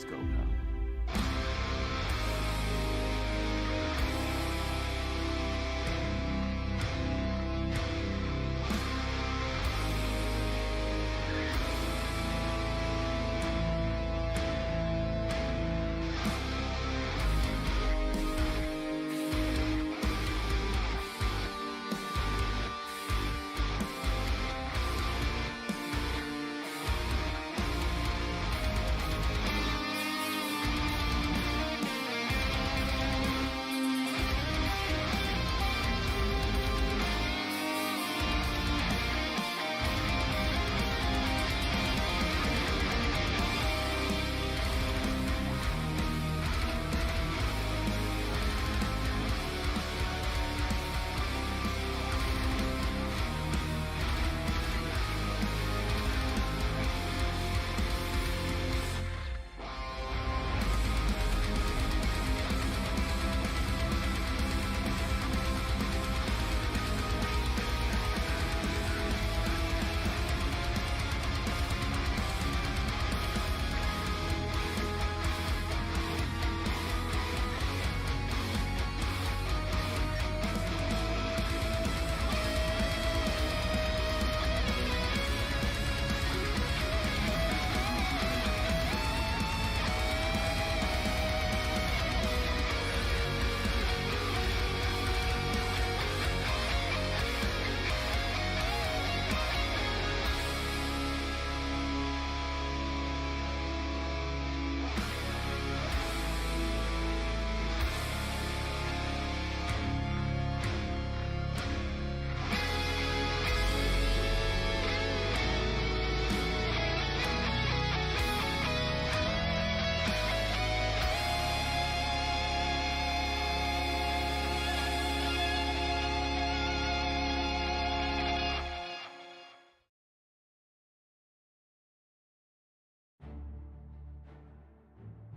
Let's go, pal.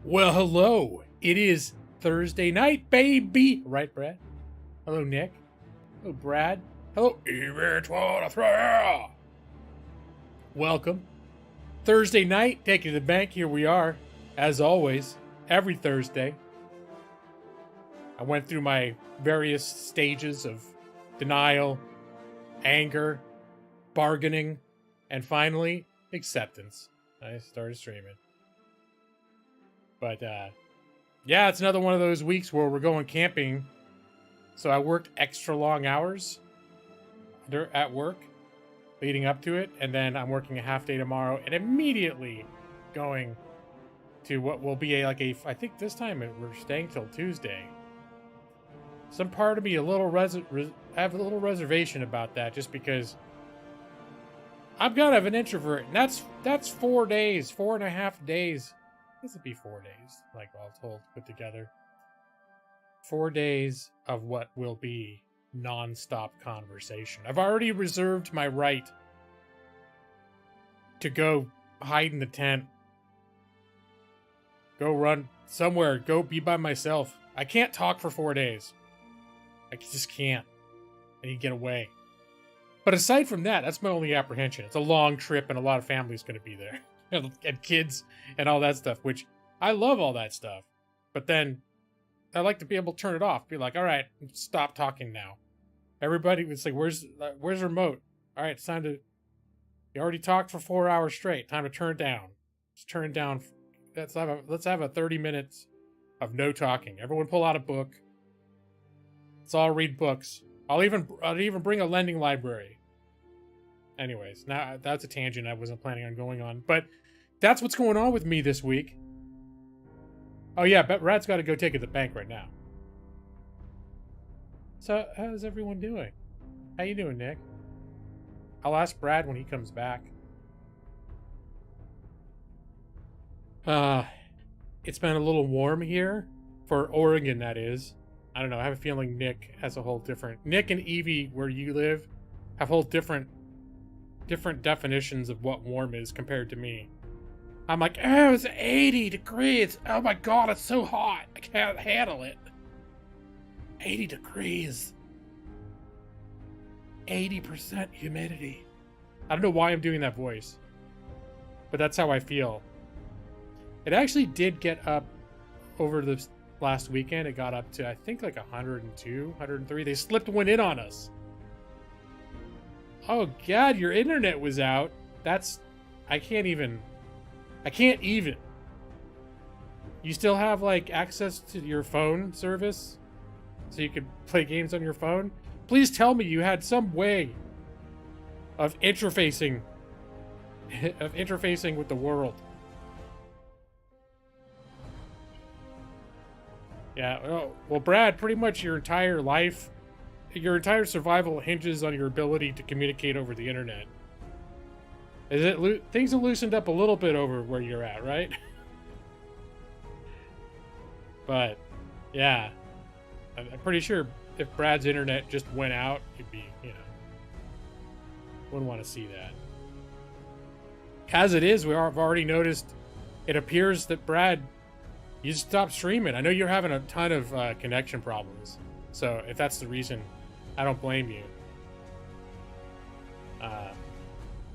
Well, hello. It is Thursday night, baby. Right, Brad? Hello, Nick. Hello, Brad. Hello, EV23. Welcome. Thursday night, taking to the bank. Here we are, as always, every Thursday. I went through my various stages of denial, anger, bargaining, and finally, acceptance. I started streaming. But, yeah, it's another one of those weeks where we're going camping. So I worked extra long hours at work leading up to it. And then I'm working a half day tomorrow and immediately going to what will be I think this time we're staying till Tuesday. Some part of me I have a little reservation about that just because I'm kind of an introvert. And that's 4 days, 4.5 days. This would be 4 days, like all told, put together. 4 days of what will be non-stop conversation. I've already reserved my right to go hide in the tent. Go run somewhere. Go be by myself. I can't talk for 4 days. I just can't. I need to get away. But aside from that, that's my only apprehension. It's a long trip and a lot of family's going to be there. And kids and all that stuff, which I love all that stuff. But then I like to be able to turn it off. Be like, all right, stop talking now. Everybody was like, where's the remote? All right, it's time to, you already talked for 4 hours straight. Time to turn it down. Let's turn it down. Let's have a 30 minutes of no talking. Everyone pull out a book. Let's all read books. I'll even bring a lending library. Anyways, now that's a tangent I wasn't planning on going on, but that's what's going on with me this week. Oh yeah, but Brad's got to go take it to the bank right now. So how's everyone doing? How you doing, Nick? I'll ask Brad when he comes back. It's been a little warm here for Oregon, that is. I don't know. I have a feeling Nick has a whole different. Nick and Evie, where you live, have whole different definitions of what warm is compared to me. I'm like, oh, it's 80 degrees. Oh my god, it's so hot. I can't handle it. 80 degrees. 80% humidity. I don't know why I'm doing that voice, but that's how I feel. It actually did get up over the last weekend. It got up to, I think, like 102, 103. They slipped one in on us. Oh, God, your internet was out. I can't even. You still have, like, access to your phone service? So you could play games on your phone? Please tell me you had some way of interfacing with the world. Yeah, well, Brad, pretty much your entire life, your entire survival hinges on your ability to communicate over the internet. Things have loosened up a little bit over where you're at, right? But, yeah. I'm pretty sure if Brad's internet just went out, you'd be, wouldn't want to see that. As it is, I've already noticed, it appears that Brad, you just stopped streaming. I know you're having a ton of connection problems. So if that's the reason, I don't blame you.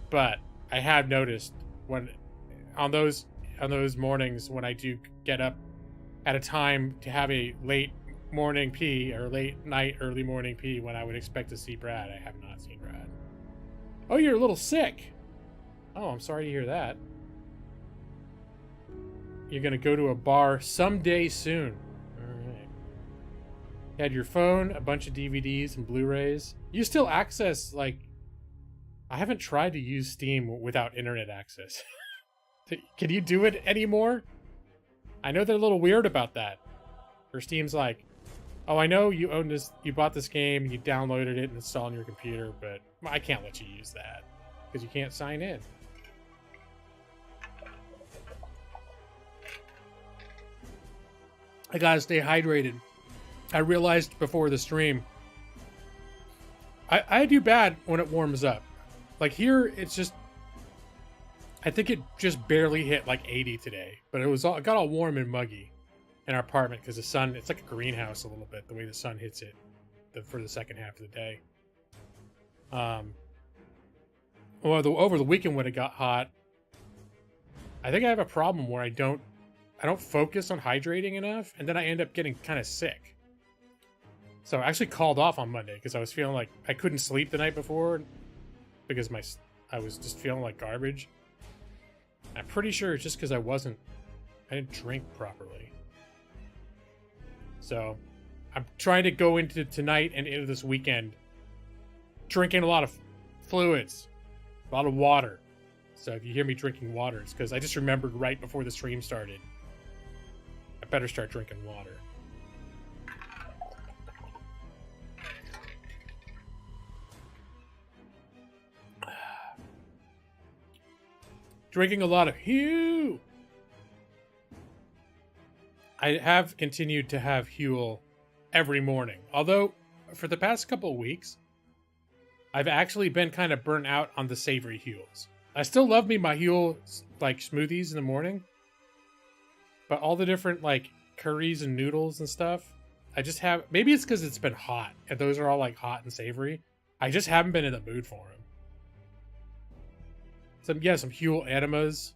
But I have noticed when on those mornings when I do get up at a time to have a late morning pee or late night, early morning pee when I would expect to see Brad, I have not seen Brad. Oh, you're a little sick. Oh, I'm sorry to hear that. You're going to go to a bar someday soon. All right. You had your phone, a bunch of DVDs and Blu-rays. You still access, like... I haven't tried to use Steam without internet access. Can you do it anymore? I know they're a little weird about that. Or Steam's like, oh, I know you own this, you bought this game, you downloaded it and installed on your computer, but I can't let you use that because you can't sign in. I gotta stay hydrated. I realized before the stream, I do bad when it warms up. Like here, it's just, I think it just barely hit like 80 today, but it got all warm and muggy in our apartment because the sun, it's like a greenhouse a little bit, the way the sun hits it for the second half of the day. Over the weekend when it got hot, I think I have a problem where I don't focus on hydrating enough, and then I end up getting kind of sick. So I actually called off on Monday because I was feeling like I couldn't sleep the night before because I was just feeling like garbage. I'm pretty sure it's just because I didn't drink properly. So I'm trying to go into tonight and into this weekend drinking a lot of fluids, a lot of water. So if you hear me drinking water, it's because I just remembered right before the stream started. I better start drinking water. Drinking a lot of Huel. I have continued to have Huel every morning. Although, for the past couple of weeks, I've actually been kind of burnt out on the savory Huels. I still love me my Huel, like, smoothies in the morning. But all the different, like, curries and noodles and stuff, I just have... Maybe it's because it's been hot, and those are all, like, hot and savory. I just haven't been in the mood for them. Some Huel enemas.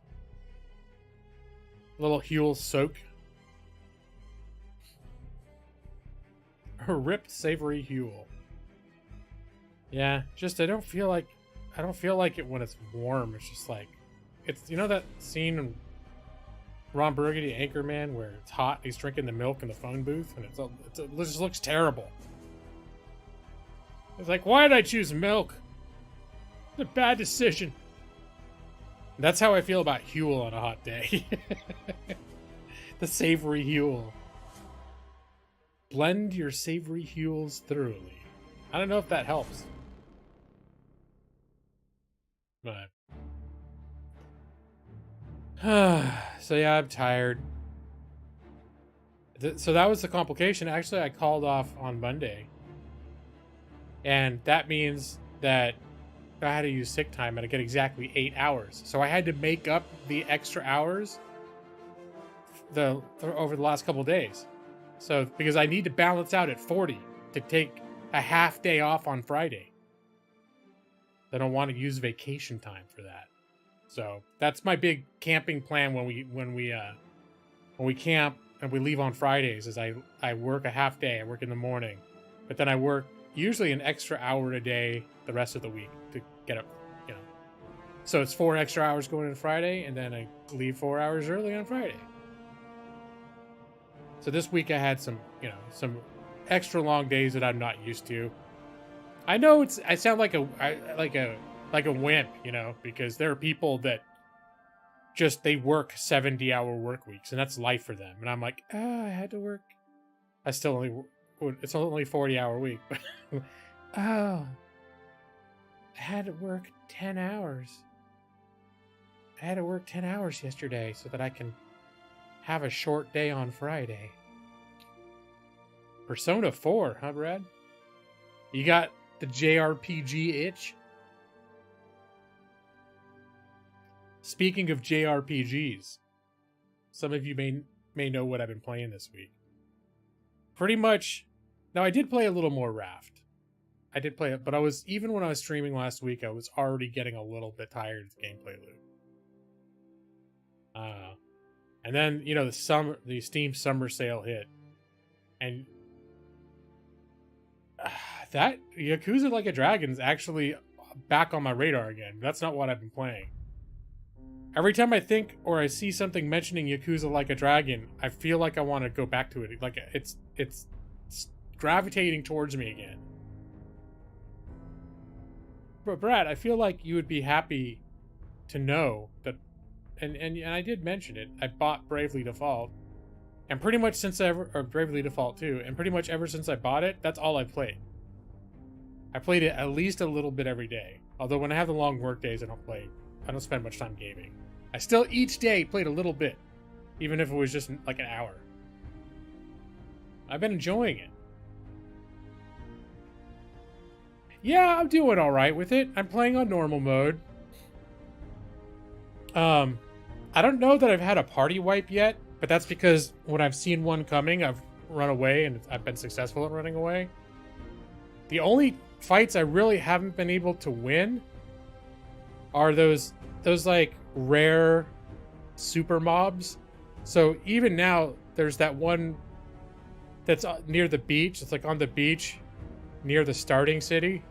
A little Huel soak. A ripped savory Huel. Yeah, just I don't feel like it when it's warm. It's just like it's that scene in Ron Burgundy Anchorman where it's hot, he's drinking the milk in the phone booth, and it just looks terrible. It's like, why did I choose milk? It's a bad decision. That's how I feel about Huel on a hot day. The savory Huel. Blend your savory Huels thoroughly. I don't know if that helps. But... so yeah, I'm tired. So that was the complication. Actually, I called off on Monday. And that means that I had to use sick time and I get exactly 8 hours. So I had to make up the extra hours over the last couple of days. So because I need to balance out at 40 to take a half day off on Friday. I don't want to use vacation time for that. So that's my big camping plan when we camp and we leave on Fridays. Is I work a half day. I work in the morning, but then I work usually an extra hour a day the rest of the week to get up. You know, so it's 4 extra hours going in Friday, and then I leave 4 hours early on Friday. So this week I had some extra long days that I'm not used to. I know I sound like a wimp, because there are people that they work 70-hour work weeks, and that's life for them. And I'm like, I had to work. It's only a 40-hour week, but I had to work 10 hours. I had to work 10 hours yesterday so that I can have a short day on Friday. Persona 4, huh, Brad? You got the JRPG itch? Speaking of JRPGs, some of you may know what I've been playing this week. Pretty much, now I did play a little more Raft. I did play it, but even when I was streaming last week, I was already getting a little bit tired of the gameplay loop. And then, the Steam summer sale hit. And that Yakuza Like a Dragon is actually back on my radar again. That's not what I've been playing. Every time I think or I see something mentioning Yakuza Like a Dragon, I feel like I want to go back to it. Like it's gravitating towards me again. But Brad, I feel like you would be happy to know that, and I did mention it. I bought Bravely Default, and pretty much Bravely Default 2, and pretty much ever since I bought it, that's all I've played. I played it at least a little bit every day. Although when I have the long work days, I don't spend much time gaming. I still each day played a little bit, even if it was just like an hour. I've been enjoying it. Yeah, I'm doing all right with it. I'm playing on normal mode. I don't know that I've had a party wipe yet, but that's because when I've seen one coming, I've run away, and I've been successful at running away. The only fights I really haven't been able to win are those like rare super mobs. So even now, there's that one that's near the beach. It's like on the beach near the starting city.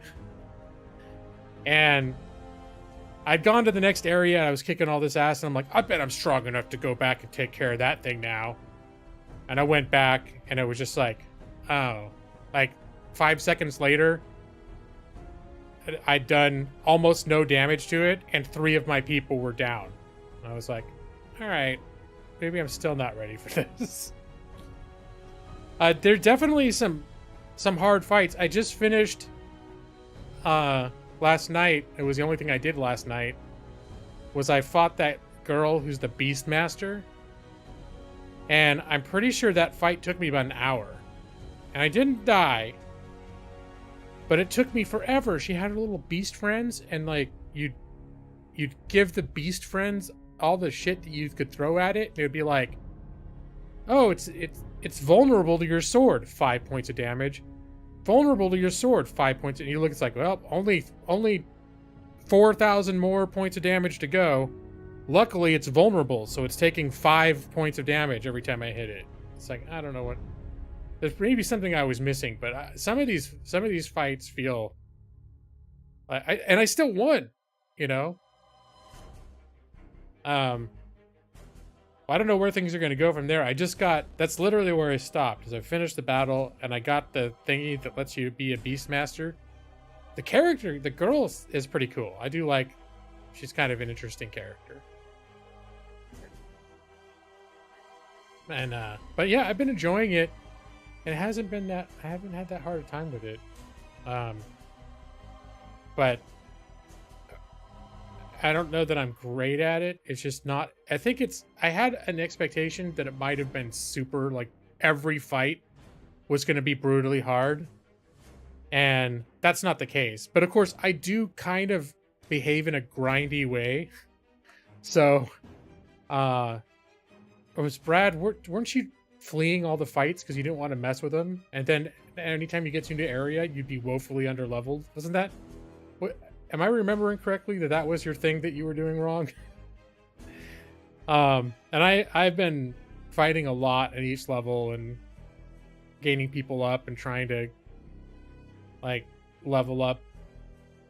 And I'd gone to the next area and I was kicking all this ass, and I'm like, I bet I'm strong enough to go back and take care of that thing now. And I went back and it was just like, oh, like 5 seconds later, I'd done almost no damage to it, and 3 of my people were down. And I was like, all right, maybe I'm still not ready for this. There's definitely some hard fights. I just finished last night. It was the only thing I did last night. Was I fought that girl who's the Beastmaster, and I'm pretty sure that fight took me about an hour, and I didn't die. But it took me forever. She had her little beast friends, and like you'd give the beast friends all the shit that you could throw at it, and it would be like, oh, it's vulnerable to your sword, 5 points of damage. Vulnerable to your sword, 5 points. And you look, it's like, well, only 4,000 more points of damage to go. Luckily, it's vulnerable, so it's taking 5 points of damage every time I hit it. It's like, I don't know what. There's maybe something I was missing, but some of these fights feel. I still won, I don't know where things are going to go from there. That's literally where I stopped, is I finished the battle and I got the thingy that lets you be a Beastmaster. The girl is pretty cool. I do like, she's kind of an interesting character. And, but yeah, I've been enjoying it. It hasn't been I haven't had that hard a time with it. But I don't know that I'm great at it. It's just not, I had an expectation that it might have been super, like every fight was going to be brutally hard. And that's not the case. But of course, I do kind of behave in a grindy way. So, weren't you fleeing all the fights because you didn't want to mess with them? And then anytime you get to a new area, you'd be woefully underleveled. Wasn't that? Am I remembering correctly that was your thing that you were doing wrong? And I've been fighting a lot at each level and gaining people up and trying to like level up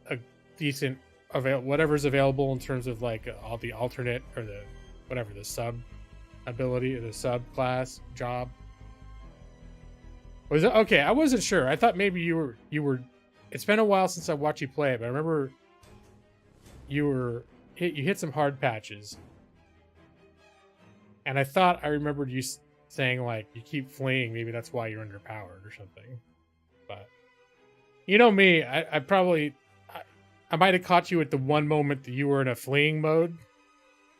a decent whatever's available in terms of like all the alternate or the whatever the sub ability or the sub class job. Was it okay? I wasn't sure. I thought maybe you were. It's been a while since I watched you play it, but I remember you hit some hard patches, and I thought I remembered you saying like you keep fleeing. Maybe that's why you're underpowered or something. But you know me, I probably I might have caught you at the one moment that you were in a fleeing mode,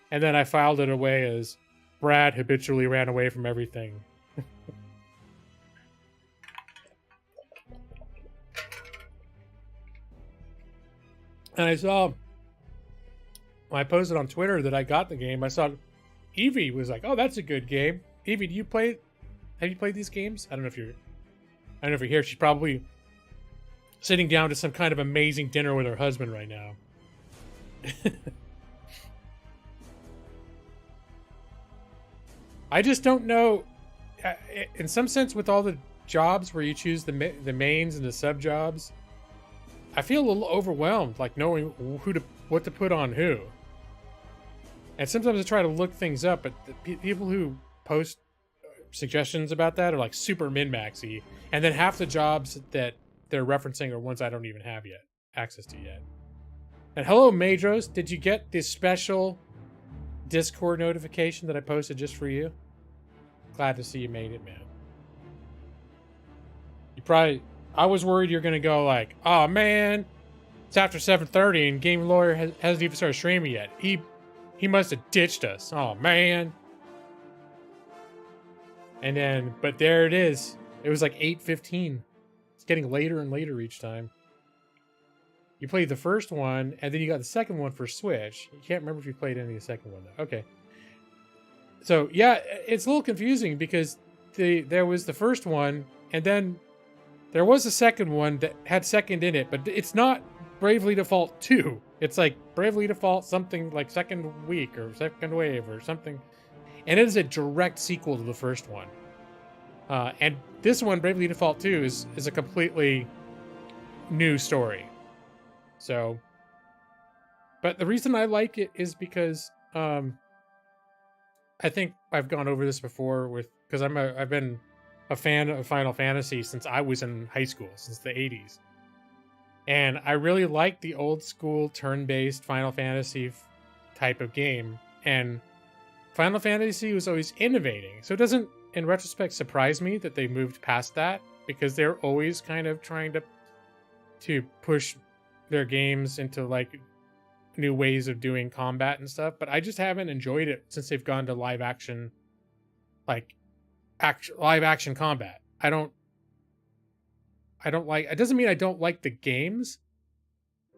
and then I filed it away as Brad habitually ran away from everything. And I saw, when I posted on Twitter that I got the game, I saw Evie was like, "Oh, that's a good game." Evie, have you played these games? I don't know if you're here. She's probably sitting down to some kind of amazing dinner with her husband right now. I just don't know. In some sense, with all the jobs where you choose the mains and the sub jobs, I feel a little overwhelmed, like knowing what to put on who. And sometimes I try to look things up, but the people who post suggestions about that are like super min-maxy, and then half the jobs that they're referencing are ones I don't even have access to yet. And hello, Madros, did you get this special Discord notification that I posted just for you? Glad to see you made it, man. I was worried you're gonna go like, "Oh man, it's after 7:30 and Game Lawyer hasn't even started streaming yet. He must have ditched us. Oh man." And then, but there it is. It was like 8:15. It's getting later and later each time. You played the first one, and then you got the second one for Switch. You can't remember if you played any of the second one though. Okay. So yeah, it's a little confusing because there was the first one, and then there was a second one that had second in it, but it's not Bravely Default 2. It's like Bravely Default something like Second Week or Second Wave or something. And it is a direct sequel to the first one. And this one, Bravely Default 2, is a completely new story. So, but the reason I like it is because I think I've gone over this before because I've been a fan of Final Fantasy since I was in high school, since the 80s. And I really like the old school turn-based Final Fantasy type of game. And Final Fantasy was always innovating. So it doesn't, in retrospect, surprise me that they moved past that, because they're always kind of trying to push their games into like new ways of doing combat and stuff. But I just haven't enjoyed it since they've gone to live action combat. I don't like, it doesn't mean I don't like the games.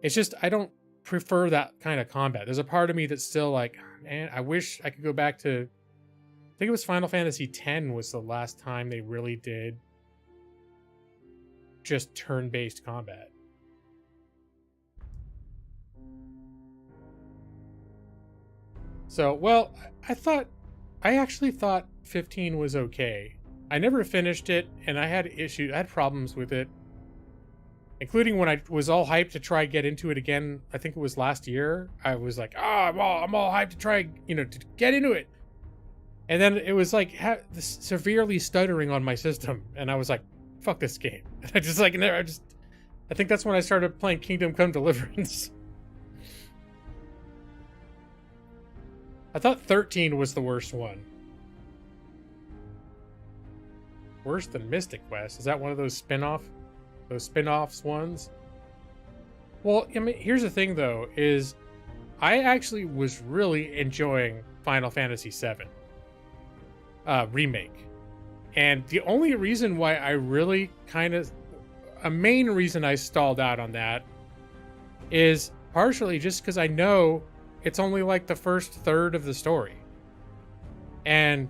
It's just I don't prefer that kind of combat. There's a part of me that's still like, man, I wish I could go back to, I think it was Final Fantasy X was the last time they really did just turn-based combat. So, well, I actually thought 15 was okay. I never finished it, and I had problems with it, including when I was all hyped to try get into it again. I think it was last year. I was like, I'm all hyped to try, to get into it. And then it was like severely stuttering on my system, and I was like, fuck this game. And I think that's when I started playing Kingdom Come Deliverance. I thought 13 was the worst one. Worse than Mystic Quest? Is that one of those spin-offs ones? Well, I mean, here's the thing though, is I actually was really enjoying Final Fantasy VII Remake. And the only reason why I really a main reason I stalled out on that is partially just because I know it's only like the first third of the story. And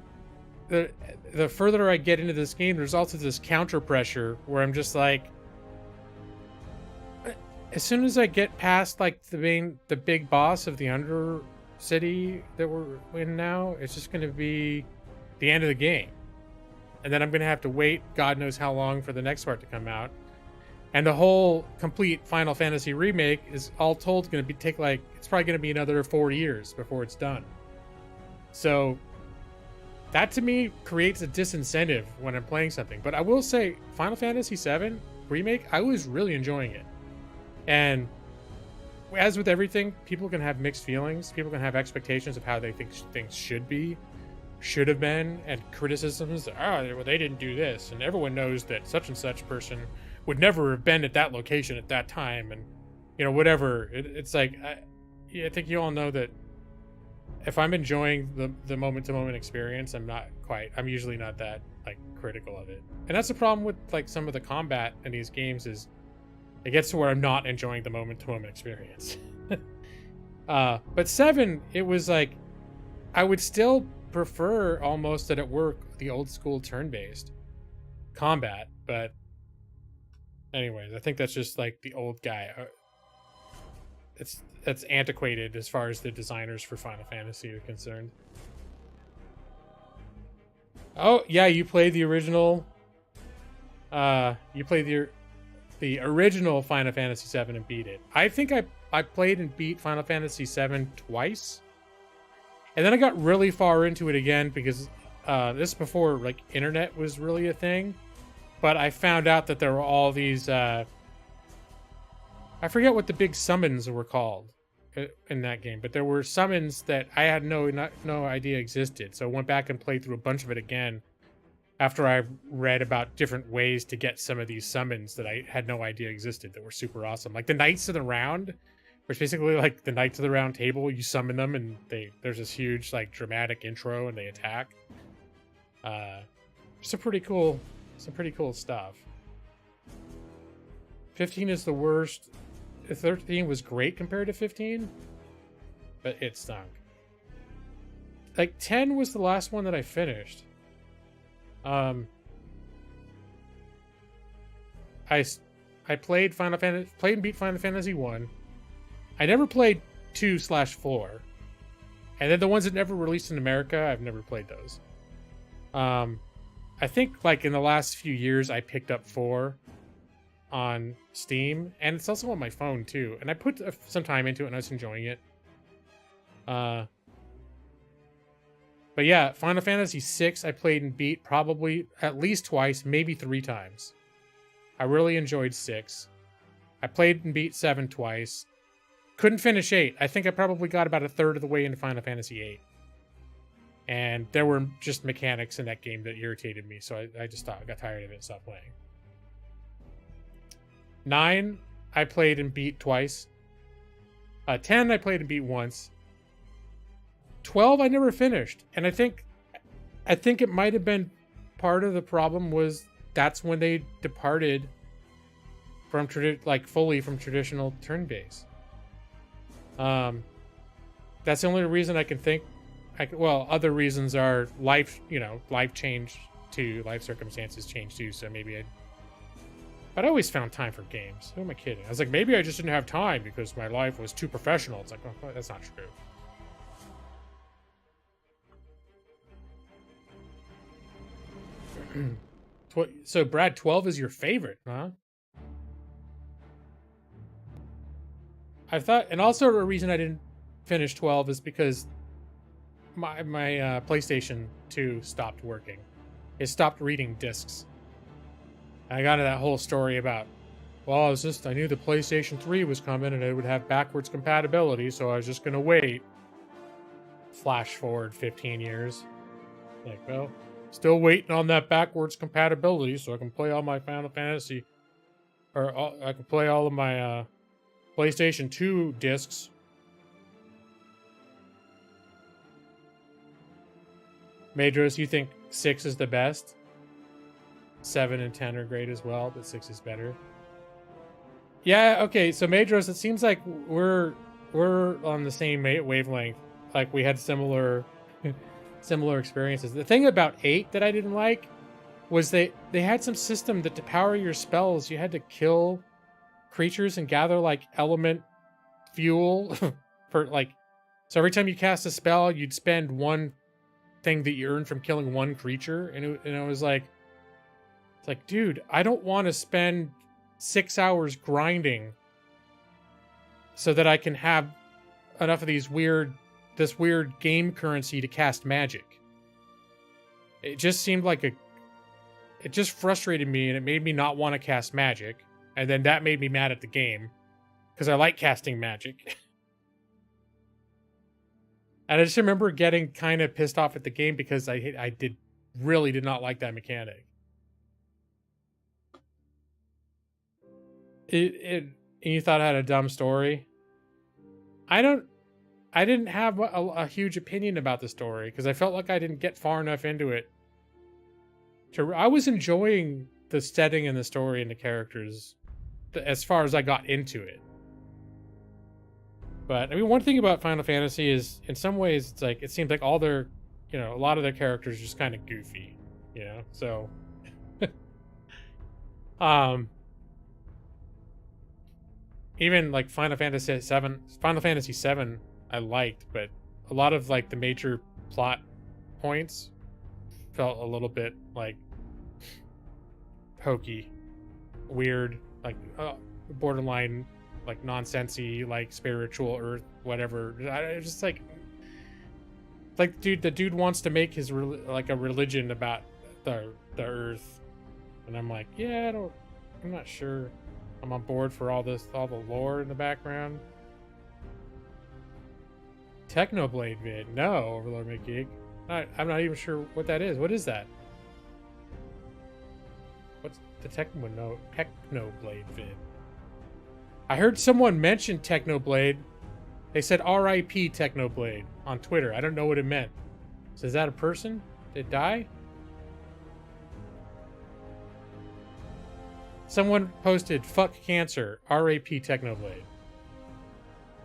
the further I get into this game, there's also this counter pressure where I'm just like, as soon as I get past like the big boss of the city that we're in now, it's just going to be the end of the game. And then I'm going to have to wait God knows how long for the next part to come out. And the whole complete Final Fantasy remake is all told going to take like, it's probably going to be another 4 years before it's done. So that to me creates a disincentive when I'm playing something. But I will say Final Fantasy VII remake, I was really enjoying it. And as with everything, people can have mixed feelings. People can have expectations of how they think things should have been, and criticisms. Well, they didn't do this, and everyone knows that such and such person would never have been at that location at that time, and whatever. It's like I think you all know that if I'm enjoying the moment-to-moment experience, I'm usually not that like critical of it. And that's the problem with like some of the combat in these games is it gets to where I'm not enjoying the moment-to-moment experience. But 7, it was like I would still prefer almost that it work the old school turn-based combat, but anyways, I think that's just like the old guy. That's antiquated as far as the designers for Final Fantasy are concerned. Oh yeah, you played the original. You played the original Final Fantasy VII and beat it. I think I played and beat Final Fantasy VII twice, and then I got really far into it again because this is before like internet was really a thing. But I found out that there were all these. I forget what the big summons were called in that game, but there were summons that I had no idea existed. So I went back and played through a bunch of it again after I read about different ways to get some of these summons that I had no idea existed that were super awesome. Like the Knights of the Round, which basically like the Knights of the Round Table, you summon them and there's this huge like dramatic intro and they attack. Some pretty cool stuff. 15 is the worst. 13 was great compared to 15, but it stunk. Like 10 was the last one that I finished. I played and beat Final Fantasy 1. I never played 2/4. And then the ones that never released in America, I've never played those. I think like in the last few years I picked up 4 on Steam, and it's also on my phone too. And I put some time into it and I was enjoying it. But yeah, Final Fantasy VI I played and beat probably at least twice, maybe 3 times. I really enjoyed 6. I played and beat 7 twice. Couldn't finish 8. I think I probably got about a third of the way into Final Fantasy 8. And there were just mechanics in that game that irritated me, so I just got tired of it and stopped playing. 9, I played and beat twice. 10, I played and beat once. 12, I never finished. And I think it might have been part of the problem was that's when they departed from fully from traditional turn-based. That's the only reason I can think. Well, other reasons are life change too, life circumstances change too. So maybe but I always found time for games. Who am I kidding? I was like, maybe I just didn't have time because my life was too professional. It's like, oh, that's not true. So, Brad, 12 is your favorite, huh? I thought, and also a reason I didn't finish 12 is because my PlayStation 2 stopped working. It stopped reading discs. I got into that whole story about, well, I knew the PlayStation 3 was coming and it would have backwards compatibility, so I was just going to wait. Flash forward 15 years. Like, well, still waiting on that backwards compatibility so I can play all my Final Fantasy, I can play all of my PlayStation 2 discs. Madros, you think 6 is the best? 7 and 10 are great as well, but 6 is better. Yeah, okay, so Madros, it seems like we're on the same wavelength. Like we had similar experiences. The thing about 8 that I didn't like was they had some system that to power your spells, you had to kill creatures and gather like element fuel for like So every time you cast a spell, you'd spend one thing that you earn from killing one creature, and it was like, it's like, dude, I don't want to spend 6 hours grinding so that I can have enough of this weird game currency to cast magic. It just seemed like it just frustrated me, and it made me not want to cast magic, and then that made me mad at the game because I like casting magic. And I just remember getting kind of pissed off at the game because I really did not like that mechanic. And you thought it had a dumb story? I didn't have a huge opinion about the story because I felt like I didn't get far enough into it. I was enjoying the setting and the story and the characters as far as I got into it. But I mean, one thing about Final Fantasy is, in some ways, it's like it seems like all their, a lot of their characters are just kind of goofy, So, even like Final Fantasy VII, I liked, but a lot of like the major plot points felt a little bit like hokey, weird, like borderline. Like nonsensy, like spiritual earth, whatever. I just like, dude, the dude wants to make his like a religion about the earth, and I'm like, yeah, I'm not sure. I'm on board for all the lore in the background. Technoblade vid, no, Overlord McGeek. I'm not even sure what that is. What is that? What's the Technoblade vid? I heard someone mention Technoblade. They said R.I.P. Technoblade on Twitter. I don't know what it meant. So is that a person? Did it die? Someone posted, fuck cancer, R.I.P. Technoblade.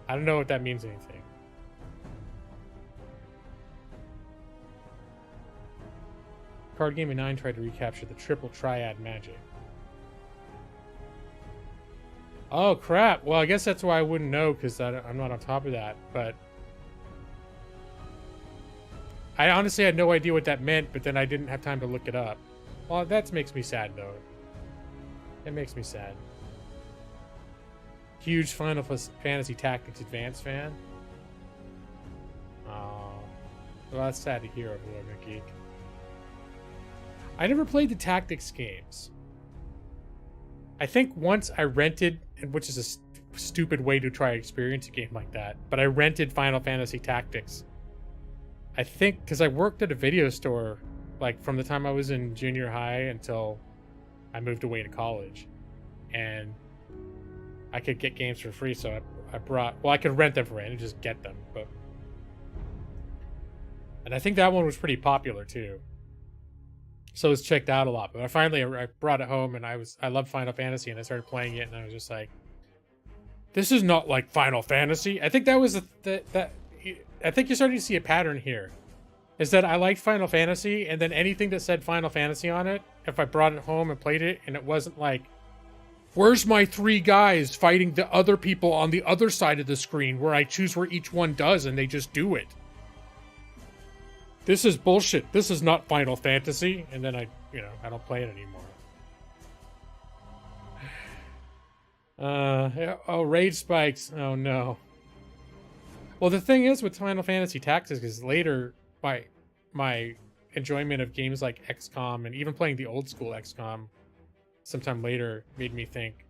I don't know if that means anything. Card Game 9 tried to recapture the triple triad magic. Oh, crap. Well, I guess that's why I wouldn't know, because I'm not on top of that. But I honestly had no idea what that meant, but then I didn't have time to look it up. Well, that makes me sad, though. It makes me sad. Huge Final Fantasy Tactics Advance fan. Oh. Well, that's sad to hear, Overlord McGeek. I never played the Tactics games. I think once I rented, which is a stupid way to try to experience a game like that, but I rented Final Fantasy Tactics. I think because I worked at a video store, like from the time I was in junior high until I moved away to college, and I could get games for free, so I could rent them for free and just get them. And I think that one was pretty popular too. So it was checked out a lot, but I brought it home, and I loved Final Fantasy, and I started playing it, and I was just like, this is not like Final Fantasy. I think that was I think you're starting to see a pattern here, is that I liked Final Fantasy, and then anything that said Final Fantasy on it, if I brought it home and played it, and it wasn't like, where's my 3 guys fighting the other people on the other side of the screen where I choose where each one does and they just do it. This is bullshit. This is not Final Fantasy. And then I don't play it anymore. Raid spikes. Oh no. Well, the thing is with Final Fantasy Tactics is later my enjoyment of games like XCOM and even playing the old school XCOM sometime later made me think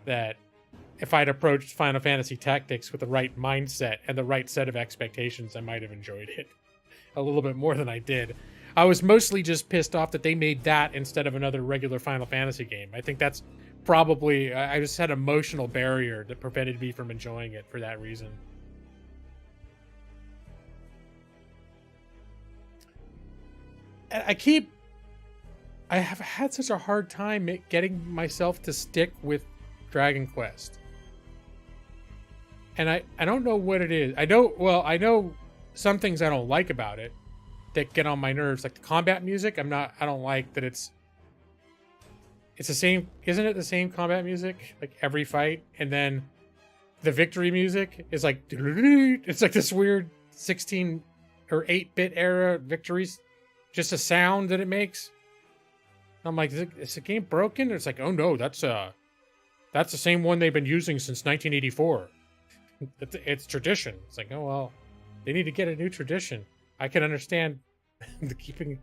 that if I'd approached Final Fantasy Tactics with the right mindset and the right set of expectations, I might have enjoyed it a little bit more than I did. I was mostly just pissed off that they made that instead of another regular Final Fantasy game. I think that's probably, I just had an emotional barrier that prevented me from enjoying it for that reason. And I have had such a hard time getting myself to stick with Dragon Quest. And I don't know what it is. I know some things I don't like about it that get on my nerves, like the combat music. I don't like that it's the same, isn't it the same combat music like every fight? And then the victory music is like, it's like this weird 16 or 8-bit era victories, just a sound that it makes. I'm like, is the game broken? It's like, oh no, that's the same one they've been using since 1984. It's tradition. It's like, oh well, they need to get a new tradition. I can understand the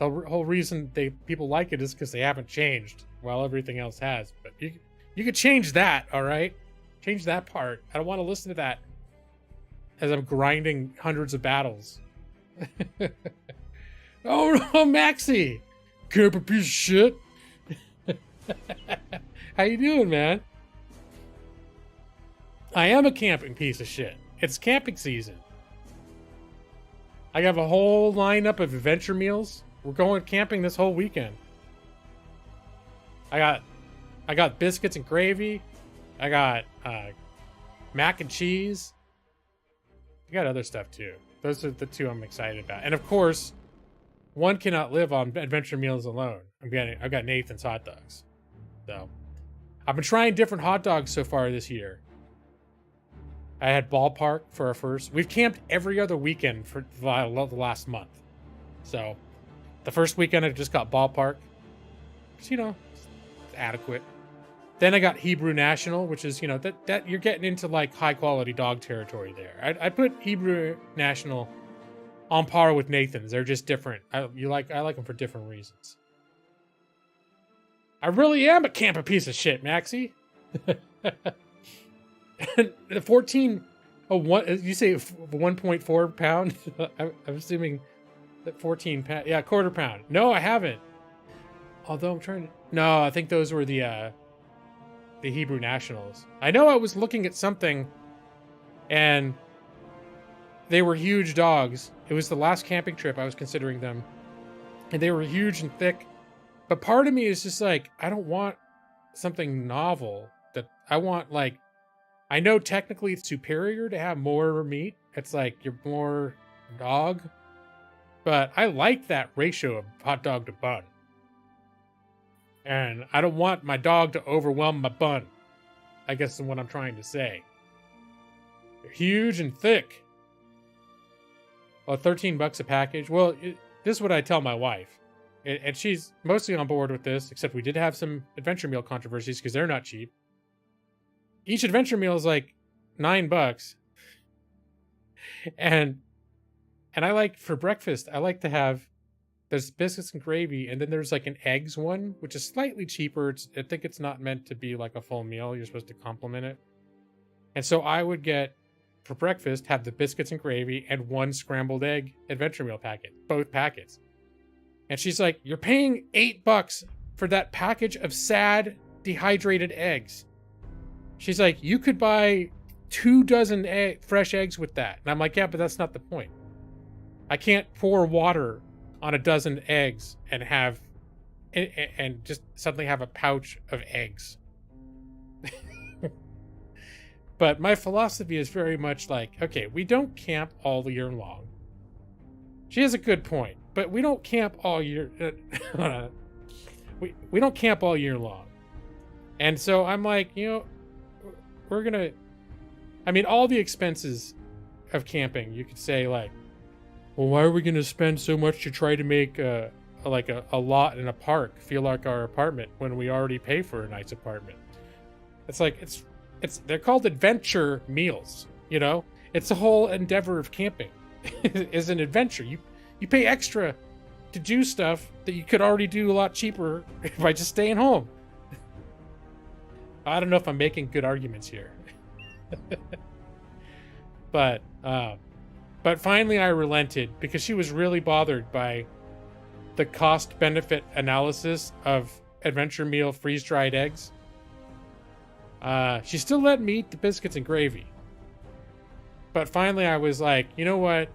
whole reason people like it is because they haven't changed while everything else has. But you could change that, all right? Change that part. I don't want to listen to that as I'm grinding hundreds of battles. Oh no, Maxie! Camp a piece of shit. How you doing, man? I am a camping piece of shit. It's camping season. I have a whole lineup of adventure meals. We're going camping this whole weekend. I got biscuits and gravy. I got mac and cheese. I got other stuff too. Those are the two I'm excited about. And of course, one cannot live on adventure meals alone. I've got Nathan's hot dogs. So I've been trying different hot dogs so far this year. I had Ballpark for our first. We've camped every other weekend for the last month. So the first weekend I just got Ballpark. Just, it's adequate. Then I got Hebrew National, which is, that you're getting into like high quality dog territory there. I put Hebrew National on par with Nathan's. They're just different. I like them for different reasons. I really am a camper piece of shit, Maxie. And the 14, you say 1.4 pound? I'm assuming that 14 pound. Yeah, quarter pound. No, I haven't. Although I'm trying to. No, I think those were the Hebrew Nationals. I know I was looking at something, and they were huge dogs. It was the last camping trip I was considering them, and they were huge and thick. But part of me is just like, I don't want something novel. That I want like. I know technically it's superior to have more meat. It's like you're more dog. But I like that ratio of hot dog to bun. And I don't want my dog to overwhelm my bun. I guess is what I'm trying to say. They're huge and thick. Well, $13 a package. Well, this is what I tell my wife. And she's mostly on board with this, except we did have some adventure meal controversies because they're not cheap. Each adventure meal is like $9. And I like, for breakfast, I like to have, there's biscuits and gravy, and then there's like an eggs one, which is slightly cheaper. I think it's not meant to be like a full meal. You're supposed to complement it. And so I would get, for breakfast, have the biscuits and gravy and one scrambled egg adventure meal packet, both packets. And she's like, you're paying $8 for that package of sad, dehydrated eggs. She's like, you could buy 2 dozen fresh eggs with that. And I'm like, yeah, but that's not the point. I can't pour water on a dozen eggs and just suddenly have a pouch of eggs. But my philosophy is very much like, okay, we don't camp all year long. She has a good point, but we don't camp all year. We don't camp all year long. And so I'm like, we're gonna, all the expenses of camping, you could say like, well, why are we gonna spend so much to try to make a lot in a park feel like our apartment when we already pay for a nice apartment? It's like, they're called adventure meals, It's the whole endeavor of camping is an adventure. You pay extra to do stuff that you could already do a lot cheaper by just staying home. I don't know if I'm making good arguments here. But finally I relented because she was really bothered by the cost-benefit analysis of adventure meal freeze-dried eggs. She still let me eat the biscuits and gravy. But finally I was like, you know what?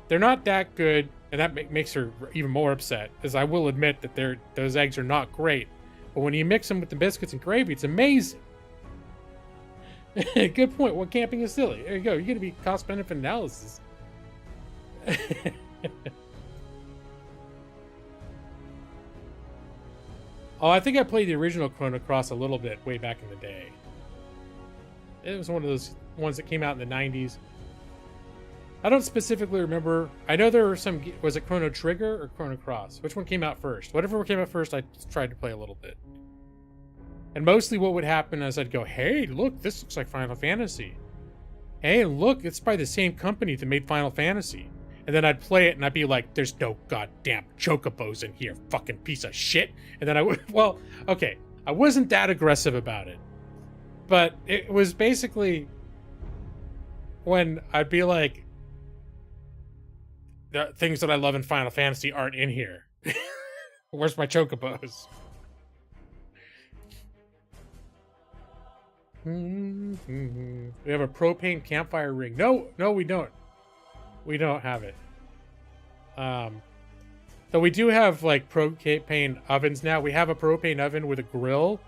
They're not that good, and that makes her even more upset, as I will admit that those eggs are not great. But when you mix them with the biscuits and gravy, it's amazing. Good point. Well, camping is silly. There you go. You're going to be cost-benefit analysis. Oh, I think I played the original Chrono Cross a little bit way back in the day. It was one of those ones that came out in the 90s. I don't specifically remember. I know there were some. Was it Chrono Trigger or Chrono Cross? Which one came out first? Whatever came out first, I tried to play a little bit. And mostly what would happen is I'd go, hey, look, this looks like Final Fantasy. Hey, look, it's by the same company that made Final Fantasy. And then I'd play it and I'd be like, there's no goddamn chocobos in here, fucking piece of shit. And then I would, well, okay, I wasn't that aggressive about it. But it was basically when I'd be like, the things that I love in Final Fantasy aren't in here. Where's my chocobos? We have a propane campfire ring. No, we don't. We don't have it. So we do have like propane ovens now. We have a propane oven with a grill,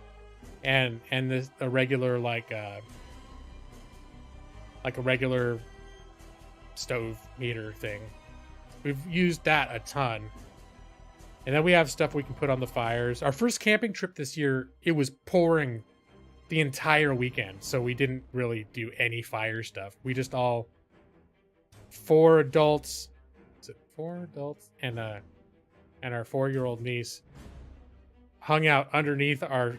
and a regular like a regular stove heater thing. We've used that a ton. And then we have stuff we can put on the fires. Our first camping trip this year, it was pouring the entire weekend, so we didn't really do any fire stuff. We just all 4 adults, is it 4 adults and our 4-year-old niece hung out underneath our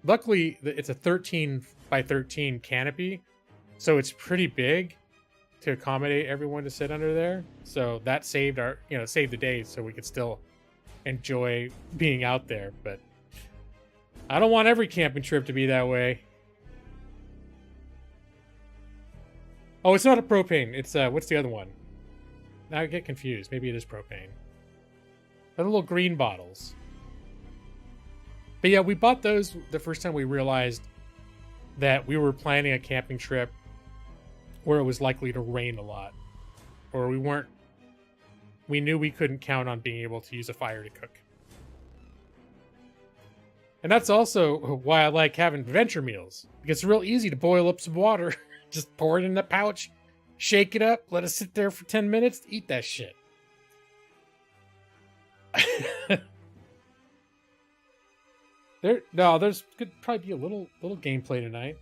luckily it's a 13 by 13 canopy, so it's pretty big to accommodate everyone to sit under there. So that saved saved the day, so we could still enjoy being out there. But I don't want every camping trip to be that way. Oh, it's not a propane. It's what's the other one? Now I get confused. Maybe it is propane. They're the little green bottles. But yeah, we bought those the first time we realized that we were planning a camping trip where it was likely to rain a lot, or we knew we couldn't count on being able to use a fire to cook. And that's also why I like having adventure meals, because it's real easy to boil up some water, just pour it in the pouch, shake it up, let it sit there for 10 minutes, eat that shit. There's could probably be a little gameplay tonight.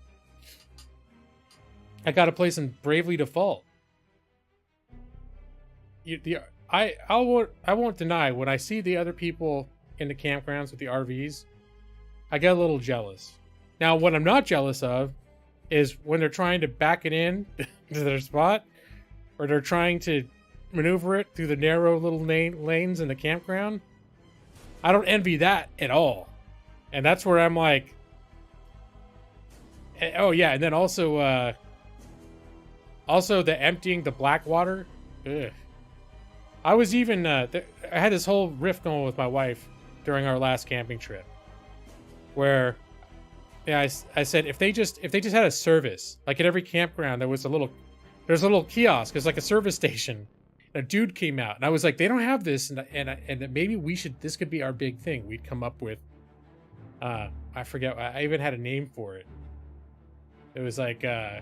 I gotta play some Bravely Default. I won't deny, when I see the other people in the campgrounds with the RVs, I get a little jealous. Now, what I'm not jealous of is when they're trying to back it in to their spot, or they're trying to maneuver it through the narrow little lanes in the campground. I don't envy that at all. And that's where I'm like, oh yeah, and then also the emptying the black water. Ugh. I was even I had this whole riff going with my wife during our last camping trip, where I said if they just had a service, like at every campground there's a little kiosk, it's like a service station. And a dude came out and I was like, they don't have this, and maybe this could be our big thing. We'd come up with I forget, I even had a name for it. It was like yeah,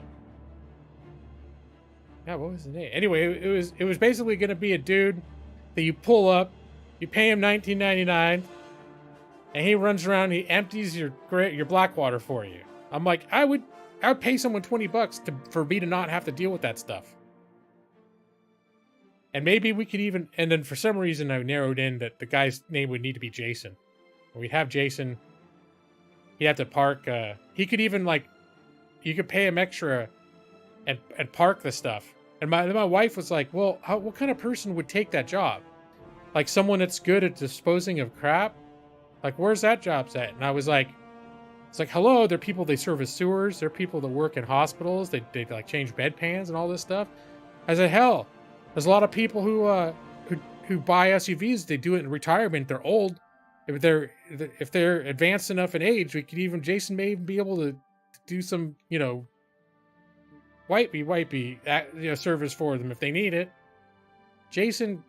what was the name? Anyway, it was basically going to be a dude that you pull up, you pay him $19.99, and he runs around, he empties your black water for you. I'm like, I would pay someone $20 for me to not have to deal with that stuff. And maybe we could even, and then for some reason I narrowed in that the guy's name would need to be Jason. We'd have Jason. He'd have to park. He could even you could pay him extra and park the stuff. And my wife was like, well, what kind of person would take that job? Like someone that's good at disposing of crap? Like, where's that job's at? And I was like, it's like, hello, they're people, they service sewers. They're people that work in hospitals. They like change bedpans and all this stuff. I said, hell, there's a lot of people who buy SUVs. They do it in retirement. They're old. If they're advanced enough in age, Jason may even be able to do some, wipey service for them if they need it. Jason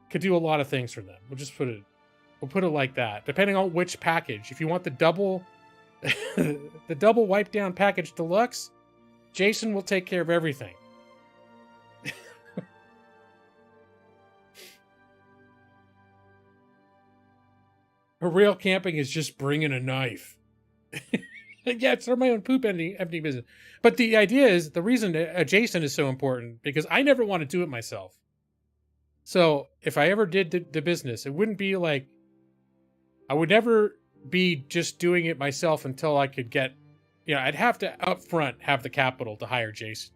could do a lot of things for them. We'll put it like that. Depending on which package. If you want the double the double wipe down package deluxe, Jason will take care of everything. Real camping is just bringing a knife. Yeah, it's my own poop emptying business. But the idea is, the reason adjacent is so important, because I never want to do it myself. So if I ever did the business, it wouldn't be like, I would never be just doing it myself until I could get, I'd have to up front have the capital to hire Jason.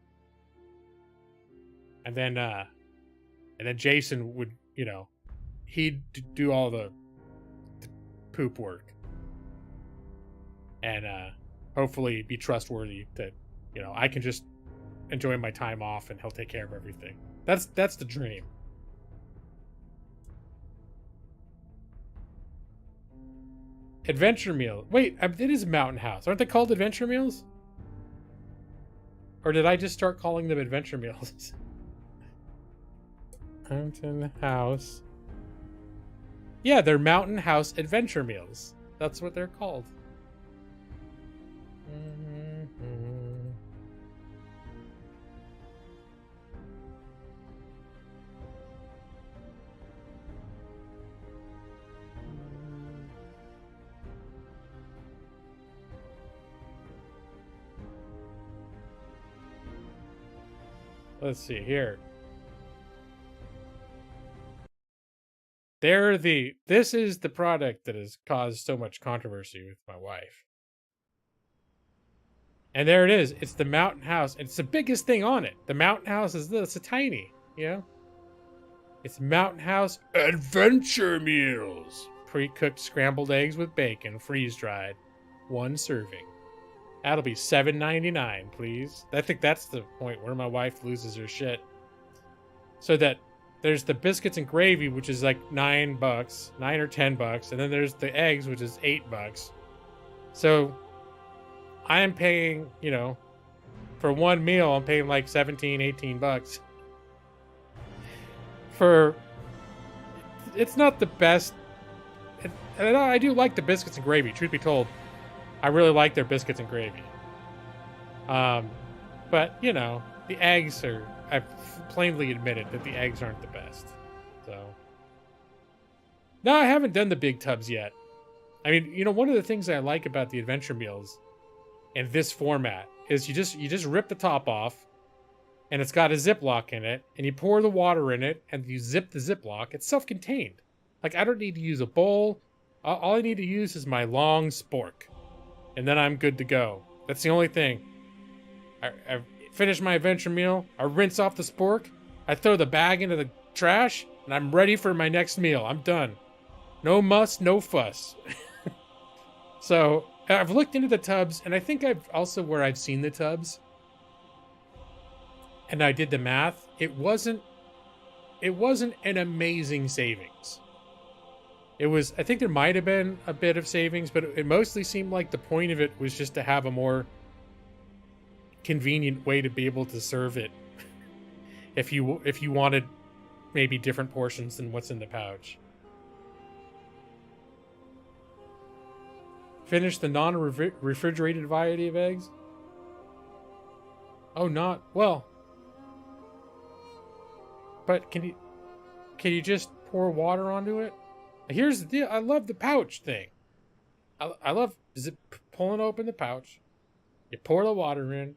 And then Jason would, he'd do all the poop work. And hopefully be trustworthy that, I can just enjoy my time off and he'll take care of everything. That's the dream. Adventure meal. Wait, it is Mountain House. Aren't they called adventure meals? Or did I just start calling them adventure meals? Mountain House. Yeah, they're Mountain House adventure meals. That's what they're called. Let's see here. This is the product that has caused so much controversy with my wife. And there it is. It's the Mountain House. It's the biggest thing on it. The Mountain House is this. It's a tiny, It's Mountain House Adventure Meals. Pre-cooked scrambled eggs with bacon, freeze-dried. 1 serving. That'll be $7.99, please. I think that's the point where my wife loses her shit. So that there's the biscuits and gravy, which is like $9, $9 or $10, and then there's the eggs, which is $8. So I am paying, for one meal, I'm paying like $17, $18. It's not the best. And I do like the biscuits and gravy, truth be told. I really like their biscuits and gravy. But, the eggs are, I've plainly admitted that the eggs aren't the best. So. No, I haven't done the big tubs yet. I mean, one of the things I like about the adventure meals in this format is you just rip the top off, and it's got a Ziploc in it, and you pour the water in it, and you zip the Ziploc. It's self-contained. Like, I don't need to use a bowl. All I need to use is my long spork. And then I'm good to go. That's the only thing. I finish my adventure meal. I rinse off the spork. I throw the bag into the trash. And I'm ready for my next meal. I'm done. No muss, no fuss. So, I've looked into the tubs. And I think where I've seen the tubs. And I did the math. It wasn't an amazing savings. I think there might have been a bit of savings, but it mostly seemed like the point of it was just to have a more convenient way to be able to serve it. if you wanted maybe different portions than what's in the pouch. Finish the non-refrigerated variety of eggs? Oh, well. But can you just pour water onto it? Here's the deal. I love the pouch thing. I love pulling open the pouch. You pour the water in.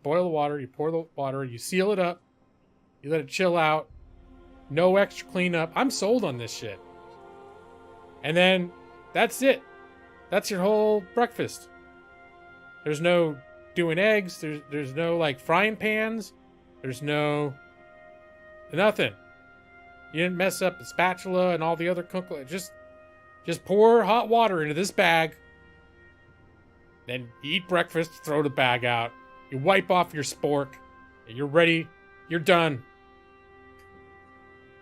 Boil the water. You pour the water. You seal it up. You let it chill out. No extra cleanup. I'm sold on this shit. And then that's it. That's your whole breakfast. There's no doing eggs. There's no like frying pans. There's no nothing. You didn't mess up the spatula and all the other cooking. Just pour hot water into this bag. Then you eat breakfast, throw the bag out. You wipe off your spork. And you're ready. You're done.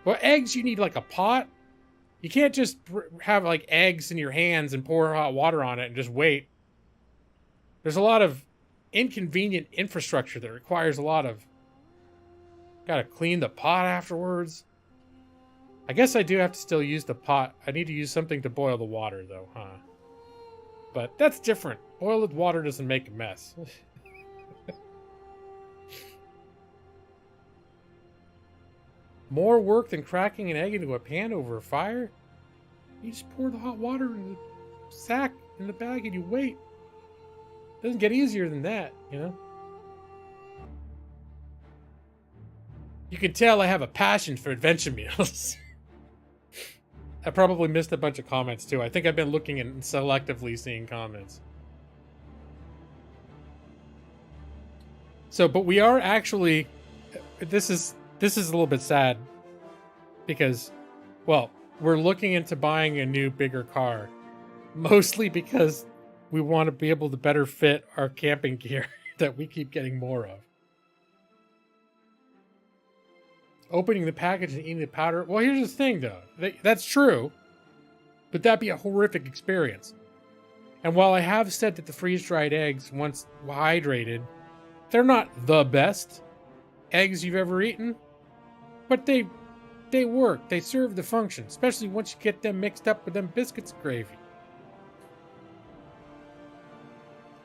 Well, eggs, you need like a pot. You can't just have like eggs in your hands and pour hot water on it and just wait. There's a lot of inconvenient infrastructure that requires a lot of... Gotta clean the pot afterwards. I guess I do have to still use the pot. I need to use something to boil the water, though, huh? But that's different. Boiled water doesn't make a mess. More work than cracking an egg into a pan over a fire? You just pour the hot water in the sack, in the bag, and you wait. Doesn't get easier than that, you know? You can tell I have a passion for adventure meals. I probably missed a bunch of comments too. I think I've been looking and selectively seeing comments. So, but we are actually, this is a little bit sad because, well, we're looking into buying a new, bigger car, mostly because we want to be able to better fit our camping gear that we keep getting more of. Opening the package and eating the powder. Well, here's the thing, though. That's true, but that'd be a horrific experience. And while I have said that the freeze-dried eggs, once hydrated, they're not the best eggs you've ever eaten, but they work. They serve the function, especially once you get them mixed up with them biscuits and gravy.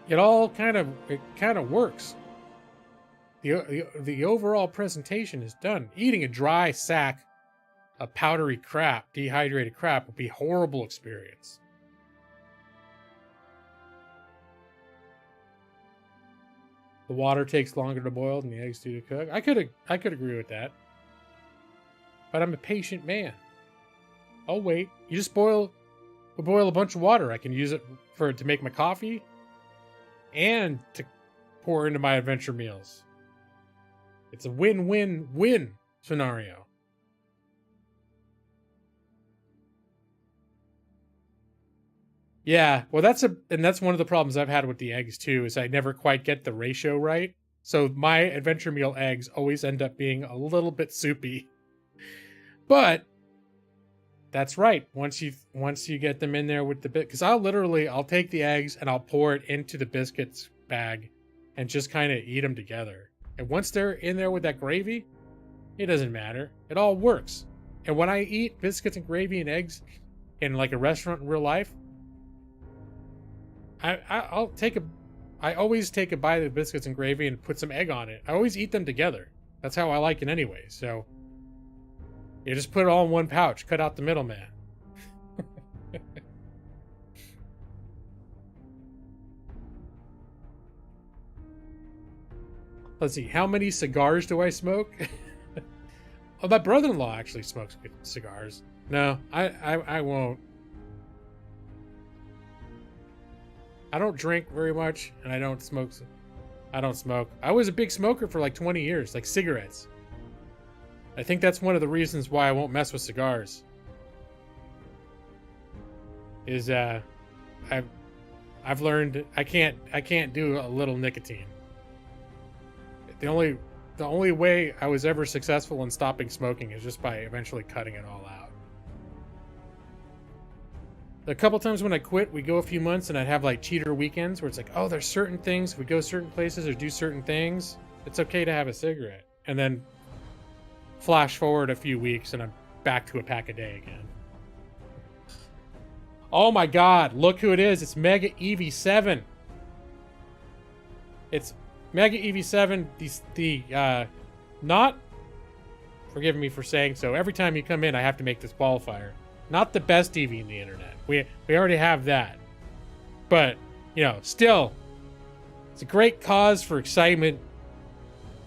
It kind of works. The overall presentation is done. Eating a dry sack of powdery crap, dehydrated crap, would be a horrible experience. The water takes longer to boil than the eggs do to cook. I could agree with that. But I'm a patient man. I'll wait. You just boil a bunch of water. I can use it to make my coffee and to pour into my adventure meals. It's a win-win-win scenario. Yeah, well, that's one of the problems I've had with the eggs too, is I never quite get the ratio right. So my adventure meal eggs always end up being a little bit soupy. But that's right. Once you get them in there with the bit, because I'll take the eggs and I'll pour it into the biscuits bag and just kind of eat them together. And once they're in there with that gravy, it doesn't matter. It all works. And when I eat biscuits and gravy and eggs in like a restaurant in real life, I always take a bite of biscuits and gravy and put some egg on it. I always eat them together. That's how I like it anyway. So you just put it all in one pouch. Cut out the middleman. Let's see. How many cigars do I smoke? Oh, my brother-in-law actually smokes cigars. No, I won't. I don't drink very much, and I don't smoke. I was a big smoker for like 20 years, like cigarettes. I think that's one of the reasons why I won't mess with cigars. Is I've learned I can't do a little nicotine. The only way I was ever successful in stopping smoking is just by eventually cutting it all out. A couple times when I quit, we go a few months and I'd have like cheater weekends where it's like, oh, there's certain things, we go certain places or do certain things, it's okay to have a cigarette. And then flash forward a few weeks and I'm back to a pack a day again. Oh my God, look who it is. It's Mega EV7. It's Mega EV7, not, forgive me for saying so, every time you come in I have to make this qualifier. Not the best EV in the internet. We already have that. But, you know, still, it's a great cause for excitement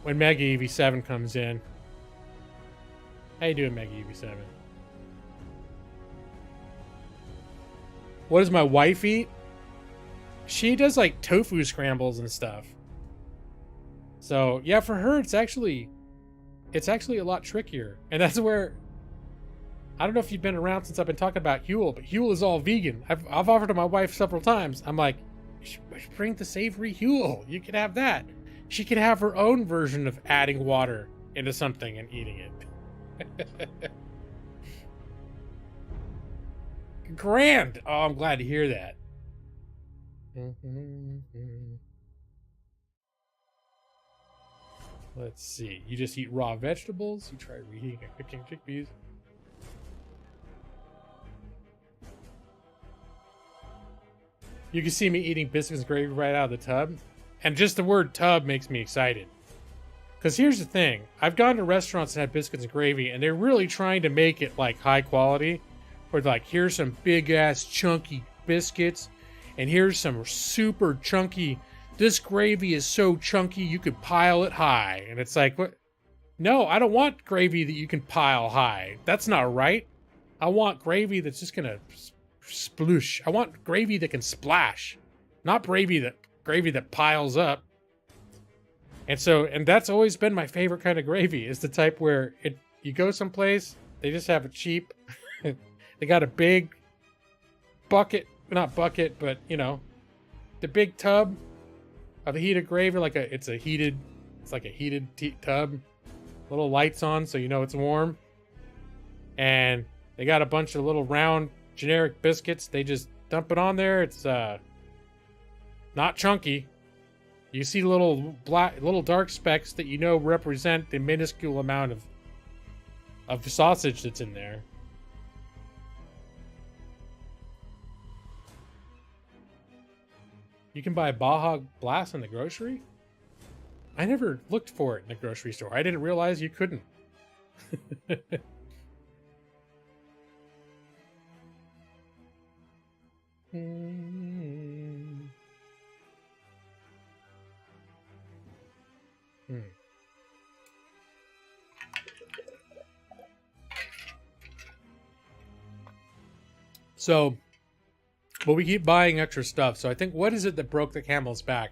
when Mega EV7 comes in. How you doing, Mega EV7? What does my wife eat? She does like tofu scrambles and stuff. So yeah, for her it's actually a lot trickier. And that's where, I don't know if you've been around since I've been talking about Huel, but Huel is all vegan. I've offered to my wife several times. I'm like, bring the savory Huel. You can have that. She can have her own version of adding water into something and eating it. Grand. Oh, I'm glad to hear that. Let's see. You just eat raw vegetables? You try reheating and cooking chickpeas? You can see me eating biscuits and gravy right out of the tub. And just the word tub makes me excited. Because here's the thing. I've gone to restaurants that have biscuits and gravy, and they're really trying to make it like high quality. Where like, here's some big ass chunky biscuits, and here's some super chunky this gravy is so chunky you could pile it high. And it's like, what? No, I don't want gravy that you can pile high. That's not right. I want gravy that's just gonna sploosh. I want gravy that can splash, not gravy that piles up. And that's always been my favorite kind of gravy, is the type where you go someplace, they just have it cheap. They got a big bucket, not bucket, but you know, the big tub of heated gravy, it's like a heated tub, little lights on so you know it's warm. And they got a bunch of little round generic biscuits. They just dump it on there. It's not chunky. You see little dark specks that you know represent the minuscule amount of sausage that's in there. You can buy Baja Blast in the grocery? I never looked for it in the grocery store. I didn't realize you couldn't. So, but we keep buying extra stuff. So I think, what is it that broke the camel's back?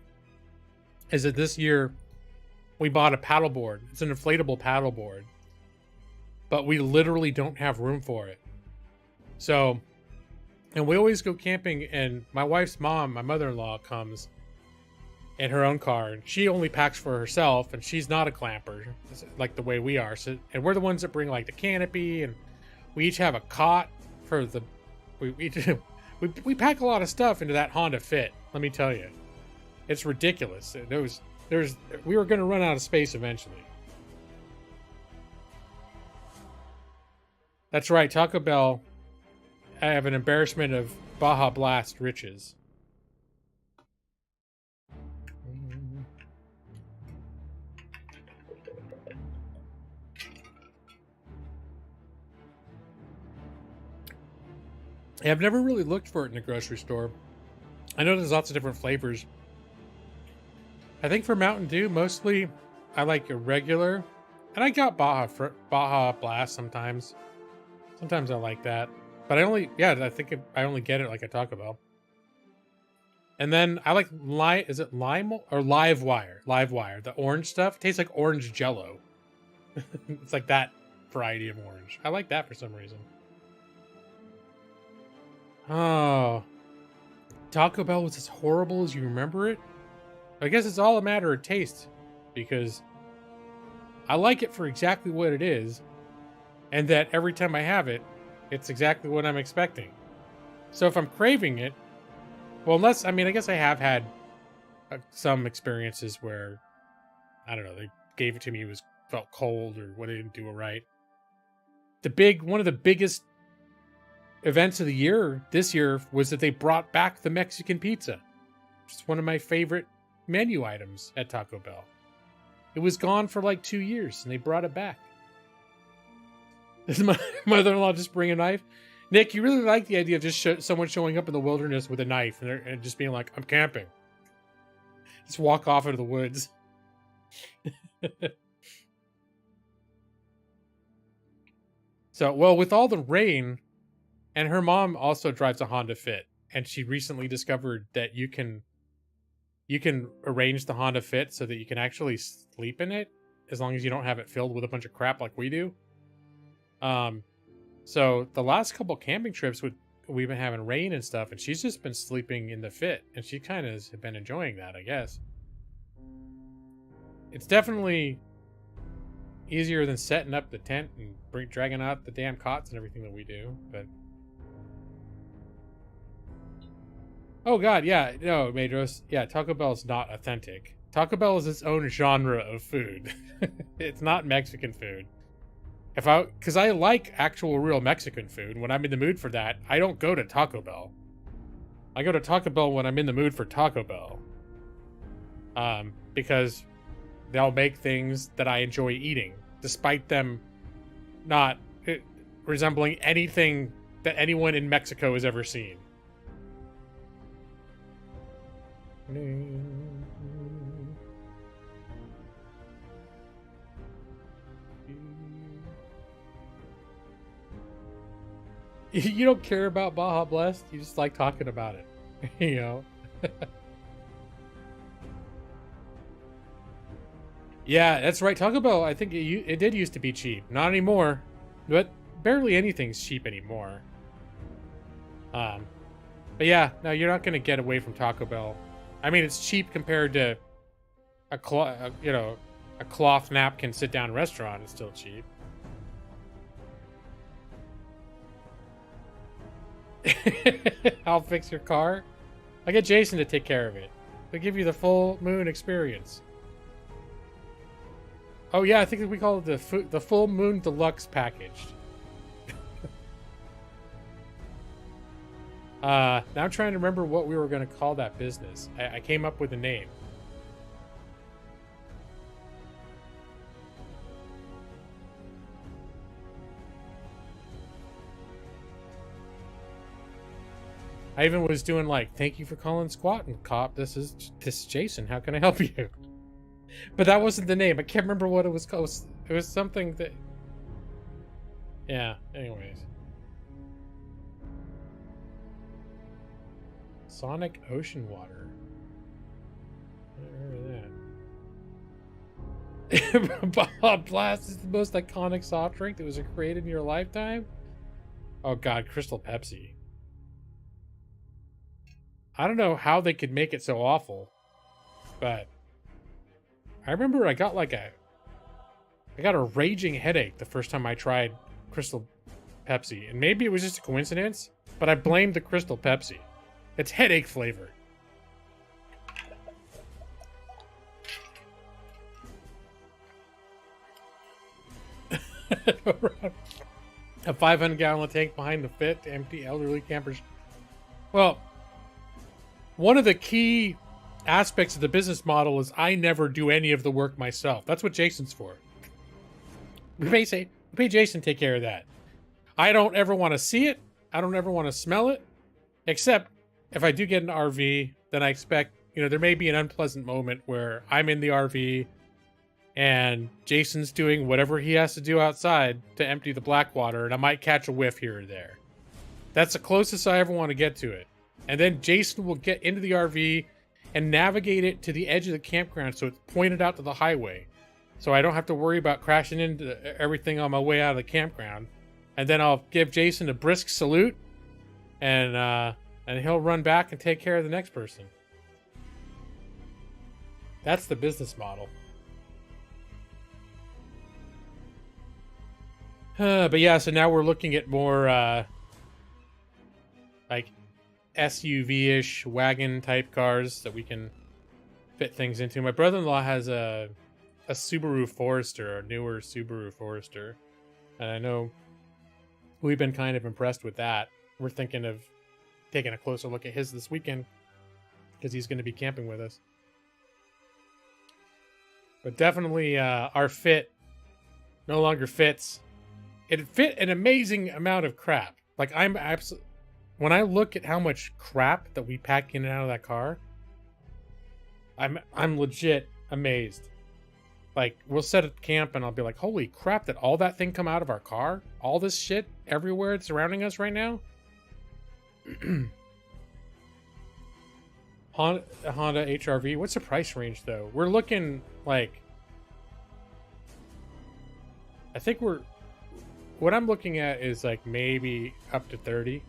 Is that this year we bought a paddleboard. It's an inflatable paddleboard, but we literally don't have room for it. So, and we always go camping, and my wife's mom, my mother-in-law, comes in her own car, and she only packs for herself, and she's not a clamper like the way we are. So, and we're the ones that bring like the canopy, and we each have a cot for the. We pack a lot of stuff into that Honda Fit. Let me tell you, it's ridiculous. We were going to run out of space eventually. That's right, Taco Bell. I have an embarrassment of Baja Blast riches. I've never really looked for it in a grocery store. I know there's lots of different flavors. I think for Mountain Dew, mostly I like a regular. And I got Baja Blast sometimes. Sometimes I like that. But I only get it like a Taco Bell. And then I like is it lime or Live Wire? Live Wire. The orange stuff tastes like orange Jello. It's like that variety of orange. I like that for some reason. Oh, Taco Bell was as horrible as you remember it? I guess it's all a matter of taste, because I like it for exactly what it is, and that every time I have it, it's exactly what I'm expecting. So if I'm craving it, well, I guess I have had some experiences where, I don't know, they gave it to me, felt cold, or what, they didn't do it right. One of the biggest events of the year this year was that they brought back the Mexican pizza. It's one of my favorite menu items at Taco Bell. It was gone for like 2 years, and they brought it back. Does my mother-in-law just bring a knife? Nick, you really like the idea of just someone showing up in the wilderness with a knife and just being like, I'm camping. Just walk off into the woods. So, well, with all the rain, and her mom also drives a Honda Fit, and she recently discovered that you can arrange the Honda Fit so that you can actually sleep in it as long as you don't have it filled with a bunch of crap like we do. So the last couple camping trips we've been having rain and stuff, and she's just been sleeping in the Fit, and she kind of has been enjoying that, I guess. It's definitely easier than setting up the tent and dragging out the damn cots and everything that we do, but. Oh god, yeah, no, Madros. Yeah, Taco Bell's not authentic. Taco Bell is its own genre of food. It's not Mexican food. Because I like actual real Mexican food. When I'm in the mood for that, I don't go to Taco Bell. I go to Taco Bell when I'm in the mood for Taco Bell. Because they'll make things that I enjoy eating, despite them not resembling anything that anyone in Mexico has ever seen. You don't care about Baja Blast. You just like talking about it. You know? Yeah, that's right. Taco Bell, I think it did used to be cheap. Not anymore. But barely anything's cheap anymore. But yeah, no, you're not going to get away from Taco Bell. I mean, it's cheap compared to a cloth napkin sit-down restaurant. It's still cheap. I'll fix your car. I'll get Jason to take care of it. They'll give you the full moon experience. Oh yeah, I think we call it the full moon deluxe package. Now I'm trying to remember what we were going to call that business. I came up with a name. I even was doing like, thank you for calling Squat and Cop. This is Jason. How can I help you? But that wasn't the name. I can't remember what it was called. It was something that... Yeah, anyways. Sonic Ocean Water. I remember that. Baja Blast is the most iconic soft drink that was created in your lifetime? Oh god, Crystal Pepsi. I don't know how they could make it so awful, but I remember I got a raging headache the first time I tried Crystal Pepsi, and maybe it was just a coincidence, but I blamed the Crystal Pepsi. It's headache flavor. A 500-gallon tank behind the fit to empty elderly campers. Well, one of the key aspects of the business model is I never do any of the work myself. That's what Jason's for. We pay Jason to take care of that. I don't ever want to see it. I don't ever want to smell it. Except if I do get an RV, then I expect, there may be an unpleasant moment where I'm in the RV and Jason's doing whatever he has to do outside to empty the black water, and I might catch a whiff here or there. That's the closest I ever want to get to it. And then Jason will get into the RV and navigate it to the edge of the campground so it's pointed out to the highway. So I don't have to worry about crashing into everything on my way out of the campground. And then I'll give Jason a brisk salute, and he'll run back and take care of the next person. That's the business model. But yeah, so now we're looking at more like SUV-ish wagon type cars that we can fit things into. My brother-in-law has a Subaru Forester, a newer Subaru Forester, and I know we've been kind of impressed with that. We're thinking of taking a closer look at his this weekend because he's going to be camping with us. But definitely our Fit no longer fits. It fit an amazing amount of crap. Like, when I look at how much crap that we pack in and out of that car, I'm legit amazed. Like, we'll set at camp and I'll be like, holy crap, did all that thing come out of our car? All this shit everywhere surrounding us right now? Honda HR-V. What's the price range, though? We're looking like... I think what I'm looking at is like maybe up to 30.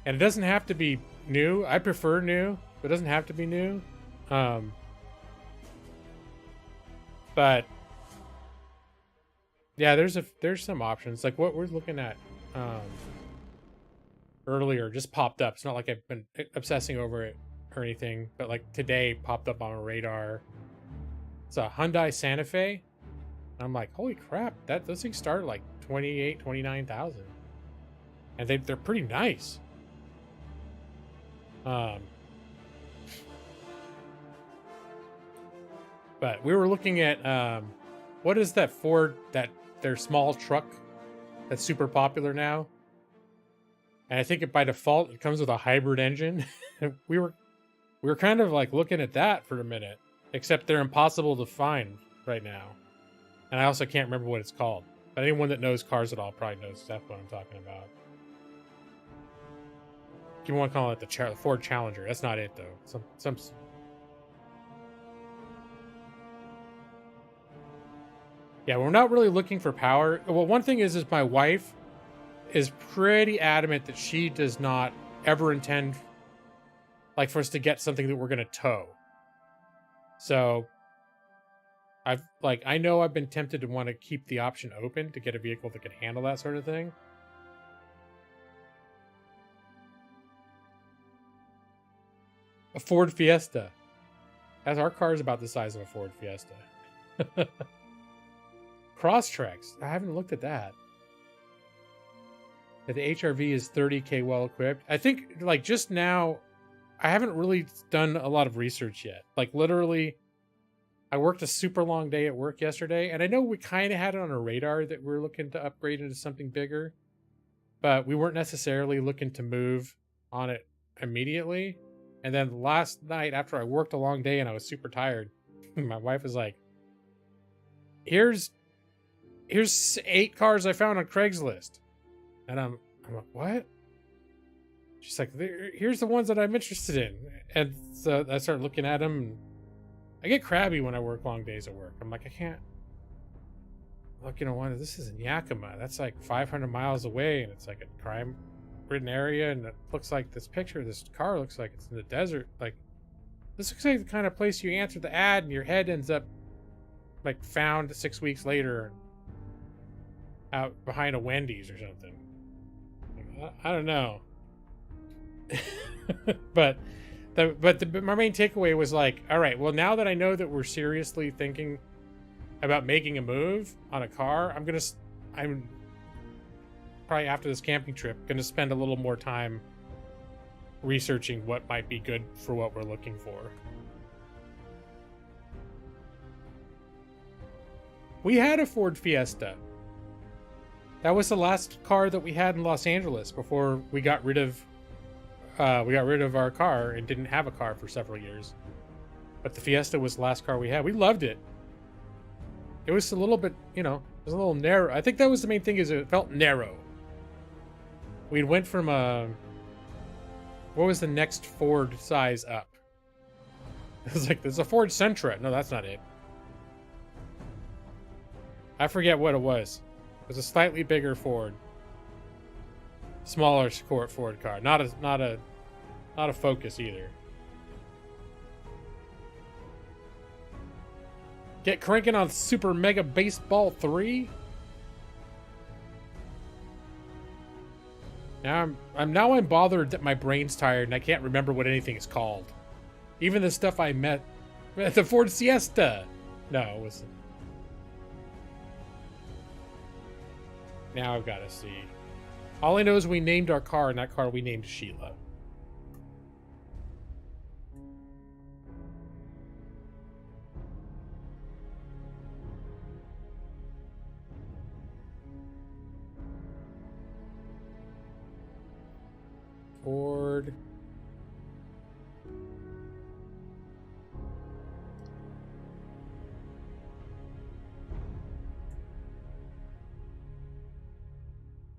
And it doesn't have to be new. I prefer new, but it doesn't have to be new. But yeah, there's some options. Like what we're looking at earlier just popped up. It's not like I've been obsessing over it or anything, but like today popped up on a radar. It's a Hyundai Santa Fe. I'm like, holy crap, those things start at like 28, 29,000. And they're pretty nice. But we were looking at what is that Ford, their small truck that's super popular now? And I think by default it comes with a hybrid engine. we were kind of like looking at that for a minute, except they're impossible to find right now. And I also can't remember what it's called. But anyone that knows cars at all probably knows exactly what I'm talking about. You want to call it the Ford Challenger. That's not it, though. Some. Yeah, we're not really looking for power. Well, one thing is my wife is pretty adamant that she does not ever intend, like, for us to get something that we're going to tow. So, I know I've been tempted to want to keep the option open to get a vehicle that can handle that sort of thing. A Ford Fiesta. As our car is about the size of a Ford Fiesta. Crosstreks. I haven't looked at that. The HRV is 30K well equipped. I think, like, just now, I haven't really done a lot of research yet. Like, literally, I worked a super long day at work yesterday, and I know we kind of had it on our radar that we're looking to upgrade into something bigger, but we weren't necessarily looking to move on it immediately. And then last night, after I worked a long day and I was super tired, my wife was like, here's 8 cars I found on Craigslist. And I'm like, what? She's like, here's the ones that I'm interested in. And so I started looking at them. And I get crabby when I work long days at work. I'm like, I can't. Look, this is in Yakima. That's like 500 miles away. And it's like a crime-ridden area. And it looks like this car looks like it's in the desert. Like, this looks like the kind of place you answer the ad and your head ends up, like, found 6 weeks later out behind a Wendy's or something. I don't know. but my main takeaway was like, all right, well, now that I know that we're seriously thinking about making a move on a car, I'm probably after this camping trip gonna spend a little more time researching what might be good for what we're looking for. We had a Ford Fiesta. That was the last car that we had in Los Angeles before we got rid of our car and didn't have a car for several years. But the Fiesta was the last car we had. We loved it. It was a little bit, it was a little narrow. I think that was the main thing, is it felt narrow. We went from what was the next Ford size up? It was like, there's a Ford Sentra. No, that's not it. I forget what it was. It was a slightly bigger Ford. Smaller Ford car. Not a Focus either. Get cranking on Super Mega Baseball 3? Now I'm bothered that my brain's tired and I can't remember what anything is called. Even the stuff I met at the Ford Siesta. No, it wasn't. Now I've got to see. All I know is we named our car, and that car we named Sheila. Ford.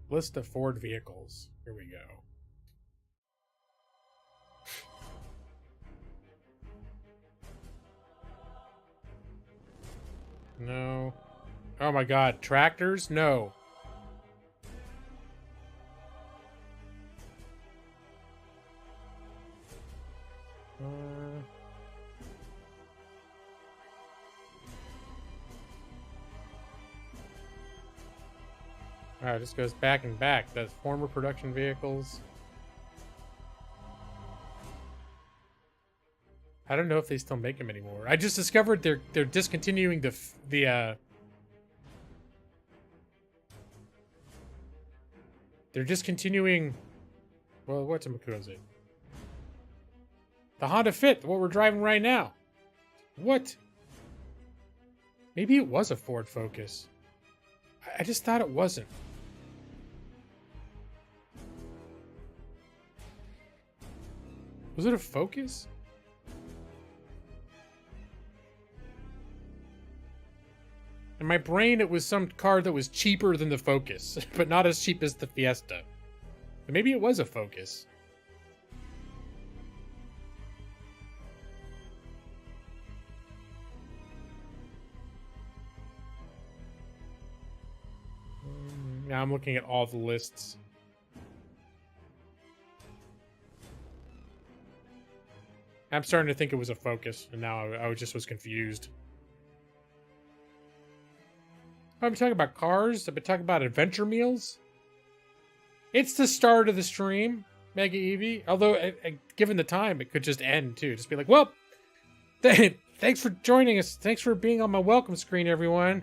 List of Ford vehicles. Here we go. No. Oh my god. Tractors? No. Alright, this goes back and back. That's former production vehicles. I don't know if they still make them anymore. I just discovered they're discontinuing they're discontinuing. Well, what's it? The Honda Fit, what we're driving right now. What? Maybe it was a Ford Focus. I just thought it wasn't. Was it a Focus? In my brain, it was some car that was cheaper than the Focus, but not as cheap as the Fiesta. But maybe it was a Focus. I'm looking at all the lists. I'm starting to think it was a Focus, and now I just was confused. I've been talking about cars. I've been talking about adventure meals. It's the start of the stream, Mega Eevee. Although, given the time, it could just end, too. Just be like, well, thanks for joining us. Thanks for being on my welcome screen, everyone.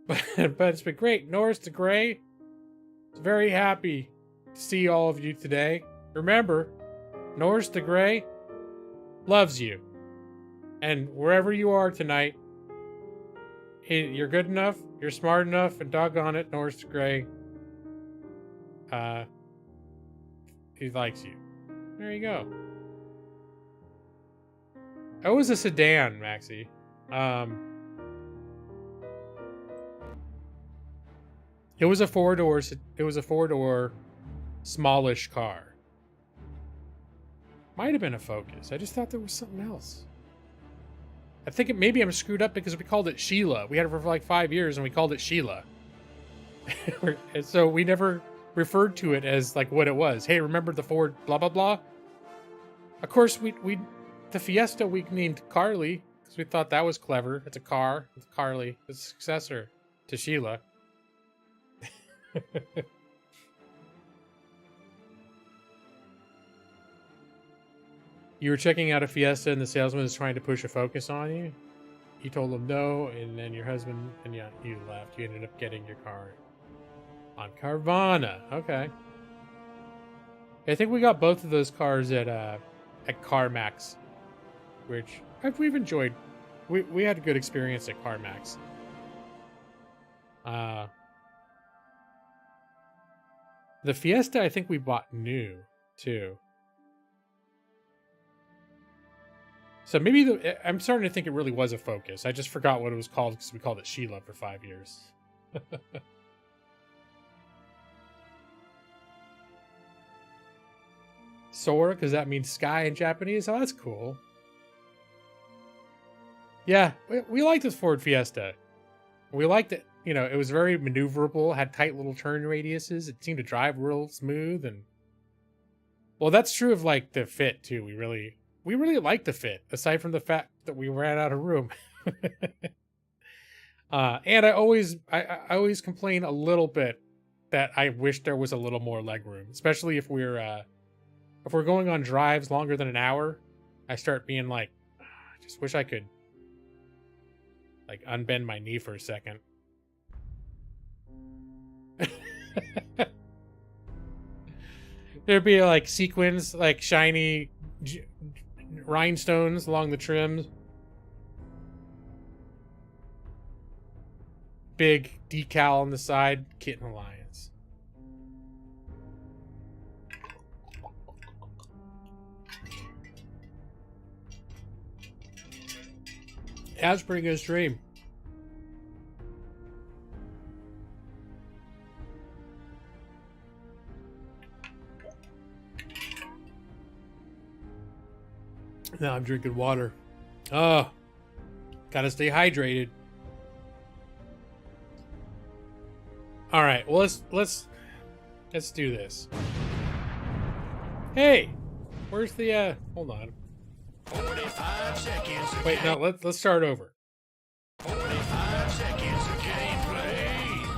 But it's been great. Norris the Gray is very happy to see all of you today. Remember, Norris the Gray loves you. And wherever you are tonight, you're good enough, you're smart enough, and doggone it, Norris the Gray, he likes you. There you go. It was a sedan, Maxie. It was a four-door, smallish car. Might have been a Focus. I just thought there was something else. I think maybe I'm screwed up because we called it Sheila. We had it for like 5 years and we called it Sheila. And so we never referred to it as like what it was. Hey, remember the Ford blah blah blah? Of course, the Fiesta we named Carly because we thought that was clever. It's a car. It's Carly, the successor to Sheila. You were checking out a Fiesta and the salesman was trying to push a Focus on you. You told him no, and then your husband, and yeah, you left. You ended up getting your car on Carvana. Okay. I think we got both of those cars at CarMax, which we've enjoyed. We had a good experience at CarMax. The Fiesta, I think we bought new too. So maybe I'm starting to think it really was a Focus. I just forgot what it was called because we called it Sheila for 5 years. Sora, because that means sky in Japanese. Oh, that's cool. Yeah, we liked this Ford Fiesta. We liked it. You know, it was very maneuverable, had tight little turn radiuses. It seemed to drive real smooth. And well, that's true of like the fit too. We really liked the fit, aside from the fact that we ran out of room. And I always complain a little bit that I wish there was a little more leg room, especially if we're going on drives longer than an hour. I start being like, I just wish I could like unbend my knee for a second. There'd be like sequins, like shiny rhinestones along the trims. Big decal on the side. Kitten Alliance. Yeah, it was a pretty good stream. Now I'm drinking water. Oh, gotta stay hydrated. All right, well let's do this. Hey, where's the hold on. 45 seconds. Wait, no, let's start over. 45 seconds of gameplay.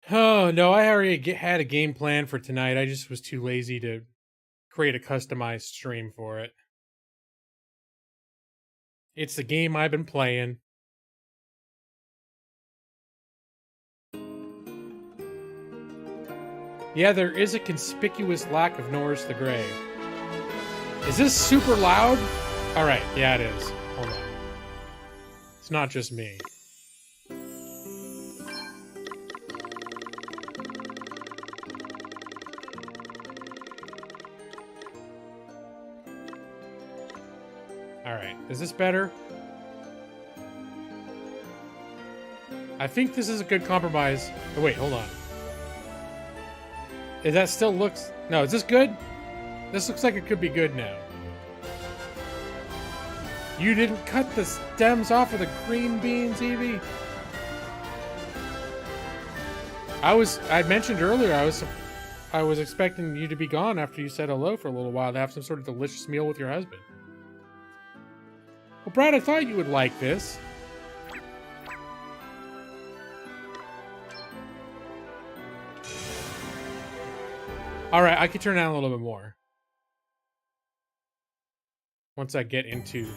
Oh, no, I already had a game plan for tonight. I just was too lazy to create a customized stream for it. It's the game I've been playing. Yeah, there is a conspicuous lack of Norris the Gray. Is this super loud? Alright, yeah it is. Hold on. It's not just me. Alright, is this better? I think this is a good compromise. Oh, wait, hold on. Is that still looks... No, is this good? This looks like it could be good now. You didn't cut the stems off of the green beans, Evie. I mentioned earlier I was expecting you to be gone after you said hello for a little while to have some sort of delicious meal with your husband. Well, Brad, I thought you would like this. All right, I could turn down a little bit more. Once I get into...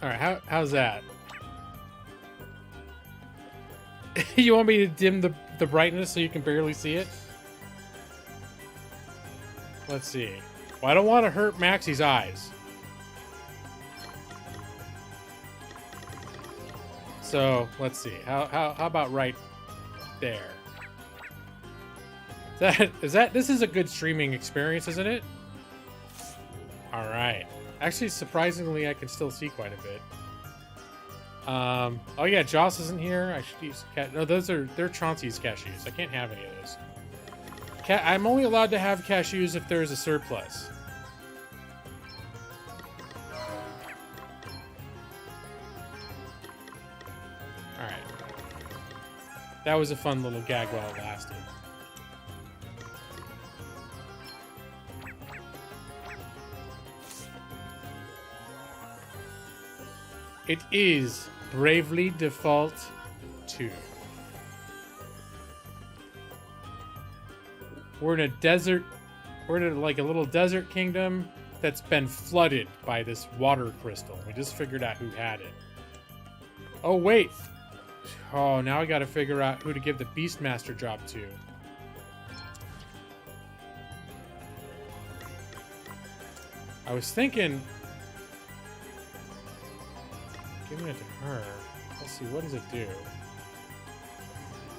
All right, how's that? You want me to dim the brightness so you can barely see it? Let's see. Well, I don't want to hurt Maxie's eyes. So, let's see. How about right there? This is a good streaming experience, isn't it? All right. Actually, surprisingly, I can still see quite a bit. Oh yeah, Joss isn't here. I should use no, they're Chauncey's cashews. I can't have any of those. I'm only allowed to have cashews if there's a surplus. All right. That was a fun little gag while it lasted. It is Bravely Default 2. We're in a desert. We're in like a little desert kingdom that's been flooded by this water crystal. We just figured out who had it. Oh, wait. Oh, now I gotta figure out who to give the Beastmaster job to. I was thinking... giving it to her. Let's see, what does it do?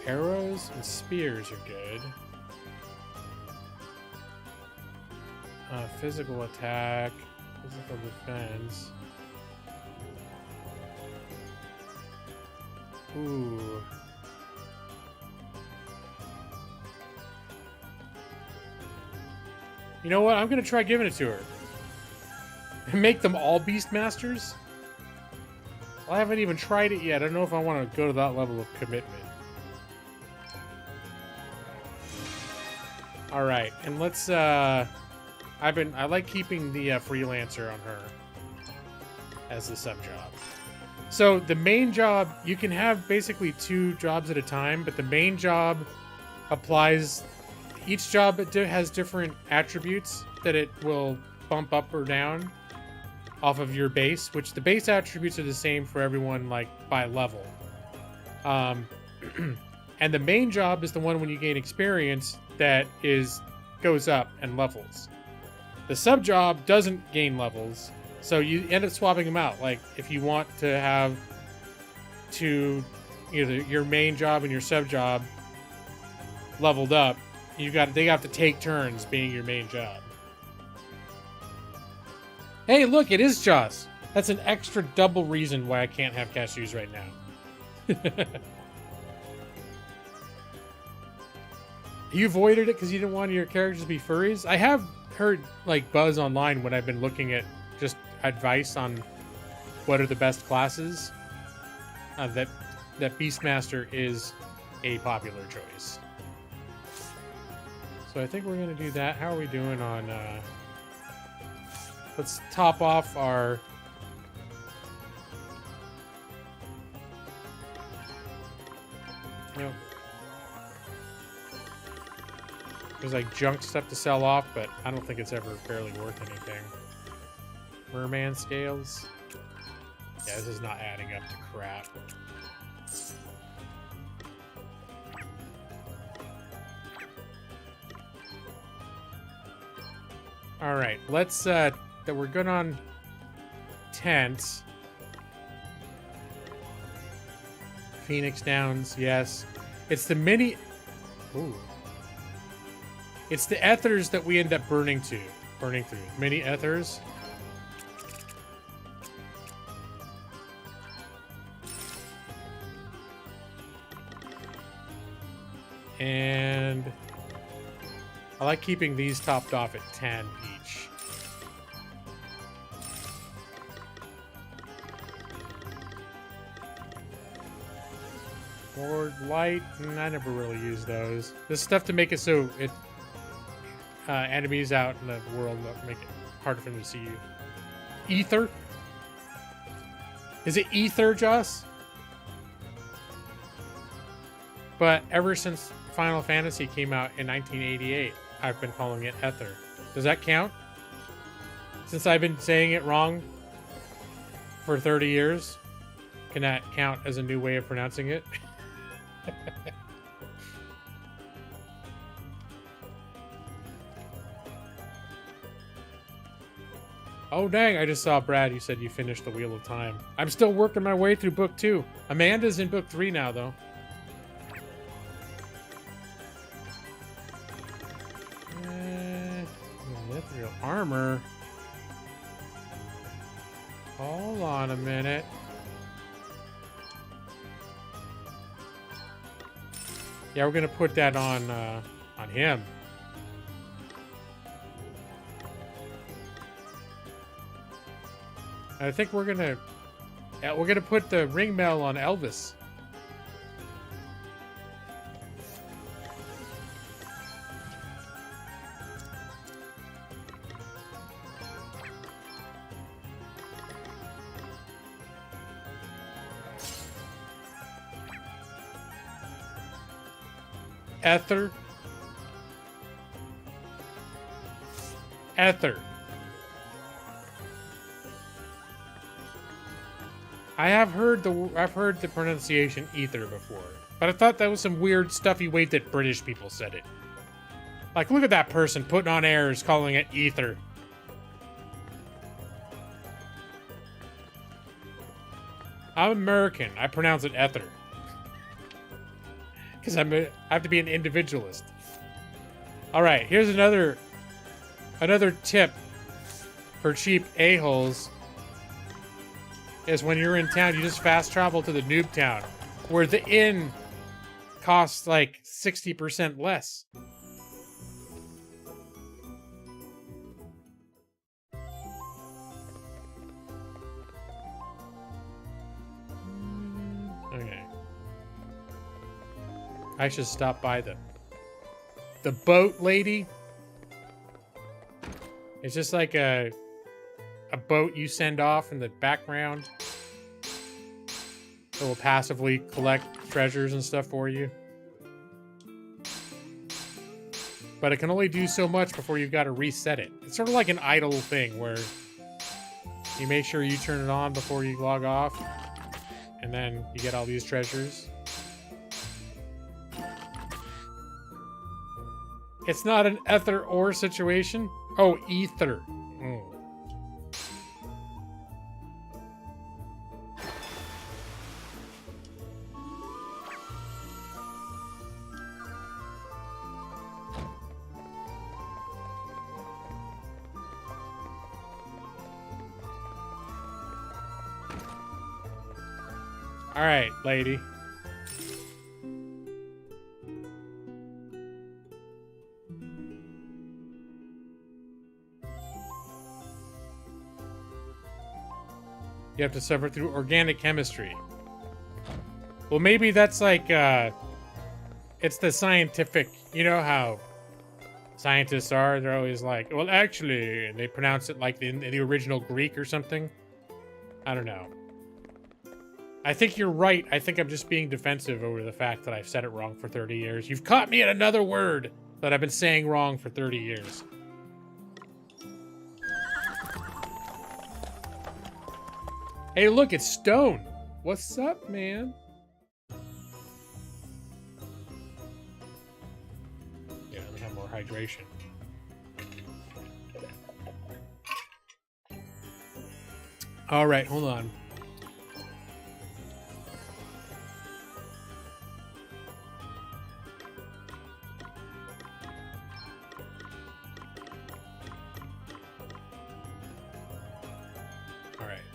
Arrows and spears are good. Physical attack, physical defense. Ooh. You know what? I'm gonna try giving it to her. And make them all Beastmasters? I haven't even tried it yet. I don't know if I want to go to that level of commitment. All right, and let's. I like keeping the freelancer on her as the sub job. So the main job, you can have basically 2 jobs at a time, but the main job applies. Each job has different attributes that it will bump up or down off of your base, which the base attributes are the same for everyone, like by level. And the main job is the one when you gain experience that goes up and levels. The sub job doesn't gain levels, so you end up swapping them out. Like if you want to have either your main job and your sub job leveled up, they have to take turns being your main job. Hey, look, it is Joss. That's an extra double reason why I can't have cashews right now. You avoided it because you didn't want your characters to be furries? I have heard like buzz online when I've been looking at just advice on what are the best classes. That Beastmaster is a popular choice. So I think we're going to do that. How are we doing on... let's top off our... Nope. There's like junk stuff to sell off, but I don't think it's ever barely worth anything. Merman scales. Yeah, this is not adding up to crap. All right, let's that we're good on tents. Phoenix Downs, yes. It's the mini. Ooh. It's the ethers that we end up burning to. burning through. Many ethers. And I like keeping these topped off at 10 each. More light, I never really use those. This stuff to make it so it enemies out in the world make it harder for them to see you. Ether? Is it ether, Joss? But ever since Final Fantasy came out in 1988, I've been calling it ether. Does that count? Since I've been saying it wrong for 30 years, can that count as a new way of pronouncing it? Oh dang, I just saw Brad, you said you finished the Wheel of Time. I'm still working my way through book 2. Amanda's in book 3 now though. Mithril armor. Hold on a minute. Yeah, we're gonna put that on him. I think we're gonna put the ring mail on Elvis. Ether. Ether. I've heard the pronunciation ether before, but I thought that was some weird stuffy way that British people said it. Like, look at that person putting on airs calling it ether. I'm American. I pronounce it ether. Because I have to be an individualist. Alright, here's another tip for cheap a-holes. Is when you're in town, you just fast travel to the noob town, where the inn costs like 60% less. Okay. I should stop by the boat lady. It's just like a boat you send off in the background. It will passively collect treasures and stuff for you. But it can only do so much before you've got to reset it. It's sort of like an idle thing where you make sure you turn it on before you log off. And then you get all these treasures. It's not an ether or situation. Oh, ether. Oh. All right, lady. You have to suffer through organic chemistry. Well, maybe that's like, it's the scientific, you know how scientists are? They're always like, well, actually, and they pronounce it like in the original Greek or something. I don't know. I think you're right. I think I'm just being defensive over the fact that I've said it wrong for 30 years. You've caught me at another word that I've been saying wrong for 30 years. Hey, look, it's Stone. What's up, man? Yeah, let me have more hydration. All right, hold on.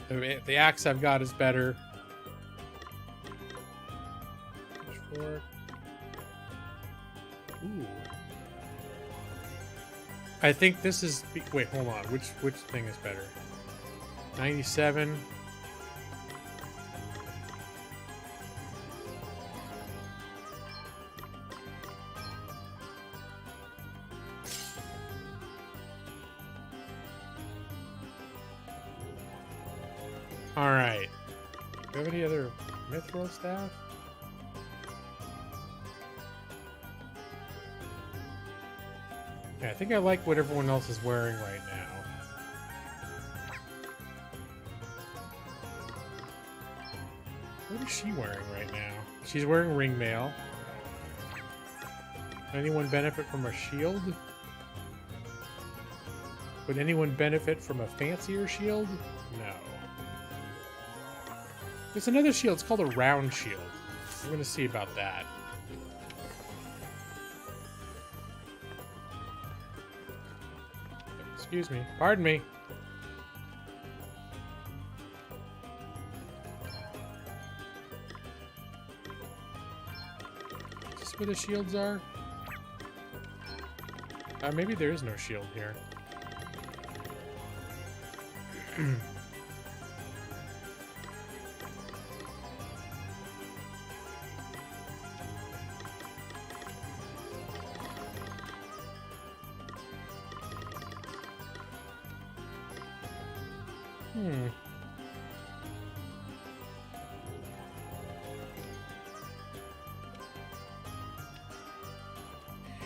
The axe I've got is better. Pitchfork. Ooh. I think this is... Wait, hold on. Which thing is better? 97. Alright. Do you have any other mithril staff? Yeah, I think I like what everyone else is wearing right now. What is she wearing right now? She's wearing ringmail. Anyone benefit from a shield? Would anyone benefit from a fancier shield? No. There's another shield. It's called a round shield. We're going to see about that. Excuse me. Pardon me. Is this where the shields are? Maybe there is no shield here.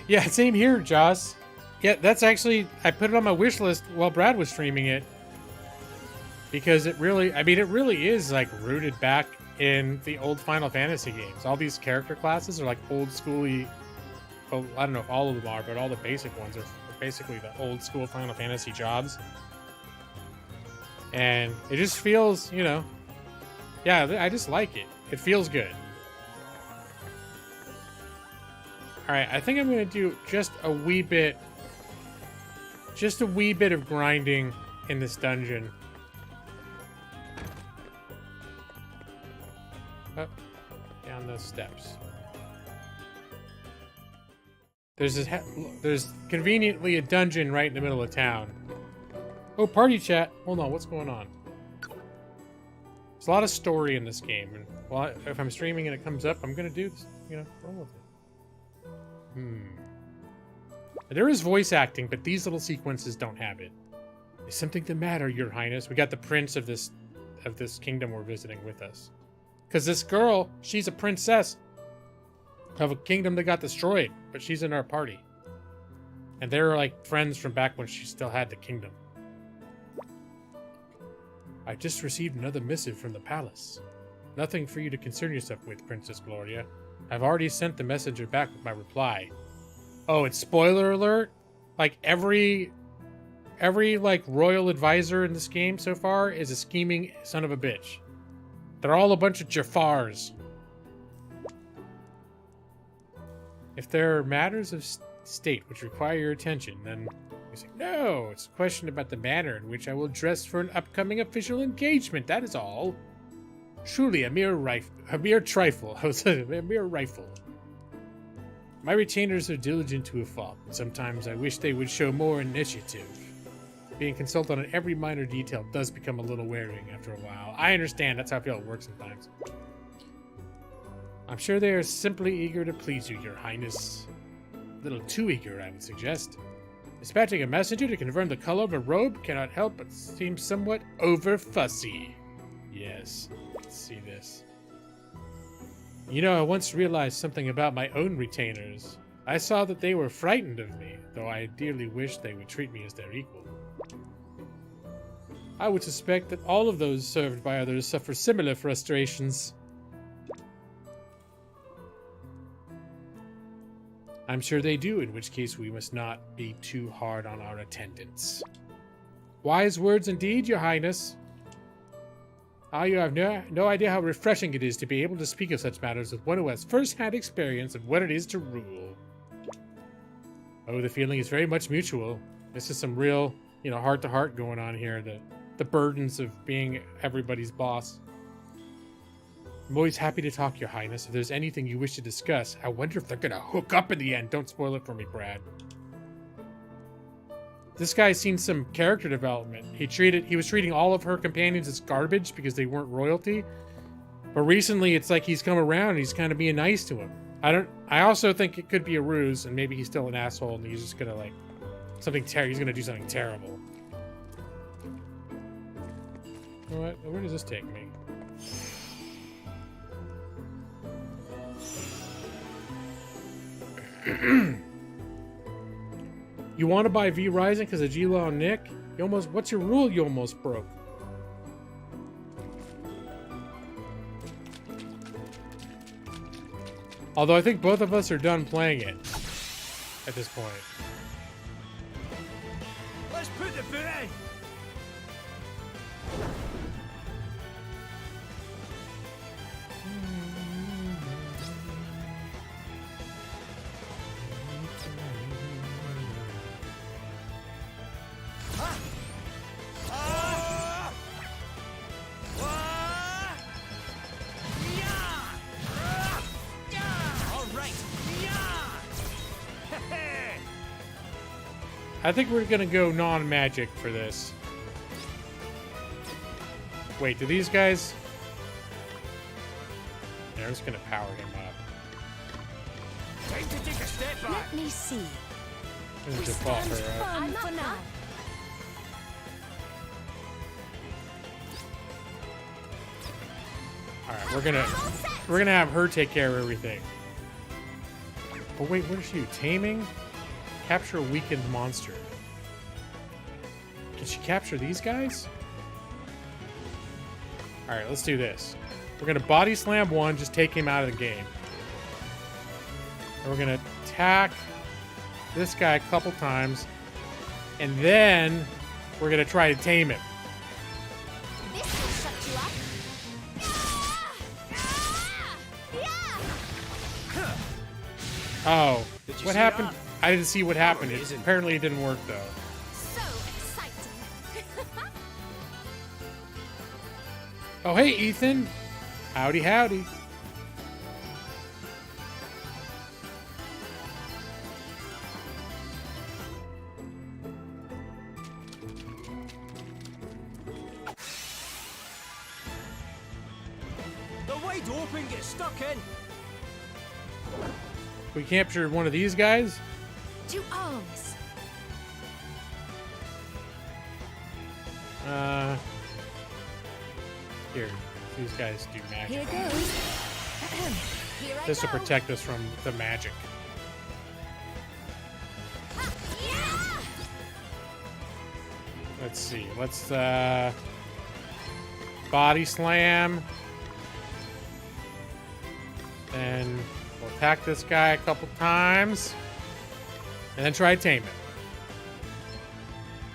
Yeah, same here, Joss. Yeah, that's actually... I put it on my wish list while Brad was streaming it. Because it really... I mean, it really is, like, rooted back in the old Final Fantasy games. All these character classes are, like, old-schooly... Well, I don't know if all of them are, but all the basic ones are basically the old-school Final Fantasy jobs. And it just feels, you know... Yeah, I just like it. It feels good. Alright, I think I'm going to do just a wee bit of grinding in this dungeon. Up, down those steps. There's conveniently a dungeon right in the middle of town. Oh, party chat. Hold on, what's going on? There's a lot of story in this game, and well, if I'm streaming and it comes up, I'm going to do this, you know, roll with it. There is voice acting, but these little sequences don't have it. Is something the matter, Your Highness? We got the prince of this kingdom we're visiting with us. Because this girl, she's a princess of a kingdom that got destroyed, but she's in our party. And they're like friends from back when she still had the kingdom. I just received another missive from the palace. Nothing for you to concern yourself with, Princess Gloria. I've already sent the messenger back with my reply. Oh, it's spoiler alert? Like every like royal advisor in this game so far is a scheming son of a bitch. They're all a bunch of Jafars. If there are matters of state which require your attention, then you say, no, it's a question about the manner in which I will dress for an upcoming official engagement, that is all. Truly a mere trifle. A mere rifle. My retainers are diligent to a fault, and sometimes I wish they would show more initiative. Being consulted on every minor detail does become a little wearing after a while. I understand, that's how I feel it works sometimes. I'm sure they are simply eager to please you, Your Highness. A little too eager, I would suggest. Dispatching a messenger to confirm the color of a robe cannot help but seem somewhat over-fussy. Yes, let's see this. You know, I once realized something about my own retainers. I saw that they were frightened of me, though I dearly wish they would treat me as their equal. I would suspect that all of those served by others suffer similar frustrations. I'm sure they do, in which case we must not be too hard on our attendants. Wise words indeed, Your Highness. Ah, you have no idea how refreshing it is to be able to speak of such matters with one who has first-hand experience of what it is to rule. Oh, the feeling is very much mutual. This is some real, heart-to-heart going on here. The the burdens of being everybody's boss. I'm always happy to talk, Your Highness. If there's anything you wish to discuss, I wonder if they're gonna hook up in the end. Don't spoil it for me, Brad. This guy's seen some character development. He was treating all of her companions as garbage because they weren't royalty. But recently, it's like he's come around and he's kind of being nice to him. I also think it could be a ruse, and maybe he's still an asshole, and he's just gonna like he's gonna do something terrible. You know what? Where does this take me? You want to buy V Rising because of G-Law and Nick? What's your rule you almost broke? Although I think both of us are done playing it at this point. Let's put the boot in. I think we're gonna go non-magic for this. Wait, do these guys... Yeah, I'm just gonna power him up. Time to take a step back. Let me see. I'm gonna just buff her up. I'm for now. Alright, we're gonna have her take care of everything. But wait, what is she do? Taming? Capture a weakened monster. Can she capture these guys? Alright, let's do this. We're gonna body slam one, just take him out of the game. And we're gonna attack this guy a couple times. And then we're gonna try to tame him. This will shut you up. Oh, Did you what see happened? that? I didn't see what happened. amazing. Apparently it didn't work though. So exciting. Oh, hey, Ethan. Howdy, howdy. The wide open gets stuck in. We captured one of these guys. To arms. Here. These guys do magic. Here goes. Here I This will go. protect us from the magic. Yeah! Let's see. Let's body slam. Then we'll attack this guy a couple times. And then try to tame it.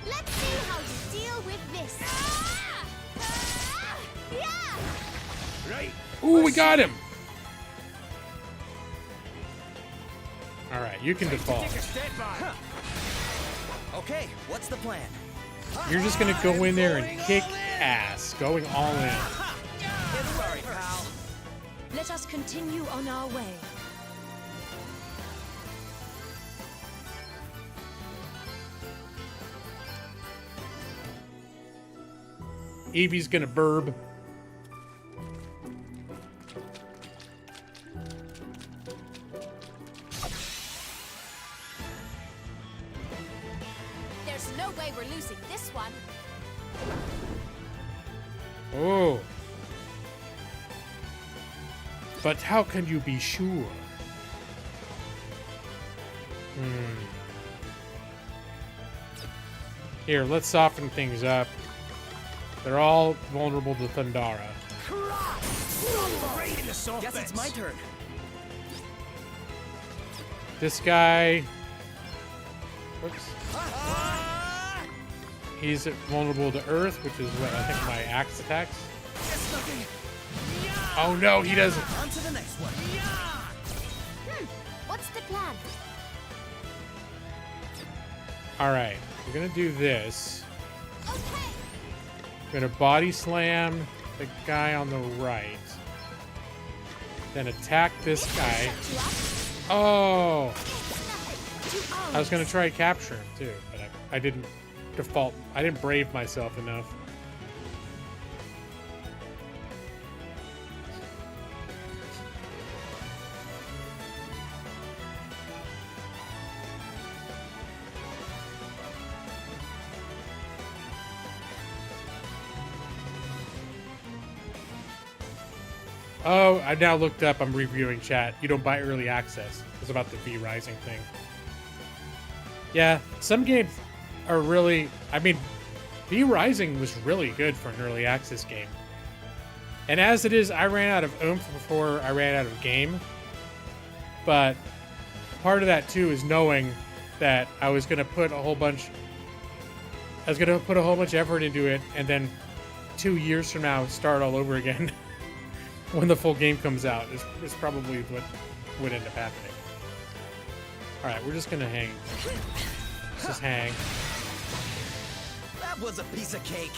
Let's see how you deal with this. Yeah! Right. Ooh, we got him! Alright, you can default. Take a step back. Okay, what's the plan? You're just gonna go in there and kick ass. Going all in. Sorry, pal. Let us continue on our way. Evie's gonna burb. There's no way we're losing this one. Oh. But how can you be sure? Here, let's soften things up. They're all vulnerable to Thundara. Right in the soft Guess it's bits. my turn. This guy... Whoops. He's vulnerable to Earth, which is what I think my axe attacks. Guess nothing. Oh no, he doesn't. On to the next one. What's the plan? Alright, we're gonna do this. Okay. gonna body slam the guy on the right. Then attack this guy. Oh! I was gonna try capture him too, but I didn't default. I didn't brave myself enough. Oh, I now looked up. I'm reviewing chat. You don't buy early access. It's about the V Rising thing. Yeah, some games are really... I mean, V Rising was really good for an early access game. And as it is, I ran out of oomph before I ran out of game. But part of that, too, is knowing that I was going to put a whole bunch... I was going to put a whole bunch of effort into it, and then 2 years from now, start all over again. When the full game comes out, is probably what would end up happening. Alright, we're just gonna hang. Let's just hang. That was a piece of cake.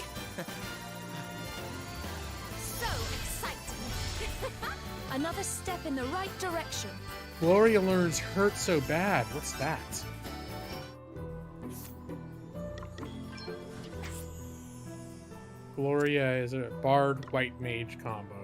So exciting. Another step in the right direction. Gloria learns hurt so bad. What's that? Gloria is a bard white mage combo.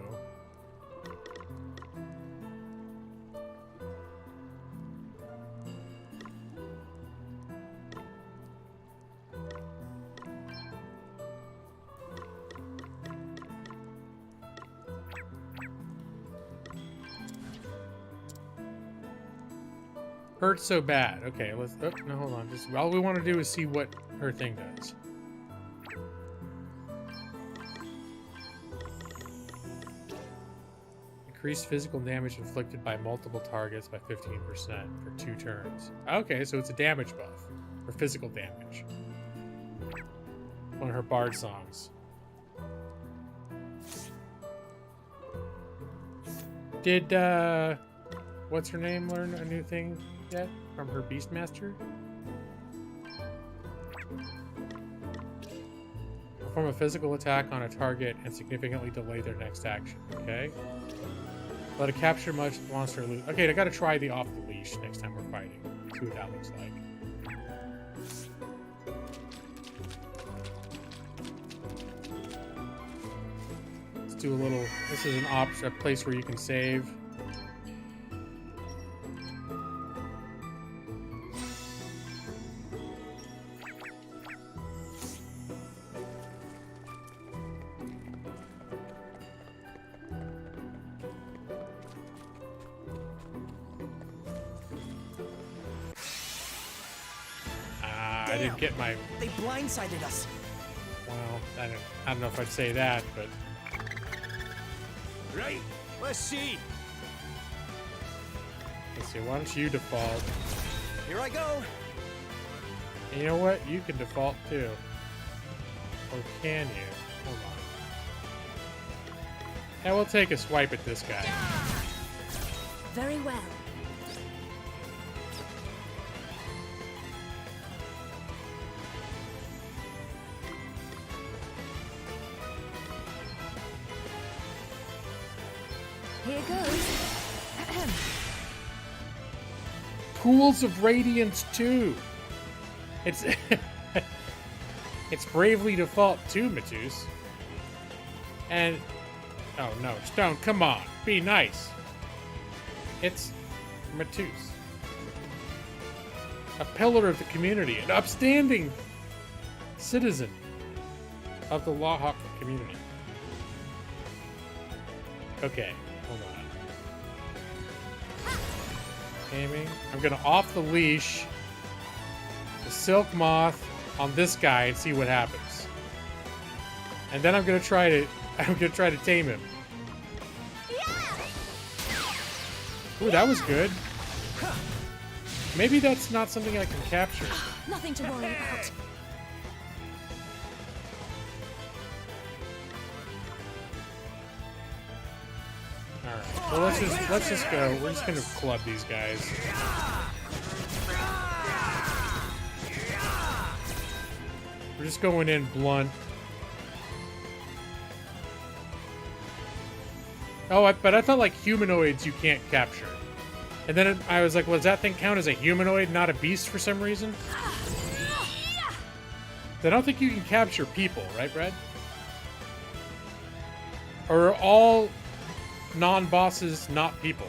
Hurts so bad. Okay, let's... Oh, no, hold on. Just all we want to do is see what her thing does. Increase physical damage inflicted by multiple targets by 15% for 2 turns. Okay, so it's a damage buff. Or physical damage. One of her bard songs. Did, what's her name learn a new thing yet from her Beastmaster? Perform a physical attack on a target and significantly delay their next action. Okay. Let a capture monster lose. Okay, I gotta try the off the leash next time we're fighting. See what that looks like. Let's do a little. This is an option, a place where you can save. I didn't get my... They blindsided us. Well, I don't know if I'd say that, but... Right, let's see. Let's see, why don't you default? Here I go. And you know what? You can default too. Or can you? Hold on. Yeah, we'll take a swipe at this guy. Very well. Here goes. Pools of Radiance 2. It's it's bravely default too, Matus. And oh no, Stone, come on, be nice. It's Matus, a pillar of the community, an upstanding citizen of the Lawhawk community. Okay, hold on. Aiming. I'm gonna off the leash the Silk Moth on this guy and see what happens. And then I'm gonna try to tame him. Ooh, that was good. Maybe that's not something I can capture. Nothing to worry about. Alright. Well, let's just go. We're just gonna club these guys. We're just going in blunt. Oh, but I thought like humanoids you can't capture. And then I was like, well, does that thing count as a humanoid, not a beast for some reason? I don't think you can capture people, right, Brad? Or are all non-bosses not people?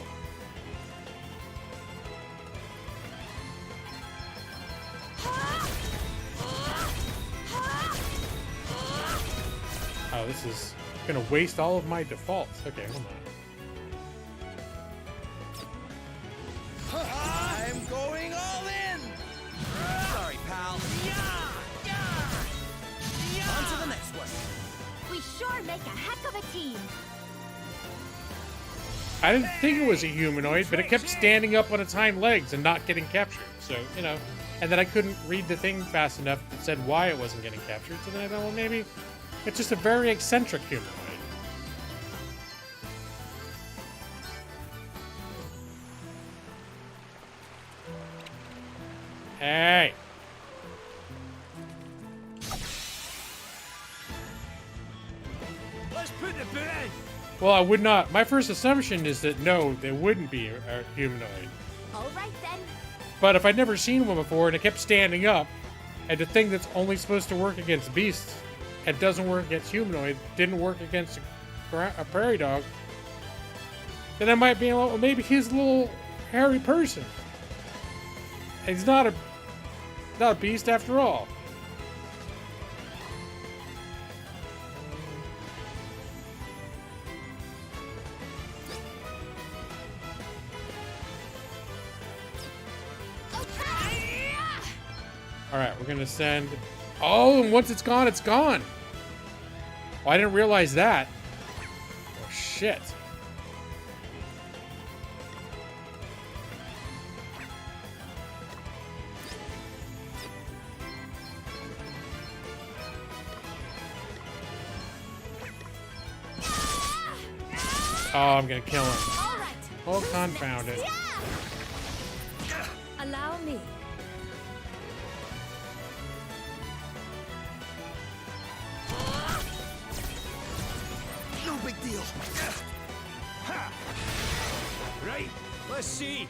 Oh, this is gonna waste all of my defaults. Okay, hold on. I'm going all in! Sorry, pal. On to the next one. We sure make a heck of a team. I didn't think it was a humanoid, but it kept standing up on its hind legs and not getting captured. So, you know, and then I couldn't read the thing fast enough that said why it wasn't getting captured. So then I thought, well, maybe it's just a very eccentric humanoid. Hey! Let's put the boot in. Well, I would not. My first assumption is that no, they wouldn't be a humanoid. All right then. But if I'd never seen one before and it kept standing up, and the thing that's only supposed to work against beasts and doesn't work against humanoid didn't work against a prairie dog, then I might be well, maybe he's a little hairy person. He's not a beast after all. All right, we're gonna send. Oh, and once it's gone, it's gone. Oh, I didn't realize that. Oh shit. Oh, I'm gonna kill him. All right. Oh, confound it. Allow me. No big deal. Right, let's see.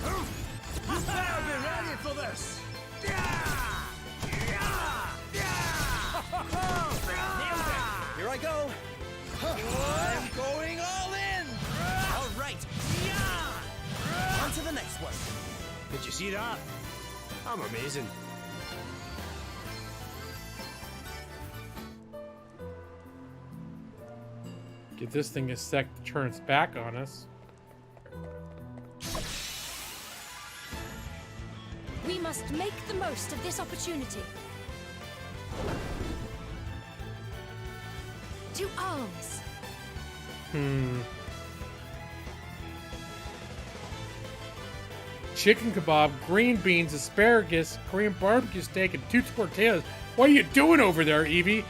You better be ready for this. Here I go. I'm going all in. All right. On to the next one. Did you see that? I'm amazing. Get this thing a sec to turn its back on us. We must make the most of this opportunity. To arms. Chicken kebab, green beans, asparagus, Korean barbecue steak, and 2 tortillas. What are you doing over there, Evie?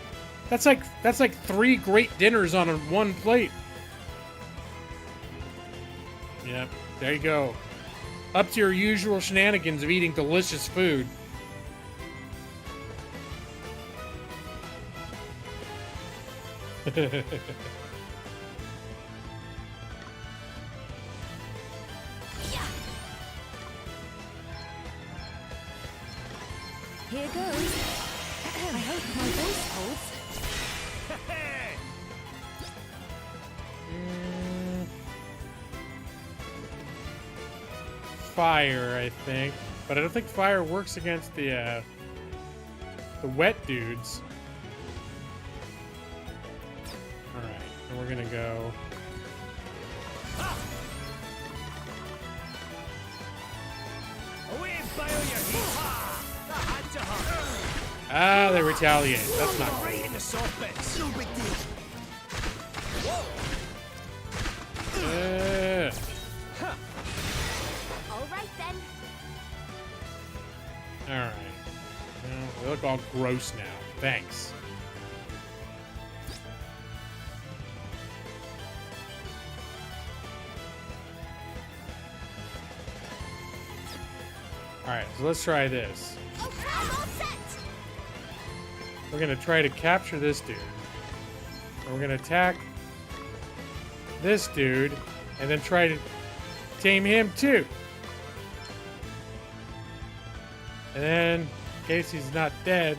That's like 3 great dinners on one plate. Yep, there you go. Up to your usual shenanigans of eating delicious food. Here goes. I hope my base holds. Fire, I think, but I don't think fire works against the wet dudes. All right, and we're gonna go. Away and fire your heat. That had to hurt. Ah, they retaliate. That's not Right cool. in the soft bits. No big deal. All right then. All right. Well, they look all gross now. Thanks. All right, so let's try this. Okay, I'm all set. We're gonna try to capture this dude. And we're gonna attack this dude and then try to tame him too. And then, in case he's not dead.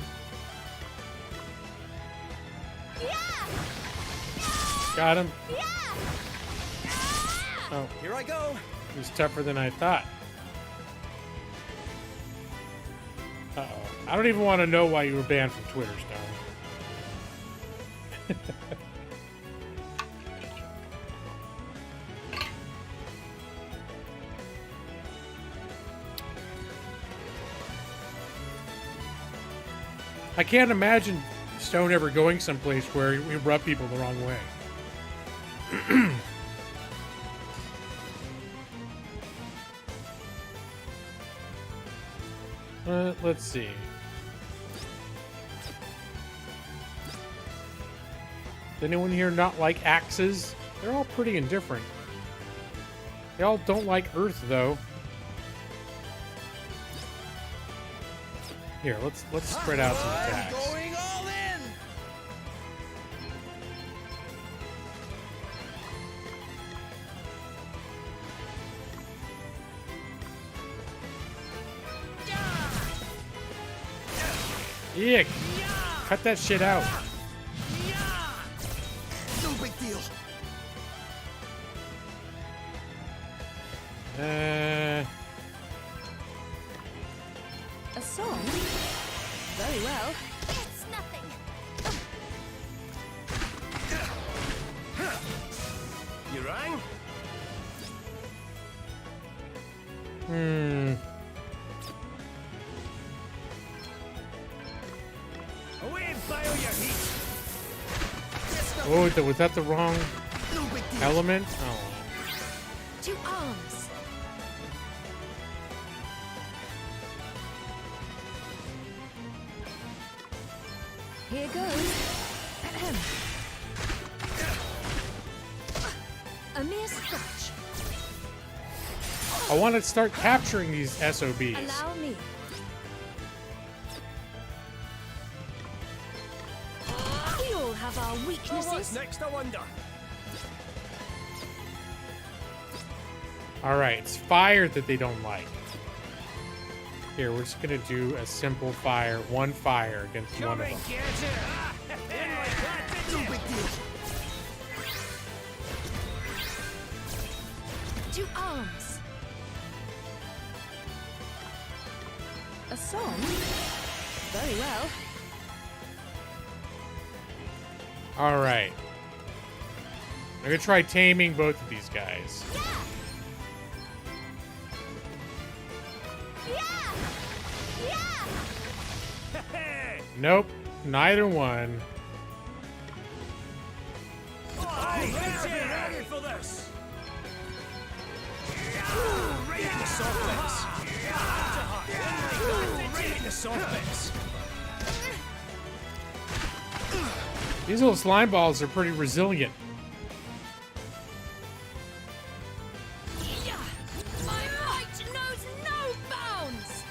Got him. Oh, Here I go. he was tougher than I thought. Uh-oh. I don't even want to know why you were banned from Twitter, Stone. I can't imagine Stone ever going someplace where we rub people the wrong way. Let's see. Does anyone here not like axes? They're all pretty indifferent. They all don't like Earth, though. Here, let's spread out some attacks. I'm going all in. Eek! Cut that shit out. No big deal. A song? Very well. It's nothing. You rang? Away, bio your heat. Oh, was that the wrong No big deal. element? Oh. To arms. Here goes. Ahem. A mere scratch. I want to start capturing these SOBs. Allow me. We all have our Oh, what's weaknesses. next, I wonder? Alright, it's fire that they don't like. Here, we're just gonna do a simple fire, one fire against one Come of them. and get it. Ah, didn't like that, did No you? big deal. To arms. A song? Very well. Alright. I'm gonna try taming both of these guys. Hey, Nope, neither one. I ready for this. Right in the soft bits. Right in the soft bits. These little slime balls are pretty resilient. My might knows no bounds.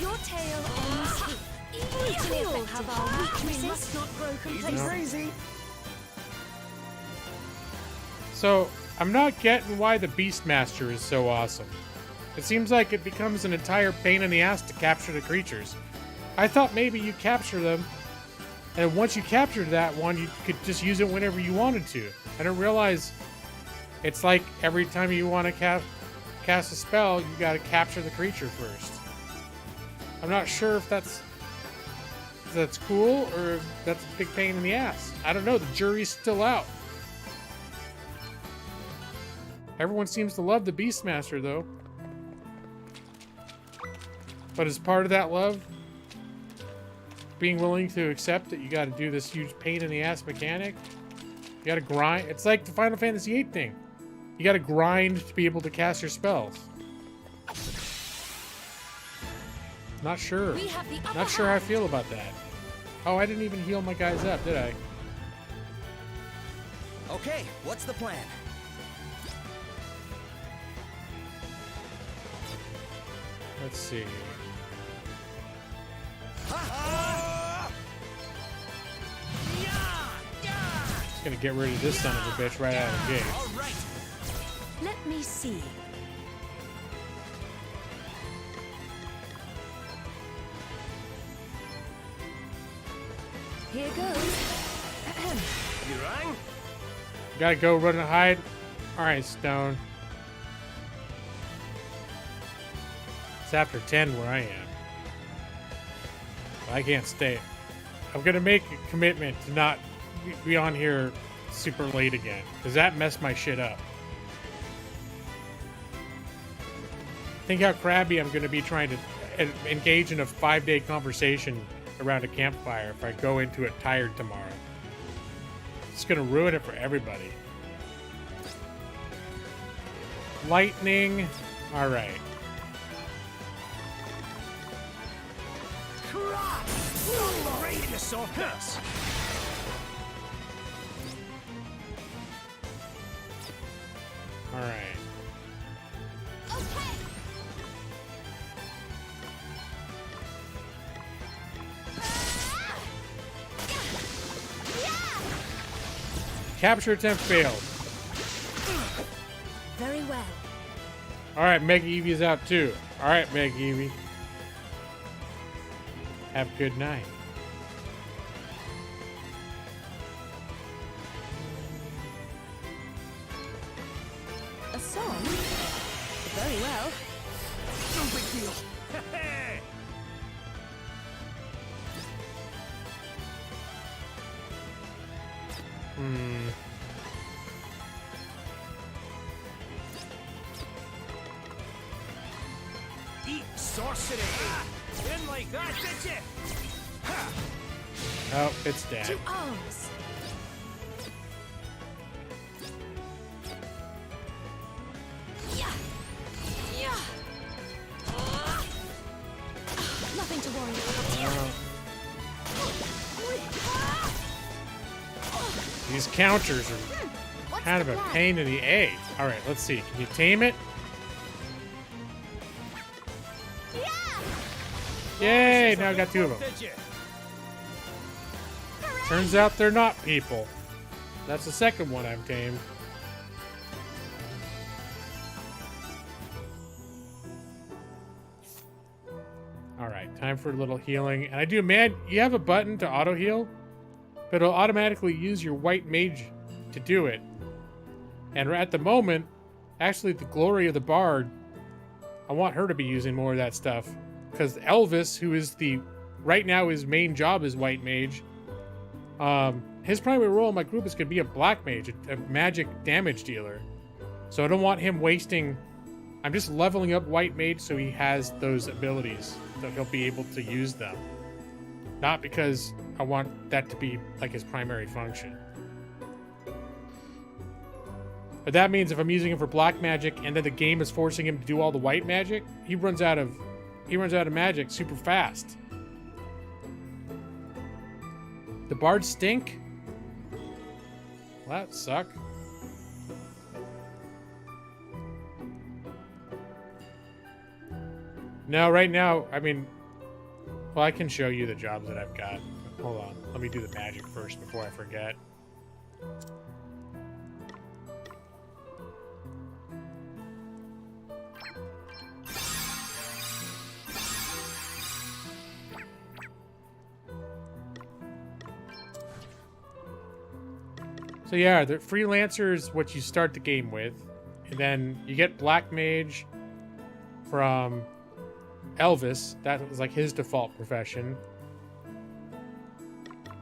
Your tail ends here. We all have our weaknesses. We must not grow complacent. Crazy. So, I'm not getting why the Beastmaster is so awesome. It seems like it becomes an entire pain in the ass to capture the creatures. I thought maybe you capture them, and once you captured that one, you could just use it whenever you wanted to. I didn't realize it's like every time you want to cast a spell, you got to capture the creature first. I'm not sure if that's cool or if that's a big pain in the ass. I don't know. The jury's still out. Everyone seems to love the Beastmaster, though. But as part of that love, being willing to accept that you got to do this huge pain in the ass mechanic, you got to grind. It's like the Final Fantasy VIII thing. You got to grind to be able to cast your spells. Not sure. We have the upper Not sure how I hand. feel about that. Oh, I didn't even heal my guys up, did I? Okay, what's the plan? Let's see. Gonna get rid of this son of a bitch right out of the gate. All right. Let me see. Here goes. You rang? Gotta go run and hide. Alright, Stone. It's after 10 where I am. But I can't stay. I'm gonna make a commitment to not be on here super late again, because that messed my shit up. Think how crabby I'm gonna be trying to engage in a 5-day conversation around a campfire if I go into it tired tomorrow. It's gonna ruin it for everybody. Lightning. Alright. Ready to sort this. Alright. Okay. Capture attempt failed. Very well. Alright, Meg Evie's out too. Alright, Meg Evie. Have a good night. A song? Very well. No big deal. Hey! Eat sorcery. Didn't like that, did you? Ha! Oh, it's dead. To arms. Yeah. Yeah. Nothing to worry about. These counters are What's kind of the a plan? pain in the egg. Alright, let's see. Can you tame it? Yay! Now I got 2 of them. Did you? Turns out they're not people. That's the second one I've tamed. Alright, time for a little healing. And I do, man, you have a button to auto heal, but it'll automatically use your white mage to do it. And at the moment, actually the glory of the bard, I want her to be using more of that stuff. Because Elvis, who is right now his main job is white mage, his primary role in my group is going to be a black mage, a magic damage dealer. So I don't want him wasting. I'm just leveling up white mage so he has those abilities, so he'll be able to use them. Not because I want that to be like his primary function. But that means if I'm using him for black magic and then the game is forcing him to do all the white magic, he runs out of magic super fast. The bards stink? Well, that suck. No, right now, I mean, well, I can show you the jobs that I've got. Hold on. Let me do the magic first before I forget. So yeah, the freelancer is what you start the game with, and then you get black mage from Elvis. That was like his default profession.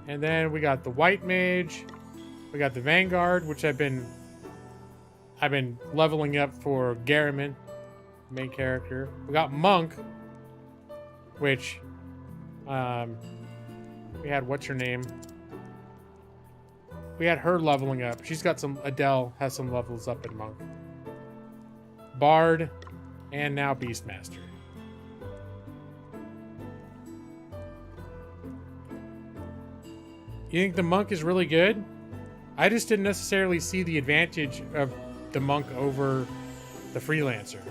And then we got the white mage, we got the vanguard, which I've been leveling up for Garriman, main character. We got monk, which we had what's her name? We had her leveling up. She's got some. Adele has some levels up in monk. Bard, and now Beastmaster. You think the monk is really good? I just didn't necessarily see the advantage of the monk over the freelancer.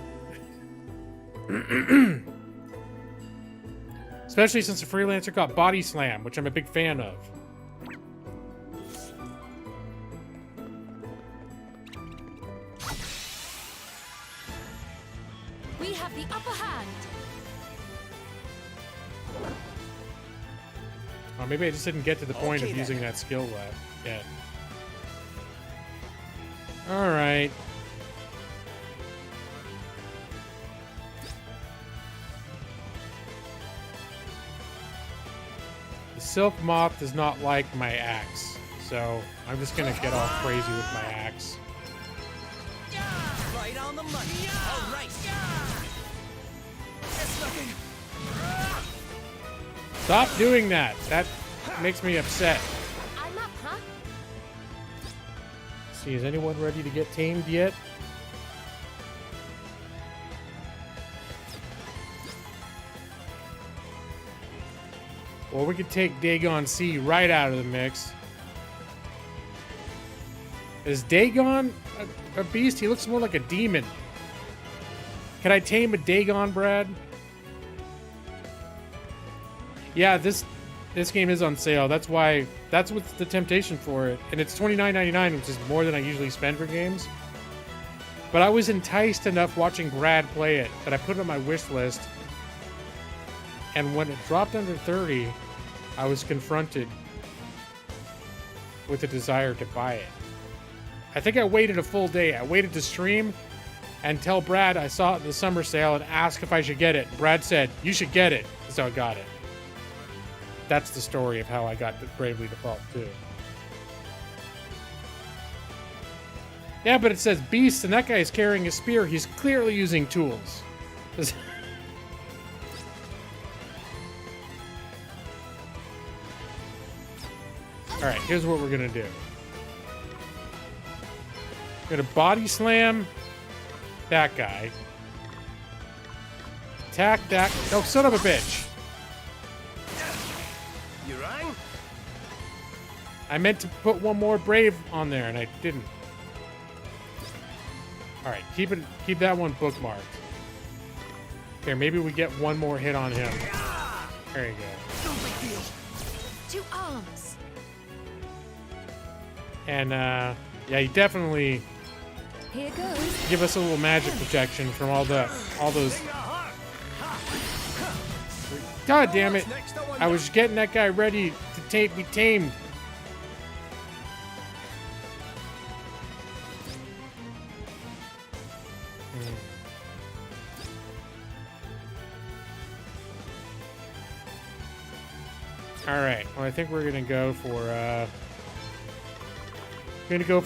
Especially since the freelancer got body slam, which I'm a big fan of. have the upper hand. Or maybe I just didn't get to the point Okay, of using then. that skill yet. Alright. The silk moth does not like my axe, so I'm just gonna get all crazy with my axe. Right on the money. All right. That's nothing. Stop doing that! That makes me upset. I'm up, huh? See, is anyone ready to get tamed yet? Well, we could take Dagon C right out of the mix. Is Dagon a beast? He looks more like a demon. Can I tame a Dagon, Brad? Yeah, this game is on sale. That's what's the temptation for it. And it's $29.99, which is more than I usually spend for games. But I was enticed enough watching Brad play it that I put it on my wish list. And when it dropped under 30, I was confronted with a desire to buy it. I think I waited a full day. I waited to stream and tell Brad I saw it in the summer sale and ask if I should get it. Brad said, "You should get it." So I got it. That's the story of how I got the Bravely Default 2. Yeah, but it says beast, and that guy is carrying a spear. He's clearly using tools. Alright, here's what we're gonna do. We're gonna body slam that guy. Attack that. Oh, son of a bitch. You rang? I meant to put one more brave on there, and I didn't. Alright, keep that one bookmarked. Here, maybe we get one more hit on him. There you go. No big deal. 2 arms. And, yeah, you definitely Here goes. give us a little magic protection from all those. God damn it! I was getting that guy ready to be tamed. All right. Well, I think we're gonna go for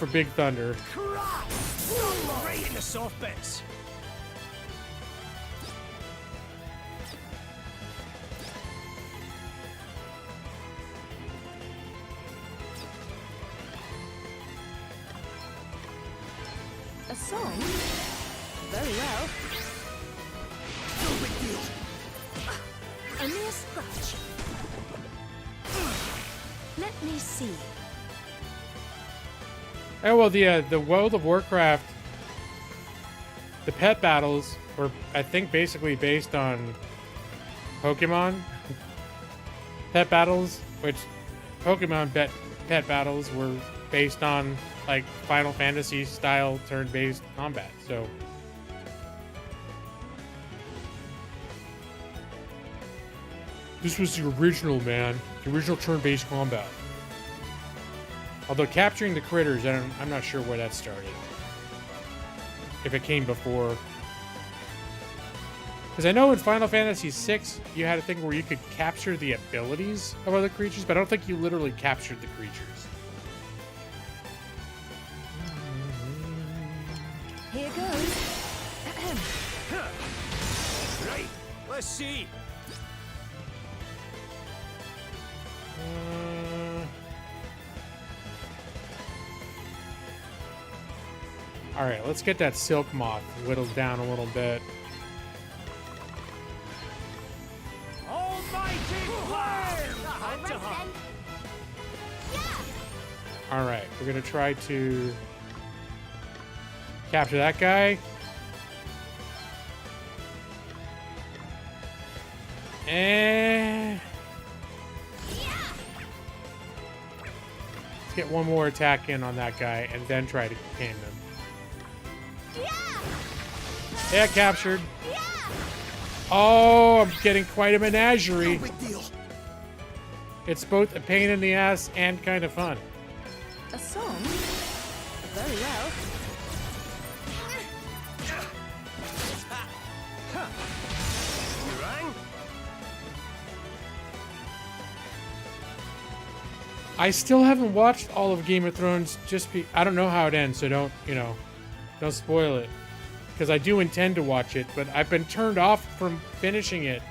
Big Thunder. Right in the soft bits. A song? Very well. No big deal. A mere scratch. Let me see. Oh well, the World of Warcraft, the pet battles were, I think, basically based on Pokemon pet battles, which Pokemon pet battles were based on like Final Fantasy style turn-based combat. So this was the original, man, the original turn-based combat. Although capturing the critters, I'm not sure where that started. If it came before. Because I know in Final Fantasy VI, you had a thing where you could capture the abilities of other creatures, but I don't think you literally captured the creatures. Here goes. Right. Let's see. Alright, let's get that silk moth whittled down a little bit. Almighty fire! Hunt to hunt. Alright, we're gonna try to capture that guy. And let's get one more attack in on that guy and then try to tame him. Yeah, captured. Oh, I'm getting quite a menagerie. No big deal. It's both a pain in the ass and kind of fun. A song? Very well. You rang? I still haven't watched all of Game of Thrones. I don't know how it ends, so don't spoil it. Because I do intend to watch it, but I've been turned off from finishing it.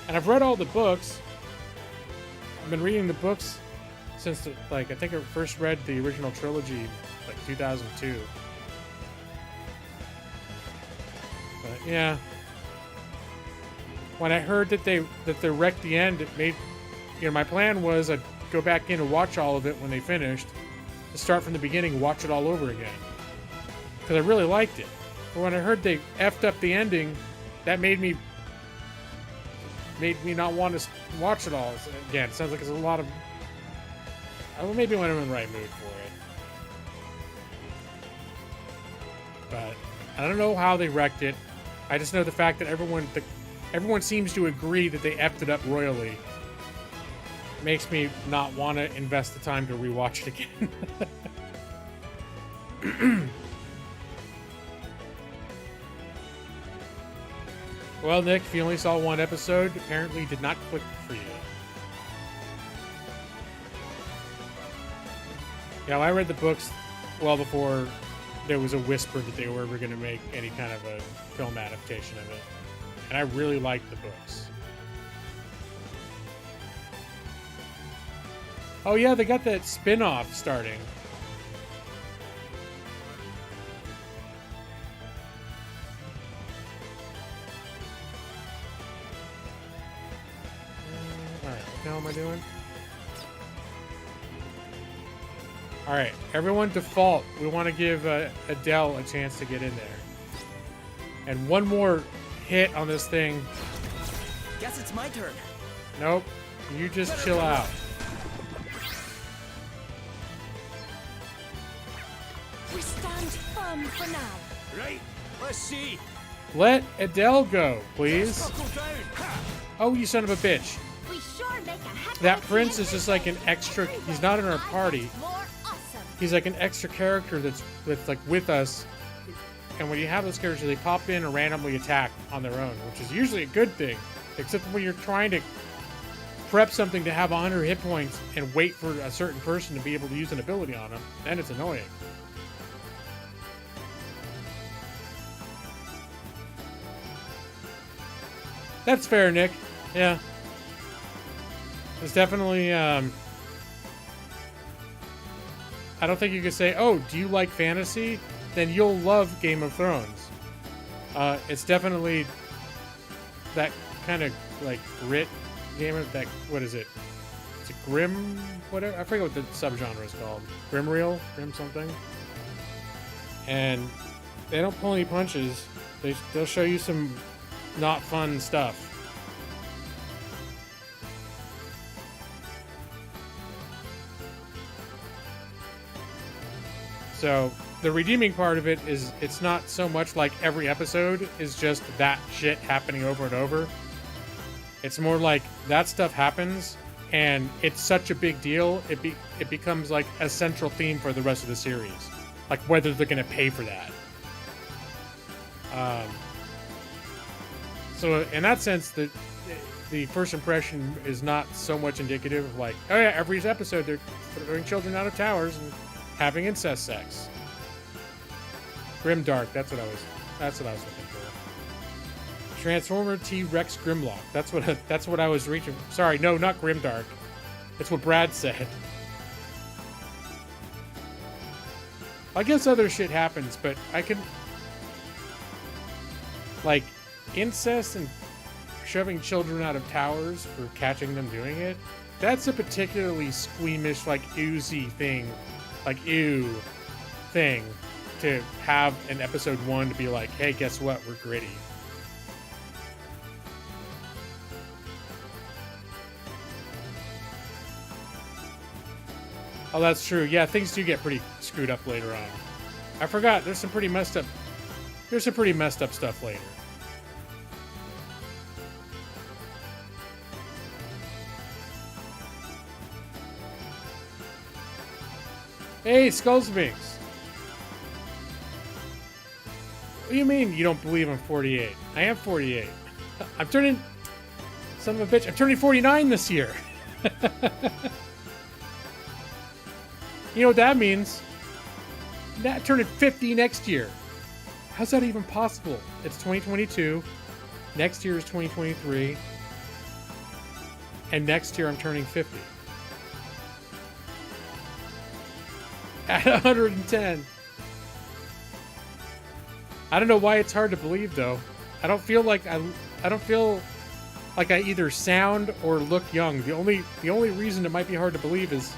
And I've read all the books. I've been reading the books since, I think I first read the original trilogy, 2002. But yeah. When I heard that they wrecked the end, it made, my plan was I'd go back in and watch all of it when they finished, to start from the beginning and watch it all over again. Because I really liked it. But when I heard they effed up the ending, that made me not want to watch it all again. It sounds like it's a lot of... Well, maybe when I'm in the right mood for it. But I don't know how they wrecked it. I just know the fact that everyone seems to agree that they effed it up royally. Makes me not want to invest the time to rewatch it again. Well, Nick, if you only saw one episode, apparently did not click for you. Yeah, I read the books well before there was a whisper that they were ever going to make any kind of a film adaptation of it. And I really liked the books. Oh yeah, they got that spin-off starting. Alright, what the hell am I doing? Alright, everyone default. We want to give Adele a chance to get in there. And one more hit on this thing. Guess it's my turn. Nope. You just chill out. We stand firm for now. Right, let's see. Let Adele go, please. Buckle down. Ha! Oh, you son of a bitch. We sure make a heck That of a prince team. is just like an extra. He's not in our party. More awesome. He's like an extra character that's like with us. And when you have those characters, they pop in and randomly attack on their own, which is usually a good thing. Except when you're trying to prep something to have 100 hit points and wait for a certain person to be able to use an ability on them, then it's annoying. That's fair, Nick. Yeah. It's definitely, I don't think you could say, oh, do you like fantasy? Then you'll love Game of Thrones. It's definitely that kind of, grit game of that, what is it? It's a grim, whatever, I forget what the subgenre is called. Grim something. And they don't pull any punches. They'll show you some not fun stuff. So the redeeming part of it is it's not so much like every episode is just that shit happening over and over. It's more like that stuff happens and it's such a big deal, it becomes like a central theme for the rest of the series. Like whether they're going to pay for that. So in that sense, the first impression is not so much indicative of like, oh yeah, every episode they're throwing children out of towers and having incest sex. Grimdark, that's what I was looking for. Transformer T-Rex Grimlock. That's what I was reaching. Sorry, no, not Grimdark. That's what Brad said. I guess other shit happens, but I can like incest and shoving children out of towers for catching them doing it. That's a particularly squeamish, like oozy thing. Like, ew thing to have in episode 1 to be like, hey, guess what? We're gritty. Oh, that's true. Yeah, things do get pretty screwed up later on. I forgot. There's some pretty messed up stuff later. Hey, Skullsphinx. What do you mean you don't believe I'm 48? I am 48. I'm turning... Son of a bitch. I'm turning 49 this year. You know what that means? That turning 50 next year. How's that even possible? It's 2022. Next year is 2023. And next year I'm turning 50. At 110. I don't know why it's hard to believe though. I don't feel like I either sound or look young. The only reason it might be hard to believe is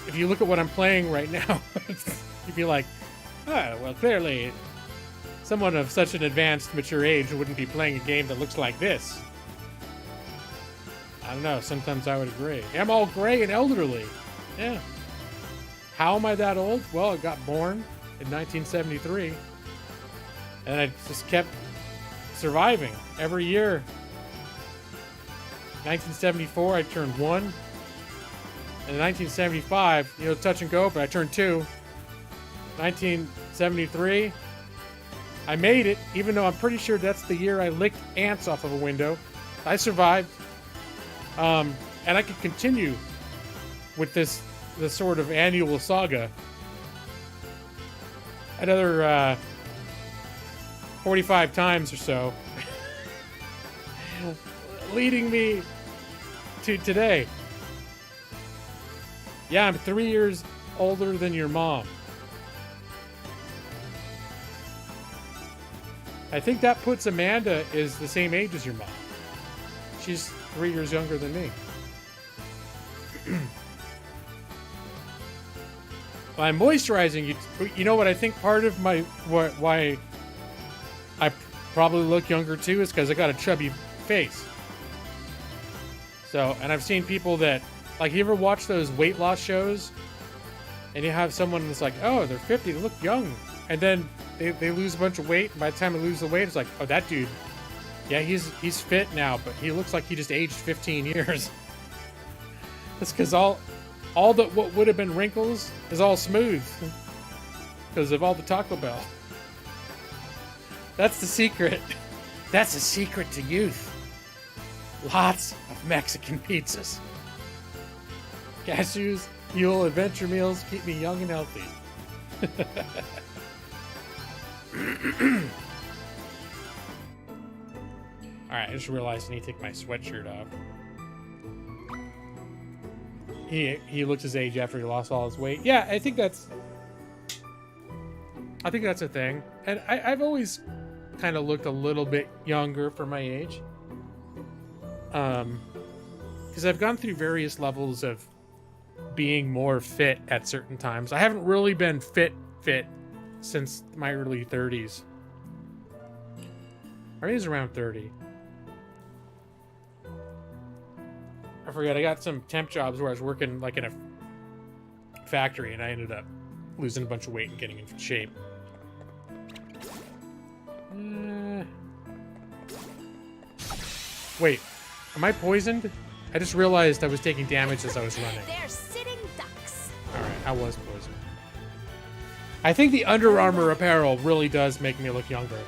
if you look at what I'm playing right now, you'd be like, oh, well, clearly someone of such an advanced, mature age wouldn't be playing a game that looks like this. I don't know. Sometimes I would agree. I'm all gray and elderly. Yeah. How am I that old? Well, I got born in 1973. And I just kept surviving every year. 1974, I turned 1. And in 1975, you know, touch and go, but I turned 2. 1973, I made it, even though I'm pretty sure that's the year I licked ants off of a window. I survived. And I could continue with this sort of annual saga. Another 45 times or so. Leading me to today. Yeah, I'm 3 years older than your mom. I think that puts Amanda is the same age as your mom. She's 3 years younger than me. Well, I'm moisturizing. You know what I think part of why I probably look younger too is because I got a chubby face. So, and I've seen people that, like, you ever watch those weight loss shows? And you have someone that's like, oh, they're 50, they look young. And then they lose a bunch of weight. And by the time they lose the weight, it's like, oh, that dude, yeah, he's fit now, but he looks like he just aged 15 years. That's because all that what would have been wrinkles is all smooth because of all the Taco Bell. That's the secret. That's the secret to youth. Lots of Mexican pizzas. Cashews, Mule, adventure meals keep me young and healthy. Alright, I just realized I need to take my sweatshirt off. He looked his age after he lost all his weight. Yeah, I think that's a thing. And I've always kind of looked a little bit younger for my age. Because I've gone through various levels of being more fit at certain times. I haven't really been fit since my early 30s. I think it's around 30. I forget, I got some temp jobs where I was working like in a factory and I ended up losing a bunch of weight and getting in shape. Wait, am I poisoned? I just realized I was taking damage as I was running. They're sitting ducks. Alright, I was poisoned. I think the Under Armour apparel really does make me look younger.